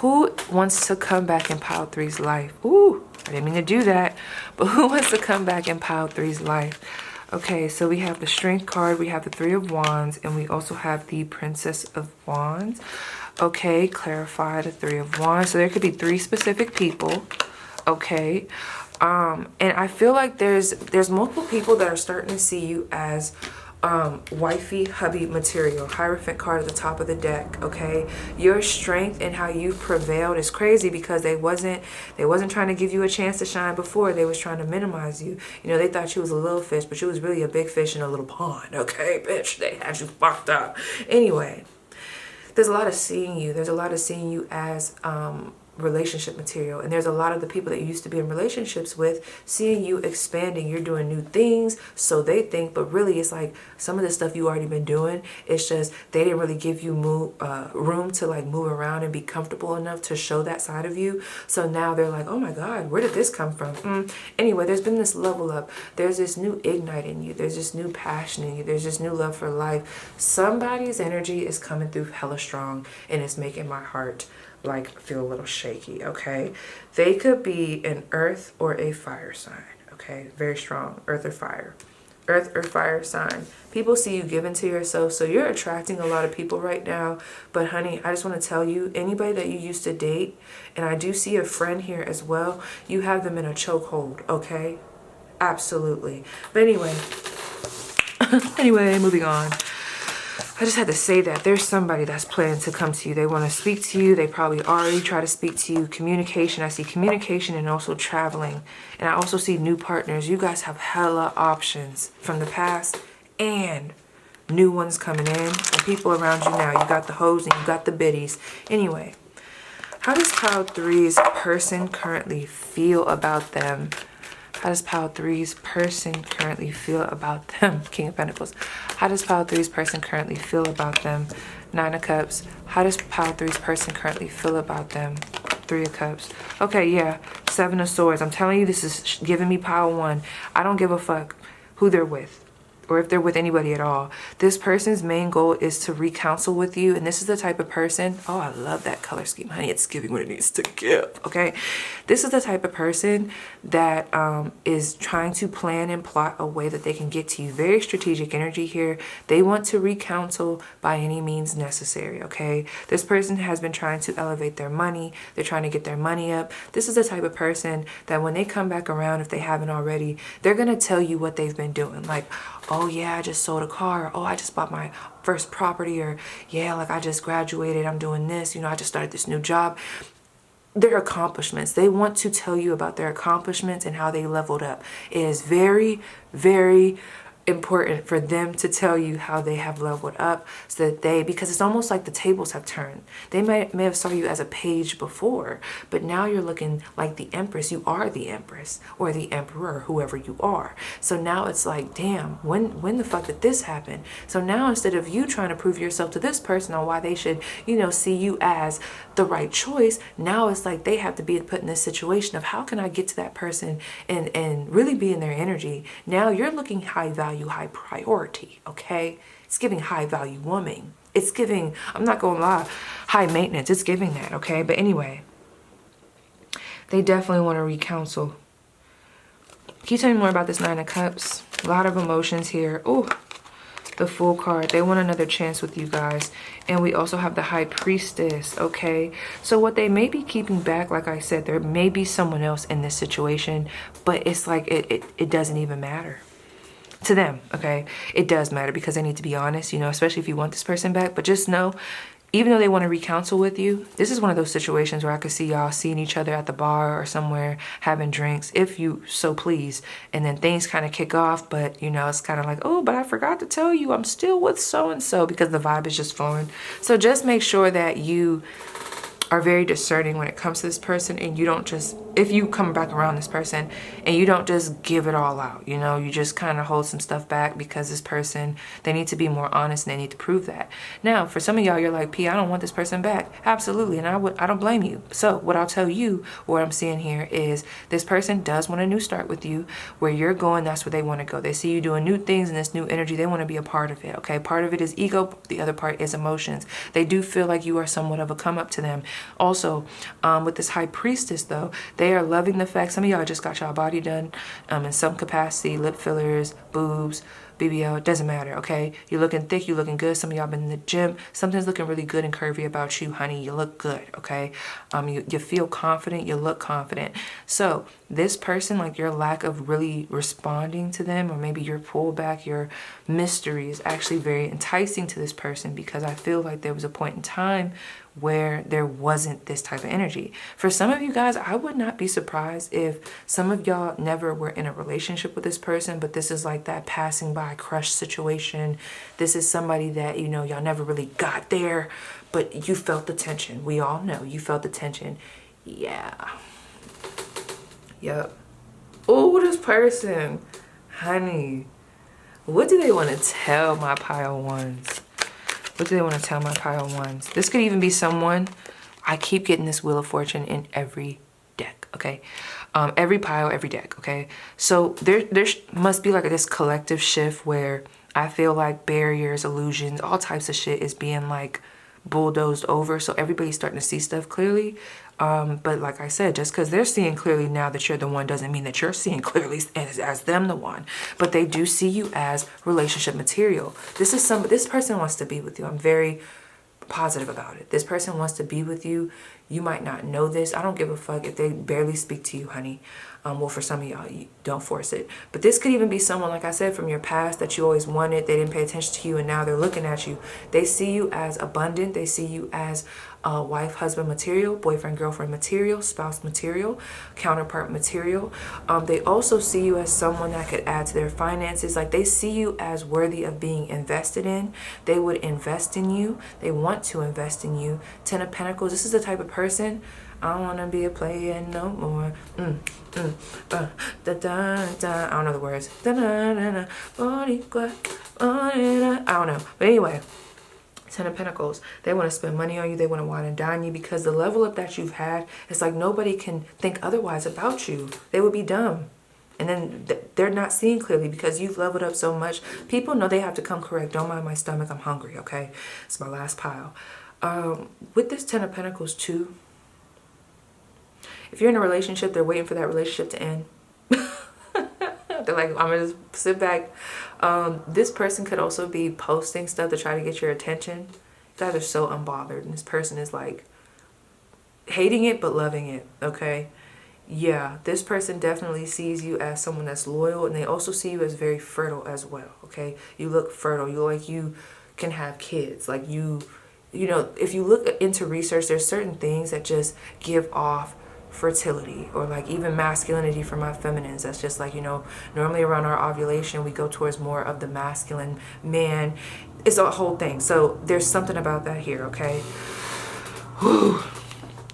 A: Who wants to come back in pile 3's life? Ooh, I didn't mean to do that. But who wants to come back in pile 3's life? Okay, so we have the Strength card. We have the 3 of Wands. And we also have the Princess of Wands. Okay, clarify the 3 of Wands. So there could be 3 specific people. Okay. And I feel like there's multiple people that are starting to see you as wifey, hubby material. Hierophant card at the top of the deck. Okay, your strength and how you prevailed is crazy, because they wasn't trying to give you a chance to shine before. They was trying to minimize you. You know, they thought you was a little fish, but you was really a big fish in a little pond. Okay, bitch, they had you fucked up. Anyway, there's a lot of seeing you. There's a lot of seeing you as relationship material, and there's a lot of the people that you used to be in relationships with seeing you expanding. You're doing new things, so they think, but really it's like some of the stuff you already been doing. It's just they didn't really give you room to like move around and be comfortable enough to show that side of you. So now they're like, oh my god, where did this come from? Anyway, there's been this level up. There's this new ignite in you. There's this new passion in you. There's this new love for life. Somebody's energy is coming through hella strong, and it's making my heart like feel a little shaky. Okay, they could be an earth or a fire sign. Okay, very strong earth or fire. Earth or fire sign. People see you giving to yourself, so you're attracting a lot of people right now. But honey, I just want to tell you, anybody that you used to date, and I do see a friend here as well, you have them in a chokehold. Okay, absolutely. But anyway, moving on. I just had to say that there's somebody that's planning to come to you. They want to speak to you. They probably already try to speak to you. Communication. I see communication and also traveling. And I also see new partners. You guys have hella options from the past and new ones coming in, and people around you now. You got the hoes and you got the biddies. Anyway, how does pile 3's person currently feel about them? How does pile 3's person currently feel about them? King of Pentacles. How does pile 3's person currently feel about them? 9 of Cups. How does pile 3's person currently feel about them? 3 of Cups. Okay, yeah. 7 of Swords. I'm telling you, this is giving me pile 1. I don't give a fuck who they're with, or if they're with anybody at all. This person's main goal is to recounsel with you, and this is the type of person, oh, I love that color scheme, honey. It's giving what it needs to give, okay? This is the type of person that is trying to plan and plot a way that they can get to you. Very strategic energy here. They want to recounsel by any means necessary, okay? This person has been trying to elevate their money. They're trying to get their money up. This is the type of person that when they come back around, if they haven't already, they're going to tell you what they've been doing. Like, oh yeah, I just sold a car. Oh, I just bought my first property. Or yeah, like I just graduated. I'm doing this. You know, I just started this new job. Their accomplishments. They want to tell you about their accomplishments and how they leveled up. It is very, very important for them to tell you how they have leveled up, so that because it's almost like the tables have turned. They may have saw you as a page before, but now you're looking like the Empress. You are the Empress or the Emperor, whoever you are. So now it's like, damn, when the fuck did this happen? So now instead of you trying to prove yourself to this person on why they should, you know, see you as the right choice, now it's like they have to be put in this situation of how can I get to that person and really be in their energy. Now you're looking high value, high priority, okay? It's giving high value woman. It's giving, I'm not gonna lie, high maintenance. It's giving that, okay? But anyway, they definitely want to recounsel. Can you tell me more about this 9 of Cups? A lot of emotions here. Oh, the Fool card. They want another chance with you guys. And we also have the High Priestess, okay? So what they may be keeping back, like I said, there may be someone else in this situation, but it's like it doesn't even matter to them, okay? It does matter because they need to be honest, you know, especially if you want this person back. But just know, even though they want to recounsel with you, this is one of those situations where I could see y'all seeing each other at the bar or somewhere having drinks, if you so please. And then things kind of kick off, but you know, it's kind of like, oh, but I forgot to tell you I'm still with so-and-so, because the vibe is just flowing. So just make sure that you are very discerning when it comes to this person, and you don't just, if you come back around this person, and you don't just give it all out, you know, you just kind of hold some stuff back, because this person, they need to be more honest and they need to prove that. Now, for some of y'all, you're like, P, I don't want this person back. Absolutely, and I don't blame you. So what I'll tell you, what I'm seeing here is this person does want a new start with you. Where you're going, that's where they want to go. They see you doing new things in this new energy. They want to be a part of it, okay? Part of it is ego. The other part is emotions. They do feel like you are somewhat of a come up to them. Also, with this High Priestess, though, they are loving the fact, some of y'all just got y'all body done in some capacity, lip fillers, boobs, BBL, it doesn't matter, okay? You're looking thick, you're looking good. Some of y'all been in the gym. Something's looking really good and curvy about you, honey. You look good, okay? You feel confident, you look confident. So this person, like your lack of really responding to them, or maybe your pullback, your mystery is actually very enticing to this person, because I feel like there was a point in time where there wasn't this type of energy. For some of you guys, I would not be surprised if some of y'all never were in a relationship with this person, but this is like that passing by crush situation. This is somebody that, you know, y'all never really got there, but you felt the tension. We all know you felt the tension. Yeah. Yep. Oh, this person, honey, what do they want to tell my pile ones? What do they want to tell my pile ones? This could even be someone. I keep getting this Wheel of Fortune in every deck, okay? Every pile, every deck, okay? So there must be like this collective shift where I feel like barriers, illusions, all types of shit is being like bulldozed over. So everybody's starting to see stuff clearly. But like I said, just because they're seeing clearly now that you're the one doesn't mean that you're seeing clearly as them the one. But they do see you as relationship material. This person wants to be with you. I'm very positive about it. This person wants to be with you. You might not know this. I don't give a fuck if they barely speak to you, honey. Well, for some of y'all, you don't force it. But this could even be someone, like I said, from your past that you always wanted. They didn't pay attention to you, and now they're looking at you. They see you as abundant. They see you as wife, husband material, boyfriend, girlfriend material, spouse material, counterpart material. They also see you as someone that could add to their finances. Like, they see you as worthy of being invested in. They would invest in you. They want to invest in you. 10 of Pentacles. This is the type of person. I don't want to be a player no more. Da, da, da. I don't know the words. Da, da, da, da. I don't know. But anyway, 10 of Pentacles. They want to spend money on you. They want to wine and dine you, because the level up that you've had, it's like nobody can think otherwise about you. They would be dumb. And then they're not seeing clearly because you've leveled up so much. People know they have to come correct. Don't mind my stomach. I'm hungry, okay? It's my last pile. With this 10 of Pentacles too, if you're in a relationship, they're waiting for that relationship to end. They're like, I'm going to just sit back. This person could also be posting stuff to try to get your attention. You guys are so unbothered. And this person is like hating it but loving it, okay? Yeah, this person definitely sees you as someone that's loyal, and they also see you as very fertile as well, okay? You look fertile. You look like you can have kids. Like you know, if you look into research, there's certain things that just give off fertility, or like even masculinity for my feminines. That's just like, you know, normally around our ovulation we go towards more of the masculine man. It's a whole thing. So there's something about that here, okay? Whew.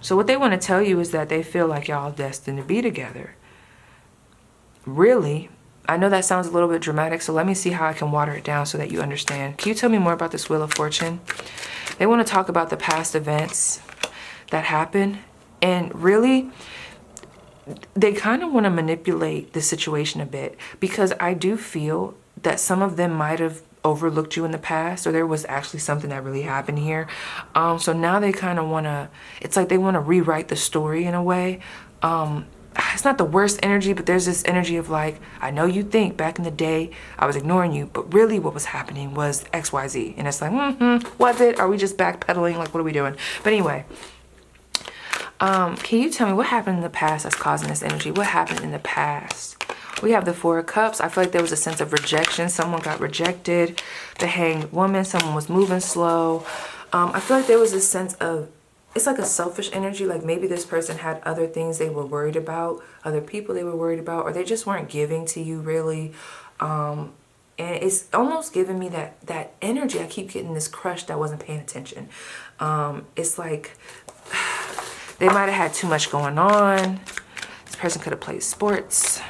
A: So what they want to tell you is that they feel like y'all destined to be together. Really? I know that sounds a little bit dramatic, so let me see how I can water it down so that you understand. Can you tell me more about this Wheel of Fortune? They want to talk about the past events that happened. And really, they kind of want to manipulate the situation a bit, because I do feel that some of them might have overlooked you in the past, or there was actually something that really happened here. So now they kind of want to, it's like they want to rewrite the story in a way. It's not the worst energy, but there's this energy of like, I know you think back in the day I was ignoring you, but really what was happening was XYZ. And it's like, was it? Are we just backpedaling? Like, what are we doing? But anyway, can you tell me what happened in the past that's causing this energy? What happened in the past? We have the Four of Cups. I feel like there was a sense of rejection. Someone got rejected. The Hanged Woman. Someone was moving slow. I feel like there was a sense of, it's like a selfish energy. Like maybe this person had other things they were worried about, other people they were worried about, or they just weren't giving to you really. And it's almost giving me that energy. I keep getting this crush that wasn't paying attention. It's like they might have had too much going on. This person could have played sports.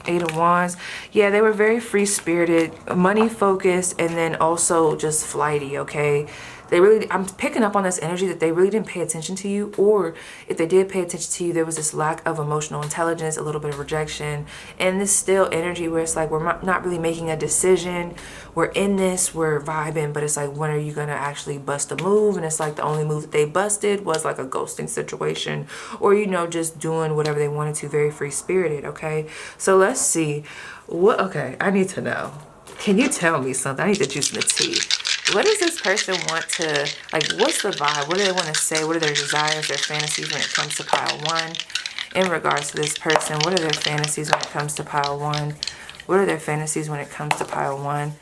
A: 8 of Wands. Yeah, they were very free-spirited, money-focused, and then also just flighty, okay? They really, I'm picking up on this energy that they really didn't pay attention to you, or if they did pay attention to you, there was this lack of emotional intelligence, a little bit of rejection, and this still energy where it's like we're not really making a decision. We're in this, we're vibing, but it's like, when are you gonna actually bust a move? And it's like the only move that they busted was like a ghosting situation, or, you know, just doing whatever they wanted to, very free-spirited, okay? So let's see. Okay, I need to know. Can you tell me something? I need to juice in the tea. What does this person want to, like, what's the vibe? What do they want to say? What are their desires, their fantasies when it comes to pile 1? In regards to this person, what are their fantasies when it comes to pile 1? What are their fantasies when it comes to pile 1?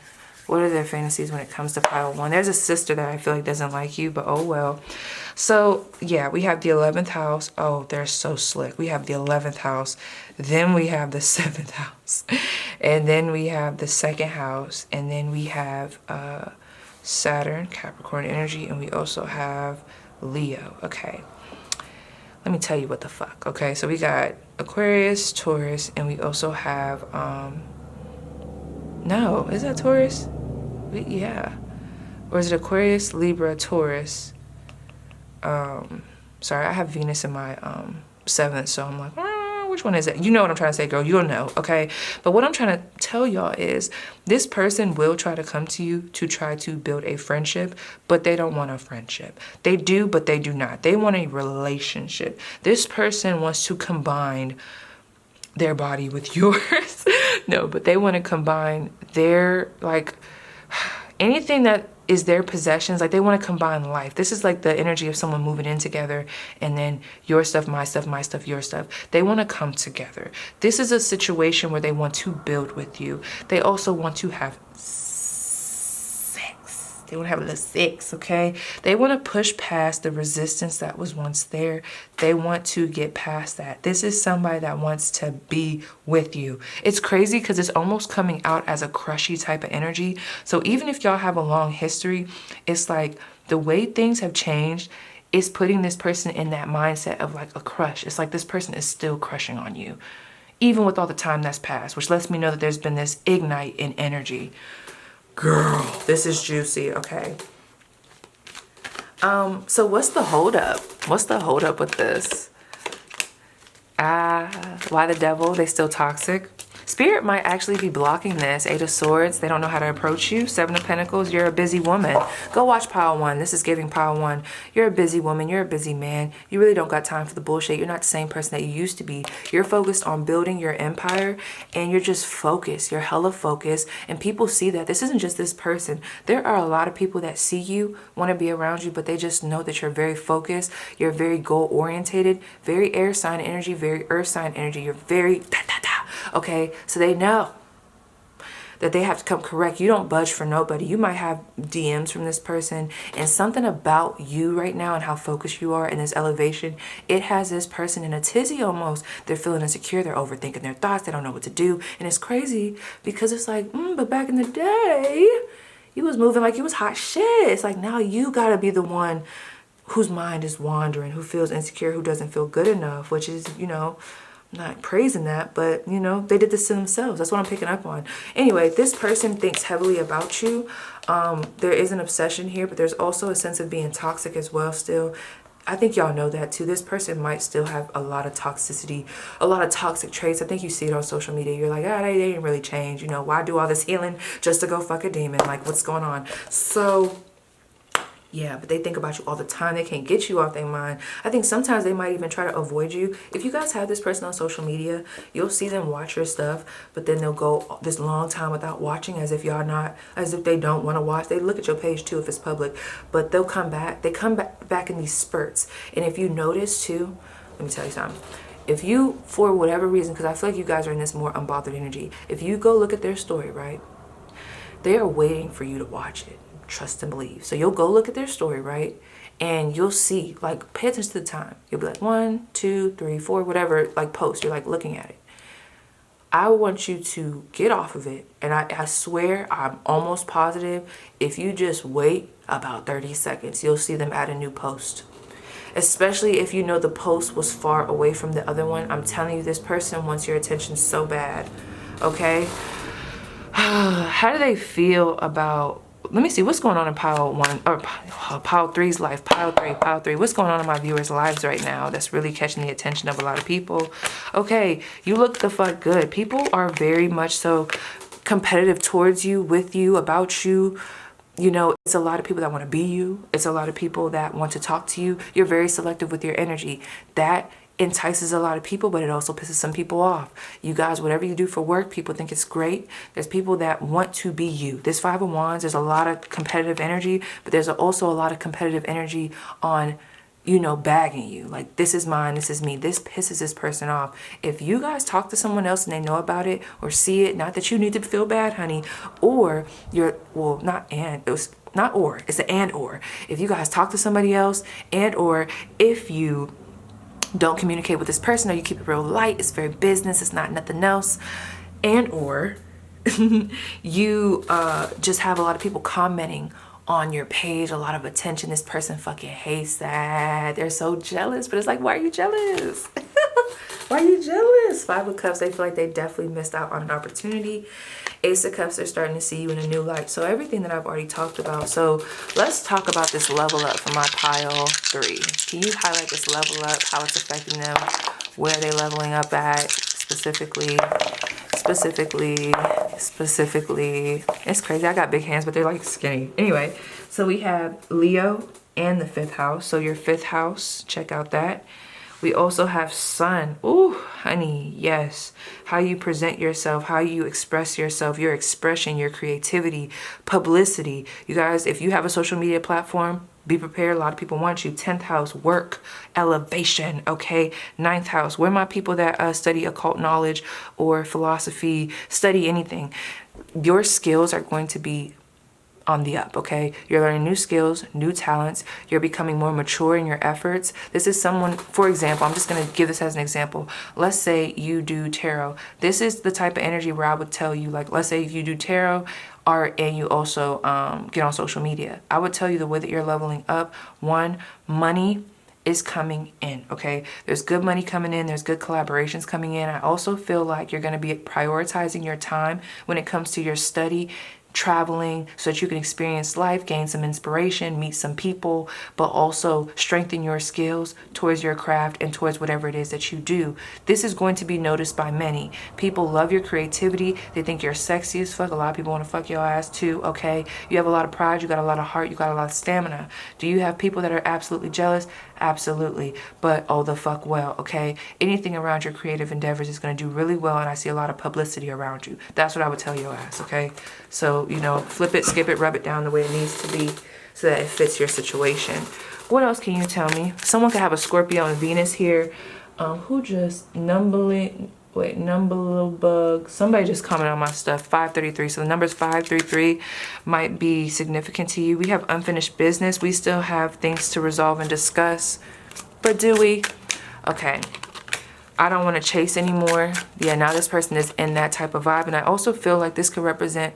A: What are their fantasies when it comes to pile 1? There's a sister that I feel like doesn't like you, but oh well. So, yeah, we have the 11th house. Oh, they're so slick. We have the 11th house. Then we have the 7th house. And then we have the 2nd house. And then we have Saturn, Capricorn energy, and we also have Leo. Okay, let me tell you what the fuck. Okay, so we got Aquarius, Taurus, and we also have no, is that Taurus? Yeah, or is it Aquarius, Libra, Taurus? Sorry, I have Venus in my 7th, so I'm like, which one is it? You know what I'm trying to say, girl. You'll know, okay? But what I'm trying to tell y'all is this person will try to come to you to try to build a friendship, but they don't want a friendship. They do, but they do not. They want a relationship. This person wants to combine their body with yours. No, but they want to combine their, like, anything that is their possessions. Like they want to combine life. This is like the energy of someone moving in together, and then your stuff, my stuff, your stuff. They want to come together. This is a situation where they want to build with you. They also want to have sex. They want to have a little sex, okay? They want to push past the resistance that was once there. They want to get past that. This is somebody that wants to be with you. It's crazy because it's almost coming out as a crushy type of energy. So even if y'all have a long history, it's like the way things have changed is putting this person in that mindset of like a crush. It's like this person is still crushing on you, even with all the time that's passed, which lets me know that there's been this ignite in energy. Girl, this is juicy, okay? So what's the holdup? What's the holdup with this? Why the devil? They still toxic? Spirit might actually be blocking this. 8 of Swords, they don't know how to approach you. 7 of Pentacles, you're a busy woman. Go watch Pile 1. This is giving Pile 1. You're a busy woman. You're a busy man. You really don't got time for the bullshit. You're not the same person that you used to be. You're focused on building your empire, and you're just focused. You're hella focused, and people see that. This isn't just this person. There are a lot of people that see you, want to be around you, but they just know that you're very focused. You're very goal-orientated, very air sign energy, very earth sign energy. You're very okay? So they know that they have to come correct. You don't budge for nobody. You might have DMs from this person, and something about you right now and how focused you are in this elevation, it has this person in a tizzy almost. They're feeling insecure. They're overthinking their thoughts. They don't know what to do. And it's crazy because it's like, but back in the day, you was moving like you was hot shit. It's like now you got to be the one whose mind is wandering, who feels insecure, who doesn't feel good enough, which is, you know, not praising that, but you know, they did this to themselves. That's what I'm picking up on. Anyway, this person thinks heavily about you. There is an obsession here, but there's also a sense of being toxic as well still. I think y'all know that too. This person might still have a lot of toxicity, a lot of toxic traits. I think you see it on social media. You're like, they didn't really change. You know, why do all this healing just to go fuck a demon? Like, what's going on? So yeah, but they think about you all the time. They can't get you off their mind. I think sometimes they might even try to avoid you. If you guys have this person on social media, you'll see them watch your stuff, but then they'll go this long time without watching as if they don't want to watch. They look at your page too if it's public, but they'll come back. They come back in these spurts. And if you notice too, let me tell you something. If you, for whatever reason, because I feel like you guys are in this more unbothered energy, if you go look at their story, right, they are waiting for you to watch it. Trust and believe. So you'll go look at their story, right? And you'll see, like, pay attention to the time. You'll be like 1, 2, 3, 4, whatever, like post. You're like looking at it. I want you to get off of it. And I swear, I'm almost positive, if you just wait about 30 seconds, you'll see them add a new post. Especially if you know the post was far away from the other one. I'm telling you, this person wants your attention so bad. Okay? How do they feel about... Let me see what's going on in pile 1 or pile 3's life. Pile 3. What's going on in my viewers' lives right now that's really catching the attention of a lot of people? Okay, you look the fuck good. People are very much so competitive towards you, with you, about you. You know, it's a lot of people that want to be you. It's a lot of people that want to talk to you. You're very selective with your energy. That entices a lot of people, but it also pisses some people off. You guys, whatever you do for work, people think it's great. There's people that want to be you. This 5 of Wands, there's a lot of competitive energy, but there's also a lot of competitive energy on, you know, bagging you. Like, this is mine, this is me. This pisses this person off. If you guys talk to someone else and they know about it or see it, not that you need to feel bad, honey, or you're, well, not and, it was not or, it's an and or. If you guys talk to somebody else and or if you don't communicate with this person or you keep it real light, it's very business, it's not nothing else, and or you just have a lot of people commenting on your page, a lot of attention. This person fucking hates that. They're so jealous, but it's like, why are you jealous? Why are you jealous? 5 of Cups, they feel like they definitely missed out on an opportunity. Ace of Cups, they're starting to see you in a new light. So everything that I've already talked about. So let's talk about this level up for my pile 3. Can you highlight this level up, how it's affecting them, where they're leveling up at specifically? It's crazy. I got big hands, but they're like skinny. Anyway, so we have Leo and the 5th house. So your 5th house, check out that. We also have Sun. Ooh, honey, yes. How you present yourself, how you express yourself, your expression, your creativity, publicity. You guys, if you have a social media platform, be prepared. A lot of people want you. 10th house, work, elevation, okay? 9th house. Where are my people that study occult knowledge or philosophy, study anything? Your skills are going to be on the up, okay? You're learning new skills, new talents. You're becoming more mature in your efforts. This is someone, for example, I'm just gonna give this as an example. Let's say you do tarot. This is the type of energy where I would tell you, like, let's say if you do tarot, art, and you also get on social media. I would tell you the way that you're leveling up. One, money is coming in, okay? There's good money coming in. There's good collaborations coming in. I also feel like you're gonna be prioritizing your time when it comes to your study, traveling, so that you can experience life, gain some inspiration, meet some people, but also strengthen your skills towards your craft and towards whatever it is that you do. This is going to be noticed by many. People love your creativity. They think you're sexy as fuck. A lot of people want to fuck your ass too, okay? You have a lot of pride. You got a lot of heart. You got a lot of stamina. Do you have people that are absolutely jealous? Absolutely. But oh, the fuck well, okay? Anything around your creative endeavors is going to do really well, and I see a lot of publicity around you. That's what I would tell your ass, okay? So, you know, flip it, skip it, rub it down the way it needs to be so that it fits your situation. What else can you tell me? Someone could have a Scorpio and Venus here. Who just numberling? Wait, numberbug. Somebody just commented on my stuff. 533. So the numbers 533 might be significant to you. We have unfinished business. We still have things to resolve and discuss. But do we? Okay. I don't want to chase anymore. Yeah, now this person is in that type of vibe. And I also feel like this could represent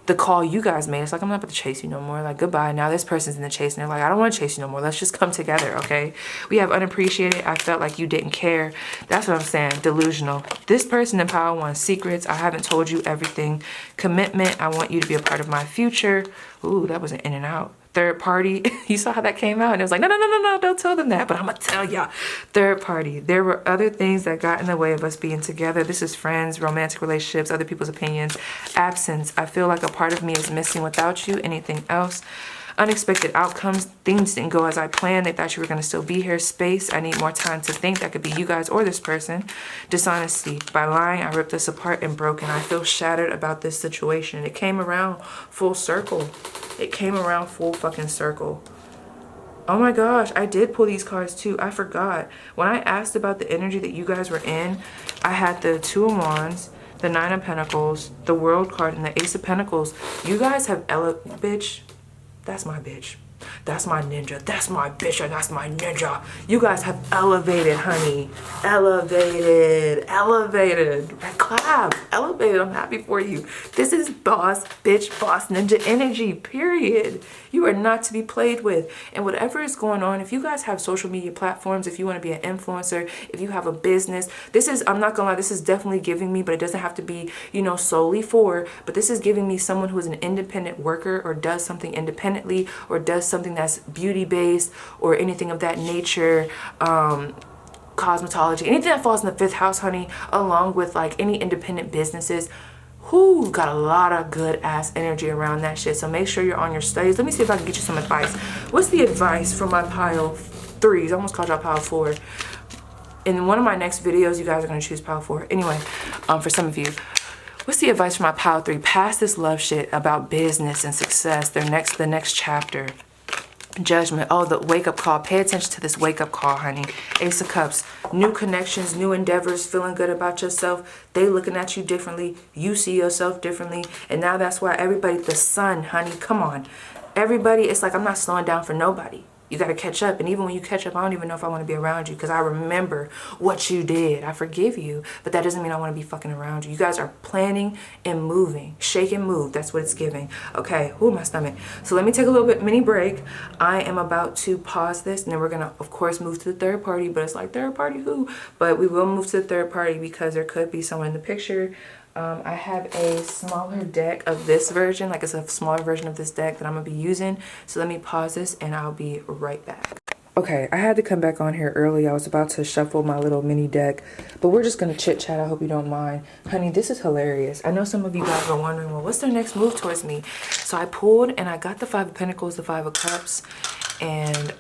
A: the call you guys made. It's like, I'm not about to chase you no more. Like, goodbye. Now this person's in the chase and they're like, I don't want to chase you no more. Let's just come together, okay? We have unappreciated. I felt like you didn't care. That's what I'm saying. Delusional. This person in power wants secrets. I haven't told you everything. Commitment. I want you to be a part of my future. Ooh, that was an in and out. Third party. You saw how that came out and it was like, no, don't tell them that, but I'm gonna tell y'all. Third party. There were other things that got in the way of us being together. This is friends, romantic relationships, other people's opinions. Absence. I feel like a part of me is missing without you. Anything else? Unexpected outcomes. Things didn't go as I planned. They thought you were going to still be here. Space. I need more time to think. That could be you guys or this person. Dishonesty. By lying, I ripped this apart and broken. I feel shattered about this situation. It came around full circle. It came around full fucking circle. Oh my gosh, I did pull these cards too. I forgot. When I asked about the energy that you guys were in, I had the Two of Wands, the Nine of Pentacles, the World card, and the Ace of Pentacles. You guys have bitch. That's my bitch. That's my ninja. That's my bitch and that's my ninja. You guys have elevated, honey. Elevated. Clap. Elevated. I'm happy for you. This is boss, bitch, boss, ninja energy, period. You are not to be played with. And whatever is going on, if you guys have social media platforms, if you want to be an influencer, if you have a business, this is, I'm not gonna lie, this is definitely giving me, but it doesn't have to be, you know, solely for, but this is giving me someone who is an independent worker or does something independently or does something that's beauty based or anything of that nature, cosmetology, anything that falls in the 5th house, honey, along with like any independent businesses. Who got a lot of good ass energy around that shit. So make sure you're on your studies. Let me see if I can get you some advice. What's the advice for my pile 3s? I almost called y'all pile 4. In one of my next videos, you guys are gonna choose pile 4. Anyway, for some of you, what's the advice for my pile 3? Pass this love shit about business and success. The next chapter. Judgment. Oh, the wake-up call. Pay attention to this wake-up call, honey. Ace of Cups. New connections, new endeavors, feeling good about yourself. They looking at you differently. You see yourself differently. And now that's why everybody, the sun, honey, come on. Everybody, it's like I'm not slowing down for nobody. You got to catch up. And even when you catch up, I don't even know if I want to be around you because I remember what you did. I forgive you, but that doesn't mean I want to be fucking around you. You guys are planning and moving. Shake and move. That's what it's giving. Okay. Ooh, my stomach. So let me take a little bit mini break. I am about to pause this and then we're going to, of course, move to the third party, but it's like third party who? But we will move to the third party because there could be someone in the picture. I have a smaller deck of this version, like it's a smaller version of this deck that I'm gonna be using. So let me pause this and I'll be right back. Okay, I had to come back on here early. I was about to shuffle my little mini deck, but we're just gonna chit chat. I hope you don't mind. Honey, this is hilarious. I know some of you guys are wondering, well, what's their next move towards me? So I pulled and I got the 5 of Pentacles, the 5 of Cups, And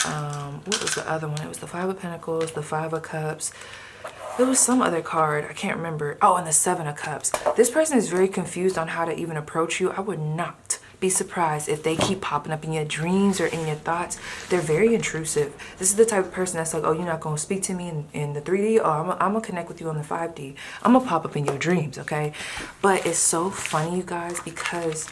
A: what was the other one? It was the Five of Pentacles, the Five of Cups. There was some other card, I can't remember. Oh, and the Seven of Cups. This person is very confused on how to even approach you. I would not be surprised if they keep popping up in your dreams or in your thoughts. They're very intrusive. This is the type of person that's like, oh, you're not going to speak to me in the 3D? Oh, I'm going to connect with you on the 5D. I'm going to pop up in your dreams, okay? But it's so funny, you guys, because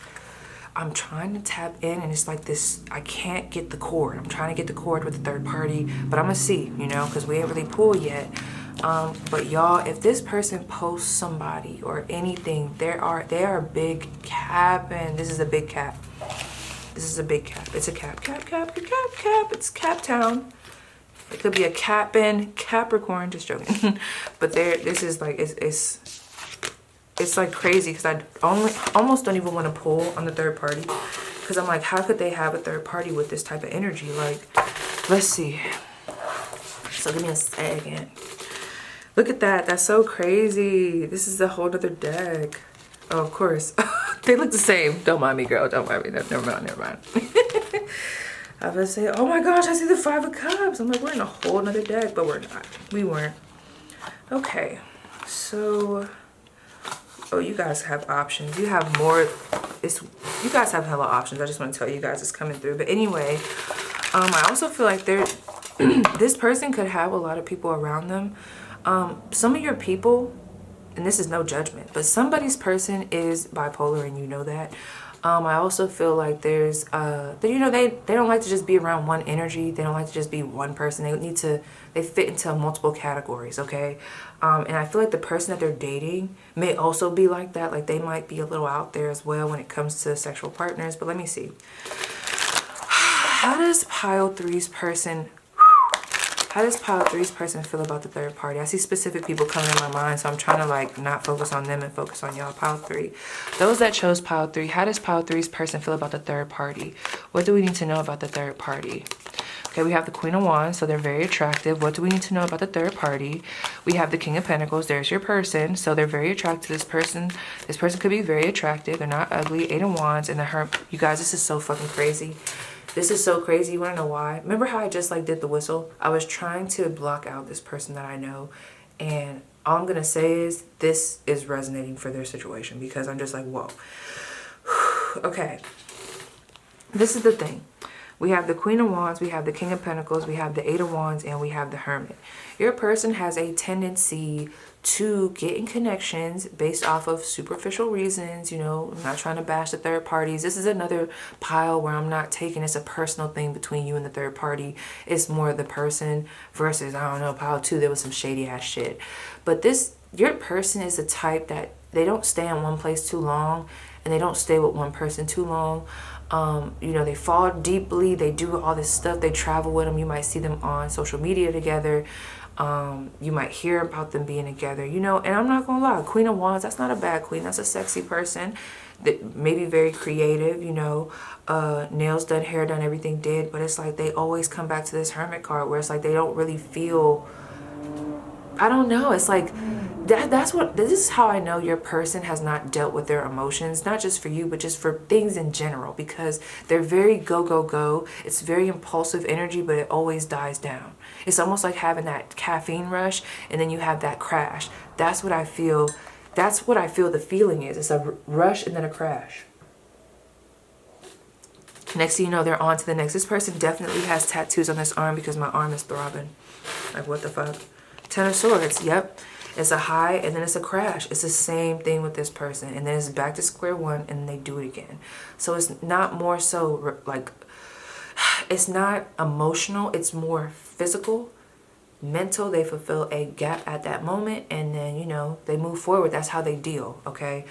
A: I'm trying to tap in and it's like this, I can't get the cord. I'm trying to get the cord with the third party, but I'm going to see, you know, because we ain't really pulled yet. But y'all, if this person posts somebody or anything, they are big capping. This is a big cap. This is a big cap. It's a cap. It's Cap Town. It could be a capping Capricorn. Just joking. But this is like it's like crazy because I almost don't even want to pull on the third party because I'm like, how could they have a third party with this type of energy? Like, let's see. So give me a second. Look at that. That's so crazy. This is a whole other deck. Oh, of course. They look the same. Don't mind me, girl. Don't mind me. Never mind. I was say, oh my gosh, I see the Five of Cups. I'm like, we're in a whole nother deck, but we're not. We weren't. Okay. So, oh, you guys have options. You have more. You guys have hella options. I just want to tell you guys it's coming through. But anyway, I also feel like this person could have a lot of people around them. Some of your people, and this is no judgment, but somebody's person is bipolar and you know that. I also feel like there's, you know, they don't like to just be around one energy. They don't like to just be one person. They fit into multiple categories, okay? And I feel like the person that they're dating may also be like that. Like they might be a little out there as well when it comes to sexual partners. But let me see. How does Pile 3's person feel about the third party? I see specific people coming in my mind, so I'm trying to like not focus on them and focus on y'all. Pile 3. Those that chose Pile 3, how does Pile 3's person feel about the third party? What do we need to know about the third party? Okay, we have the Queen of Wands, so they're very attractive. What do we need to know about the third party? We have the King of Pentacles. There's your person, so they're very attracted to this person. This person could be very attractive. They're not ugly. Eight of Wands and the Hermit. You guys, this is so fucking crazy. This is so crazy. You want to know why? Remember how I just like did the whistle? I was trying to block out this person that I know. And all I'm going to say is this is resonating for their situation because I'm just like, whoa. Okay. This is the thing. We have the Queen of Wands, we have the King of Pentacles, we have the Eight of Wands, and we have the Hermit. Your person has a tendency to get in connections based off of superficial reasons. You know, I'm not trying to bash the third parties. This is another pile where I'm not taking it's a personal thing between you and the third party. It's more the person versus, I don't know, pile 2, there was some shady ass shit. But your person is the type that they don't stay in one place too long and they don't stay with one person too long. You know, they fall deeply, they do all this stuff, they travel with them. You might see them on social media together. You might hear about them being together, you know, and I'm not gonna lie, Queen of Wands, that's not a bad queen. That's a sexy person that may be very creative, you know, nails done, hair done, everything did, but it's like they always come back to this Hermit card where it's like they don't really feel, I don't know, it's like this is how I know your person has not dealt with their emotions, not just for you, but just for things in general, because they're very go. It's very impulsive energy, but it always dies down. It's almost like having that caffeine rush and then you have that crash. That's what I feel. That's what I feel the feeling is. It's a rush and then a crash. Next thing you know, they're on to the next. This person definitely has tattoos on this arm because my arm is throbbing. Like, what the fuck? Ten of Swords, yep. It's a high and then it's a crash. It's the same thing with this person. And then it's back to square one and they do it again. So it's not more so like, it's not emotional. It's more physical, mental. They fulfill a gap at that moment and then, you know, they move forward. That's how they deal, okay?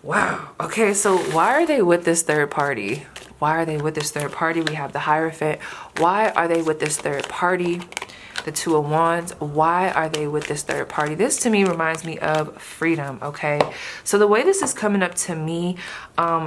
A: Wow. Okay, so why are they with this third party? Why are they with this third party? We have the Hierophant. Why are they with this third party? the Two of Wands. Why are they with this third party? This to me reminds me of freedom, okay? So the way this is coming up to me,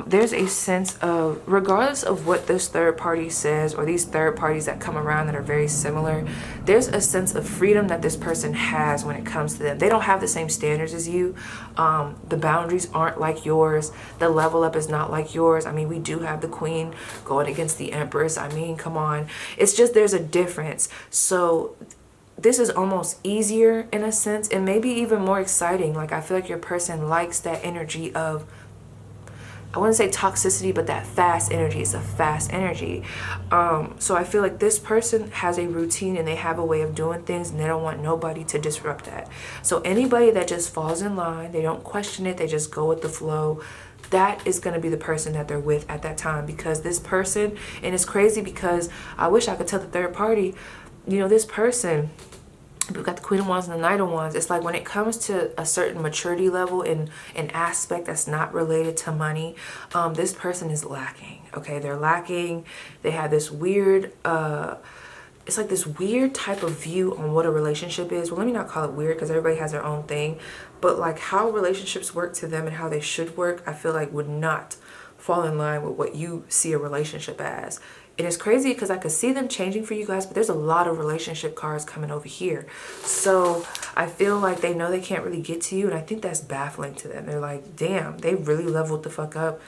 A: there's a sense of, regardless of what this third party says, or these third parties that come around that are very similar, there's a sense of freedom that this person has when it comes to them. They don't have the same standards as you. The boundaries aren't like yours. The level up is not like yours. I mean, we do have the Queen going against the Empress. I mean, come on. It's just there's a difference. So this is almost easier in a sense, and maybe even more exciting. Like, I feel like your person likes that energy of, I wouldn't say toxicity, but that fast energy. It's a fast energy. So I feel like this person has a routine and they have a way of doing things, and they don't want nobody to disrupt that. So anybody that just falls in line, they don't question it, they just go with the flow, that is going to be the person that they're with at that time. Because this person, and it's crazy because I wish I could tell the third party, you know, this person, we've got the Queen of Wands and the Knight of Wands. It's like when it comes to a certain maturity level in an aspect that's not related to money, this person is lacking. Okay, they're lacking. They have this weird, it's like this weird type of view on what a relationship is. Well, let me not call it weird because everybody has their own thing. But like how relationships work to them and how they should work, I feel like would not fall in line with what you see a relationship as. It is crazy because I could see them changing for you guys, but there's a lot of relationship cards coming over here. So I feel like they know they can't really get to you, and I think that's baffling to them. They're like, damn, they really leveled the fuck up.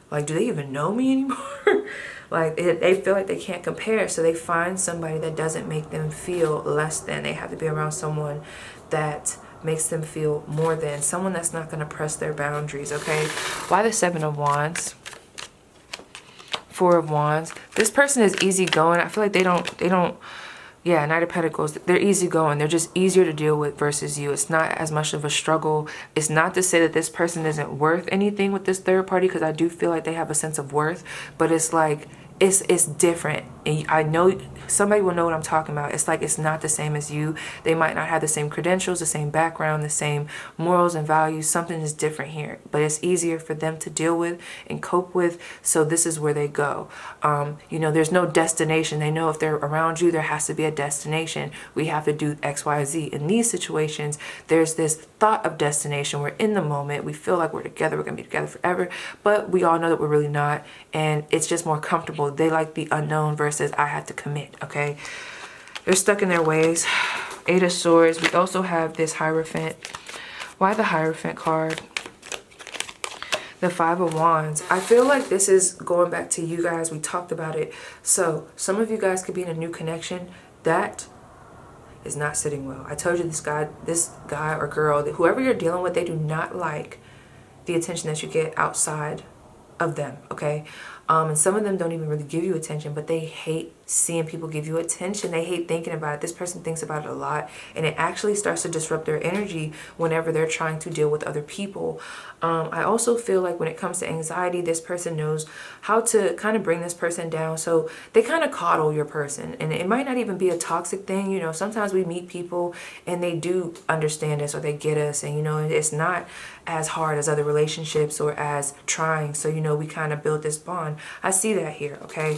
A: Like, do they even know me anymore? Like, they feel like they can't compare, so they find somebody that doesn't make them feel less than. They have to be around someone that makes them feel more than, someone that's not going to press their boundaries, okay? Why the Seven of Wands? Four of Wands. This person is easygoing. I feel like they don't, yeah, Knight of Pentacles. They're easygoing. They're just easier to deal with versus you. It's not as much of a struggle. It's not to say that this person isn't worth anything with this third party, because I do feel like they have a sense of worth, but it's like, it's different. And I know somebody will know what I'm talking about. It's like it's not the same as you. They might not have the same credentials, the same background, the same morals and values. Something is different here, but it's easier for them to deal with and cope with. So this is where they go. You know, there's no destination. They know if they're around you, there has to be a destination. We have to do X, Y, Z. In these situations, there's this thought of destination. We're in the moment. We feel like we're together. We're going to be together forever. But we all know that we're really not. And it's just more comfortable. They like the unknown versus I have to commit, okay? They're stuck in their ways. Eight of Swords. We also have this Hierophant. Why the Hierophant card? The Five of Wands. I feel like this is going back to you guys. We talked about it. So some of you guys could be in a new connection that is not sitting well. I told you this guy or girl, whoever you're dealing with, they do not like the attention that you get outside of them, okay? And some of them don't even really give you attention, but they hate seeing people give you attention. They hate thinking about it. This person thinks about it a lot, and it actually starts to disrupt their energy whenever they're trying to deal with other people. I also feel like when it comes to anxiety, this person knows how to kind of bring this person down. So they kind of coddle your person, and it might not even be a toxic thing. You know, sometimes we meet people and they do understand us or they get us, and you know, it's not as hard as other relationships or as trying. So, you know, we kind of build this bond. I see that here, okay?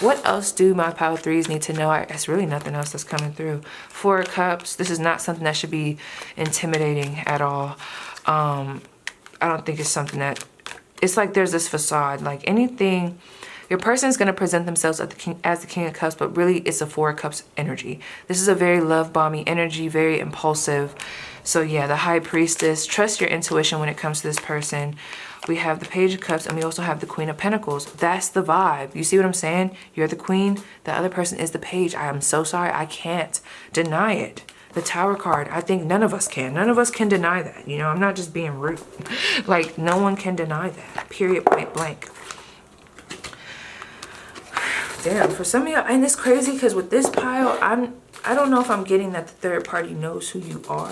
A: What else do my pile threes need to know? It's really nothing else that's coming through. Four of Cups. This is not something that should be intimidating at all. I don't think it's something that, it's like there's this facade, like anything, your person is going to present themselves as the King of Cups, but really it's a Four of Cups energy. This is a very love bombing energy, very impulsive. So yeah, the High Priestess. Trust your intuition when it comes to this person. We have the Page of Cups, and we also have the Queen of Pentacles. That's the vibe. You see what I'm saying? You're the Queen. The other person is the Page. I am so sorry. I can't deny it. The Tower card. I think none of us can. None of us can deny that. You know, I'm not just being rude. Like, no one can deny that. Period, point blank. Damn, for some of y'all, and it's crazy because with this pile, I don't know if I'm getting that the third party knows who you are.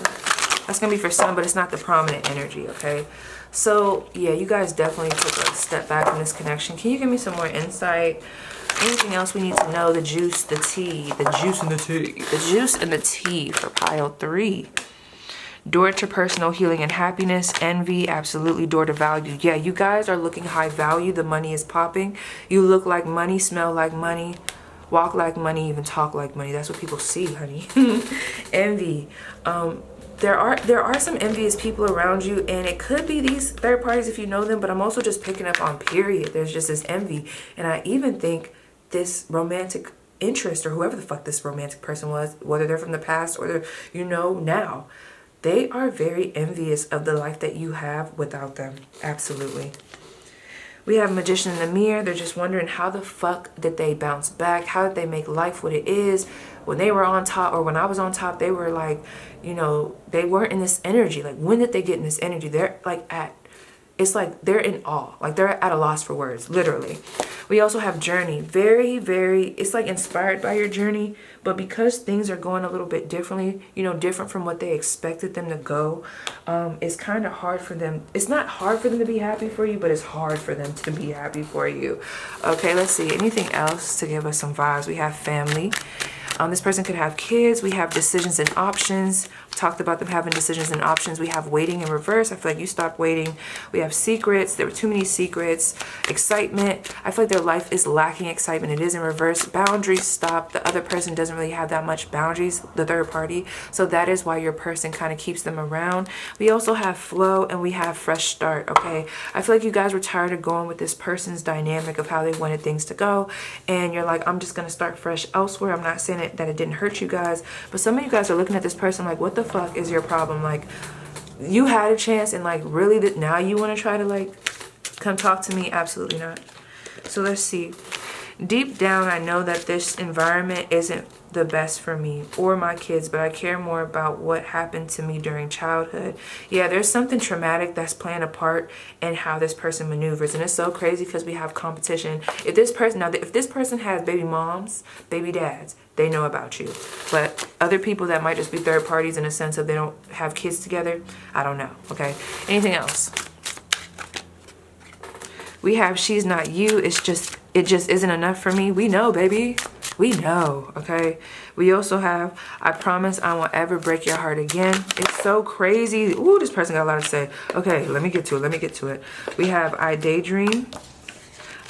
A: That's going to be for some, but it's not the prominent energy, okay? So, yeah, you guys definitely took a step back from this connection. Can you give me some more insight? Anything else we need to know? The juice, the tea, the juice and the tea. The juice and the tea for pile 3. Door to personal healing and happiness. Envy, absolutely. Door to value. Yeah, you guys are looking high value. The money is popping. You look like money, smell like money. Walk like money, even talk like money. That's what people see, honey. Envy. There are some envious people around you, and it could be these third parties if you know them, but I'm also just picking up on period. There's just this envy. And I even think this romantic interest, or whoever the fuck this romantic person was, whether they're from the past or they're, you know, now, they are very envious of the life that you have without them. Absolutely. We have Magician in the mirror. They're just wondering how the fuck did they bounce back? How did they make life what it is? When they were on top, or when I was on top, they were like, you know, they weren't in this energy. Like, when did they get in this energy? They're like it's like they're in awe. Like, they're at a loss for words, literally. We also have journey. Very, very, it's like inspired by your journey. But because things are going a little bit differently, you know, different from what they expected them to go, it's kind of hard for them. It's not hard for them to be happy for you, but it's hard for them to be happy for you. Okay, let's see. Anything else to give us some vibes? We have family. This person could have kids. We have decisions and options. Talked about them having decisions and options. We have waiting in reverse. I feel like you stopped waiting. We have secrets. There were too many secrets. Excitement. I feel like their life is lacking excitement. It is in reverse. Boundaries stop. The other person doesn't really have that much boundaries, the third party. So that is why your person kind of keeps them around. We also have flow, and we have fresh start. Okay. I feel like you guys were tired of going with this person's dynamic of how they wanted things to go. And you're like, I'm just going to start fresh elsewhere. I'm not saying that it didn't hurt you guys, but some of you guys are looking at this person like, what the fuck is your problem? Like, you had a chance, and like, really, that now you want to try to like come talk to me? Absolutely not. So let's see. Deep down, I know that this environment isn't the best for me or my kids, but I care more about what happened to me during childhood. Yeah, there's something traumatic that's playing a part in how this person maneuvers, and it's so crazy because we have competition. If this person has baby moms, baby dads, they know about you. But other people that might just be third parties in a sense of they don't have kids together, I don't know. Okay, anything else? We have she's not you. It just isn't enough for me. We know, baby. We know, okay? We also have, I promise I won't ever break your heart again. It's so crazy. Ooh, this person got a lot to say. Okay, let me get to it. We have, I daydream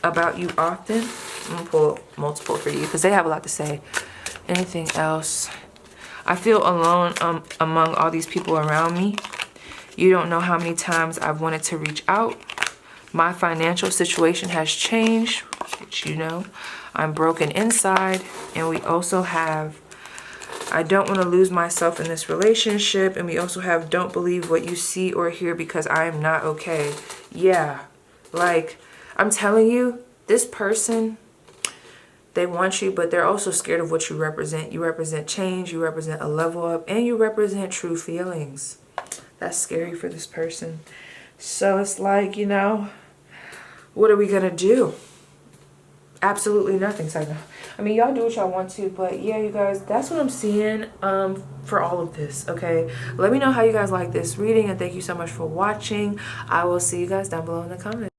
A: about you often. I'm gonna pull multiple for you because they have a lot to say. Anything else? I feel alone among all these people around me. You don't know how many times I've wanted to reach out. My financial situation has changed, which you know. I'm broken inside. And we also have, I don't want to lose myself in this relationship. And we also have, don't believe what you see or hear because I am not okay. Yeah, like, I'm telling you, this person, they want you, but they're also scared of what you represent. You represent change, you represent a level up, and you represent true feelings. That's scary for this person. So it's like, you know, what are we gonna do? Absolutely nothing, Saga. I mean, y'all do what y'all want to, but yeah, you guys, that's what I'm seeing for all of this, okay? Let me know how you guys like this reading, and thank you so much for watching. I will see you guys down below in the comments.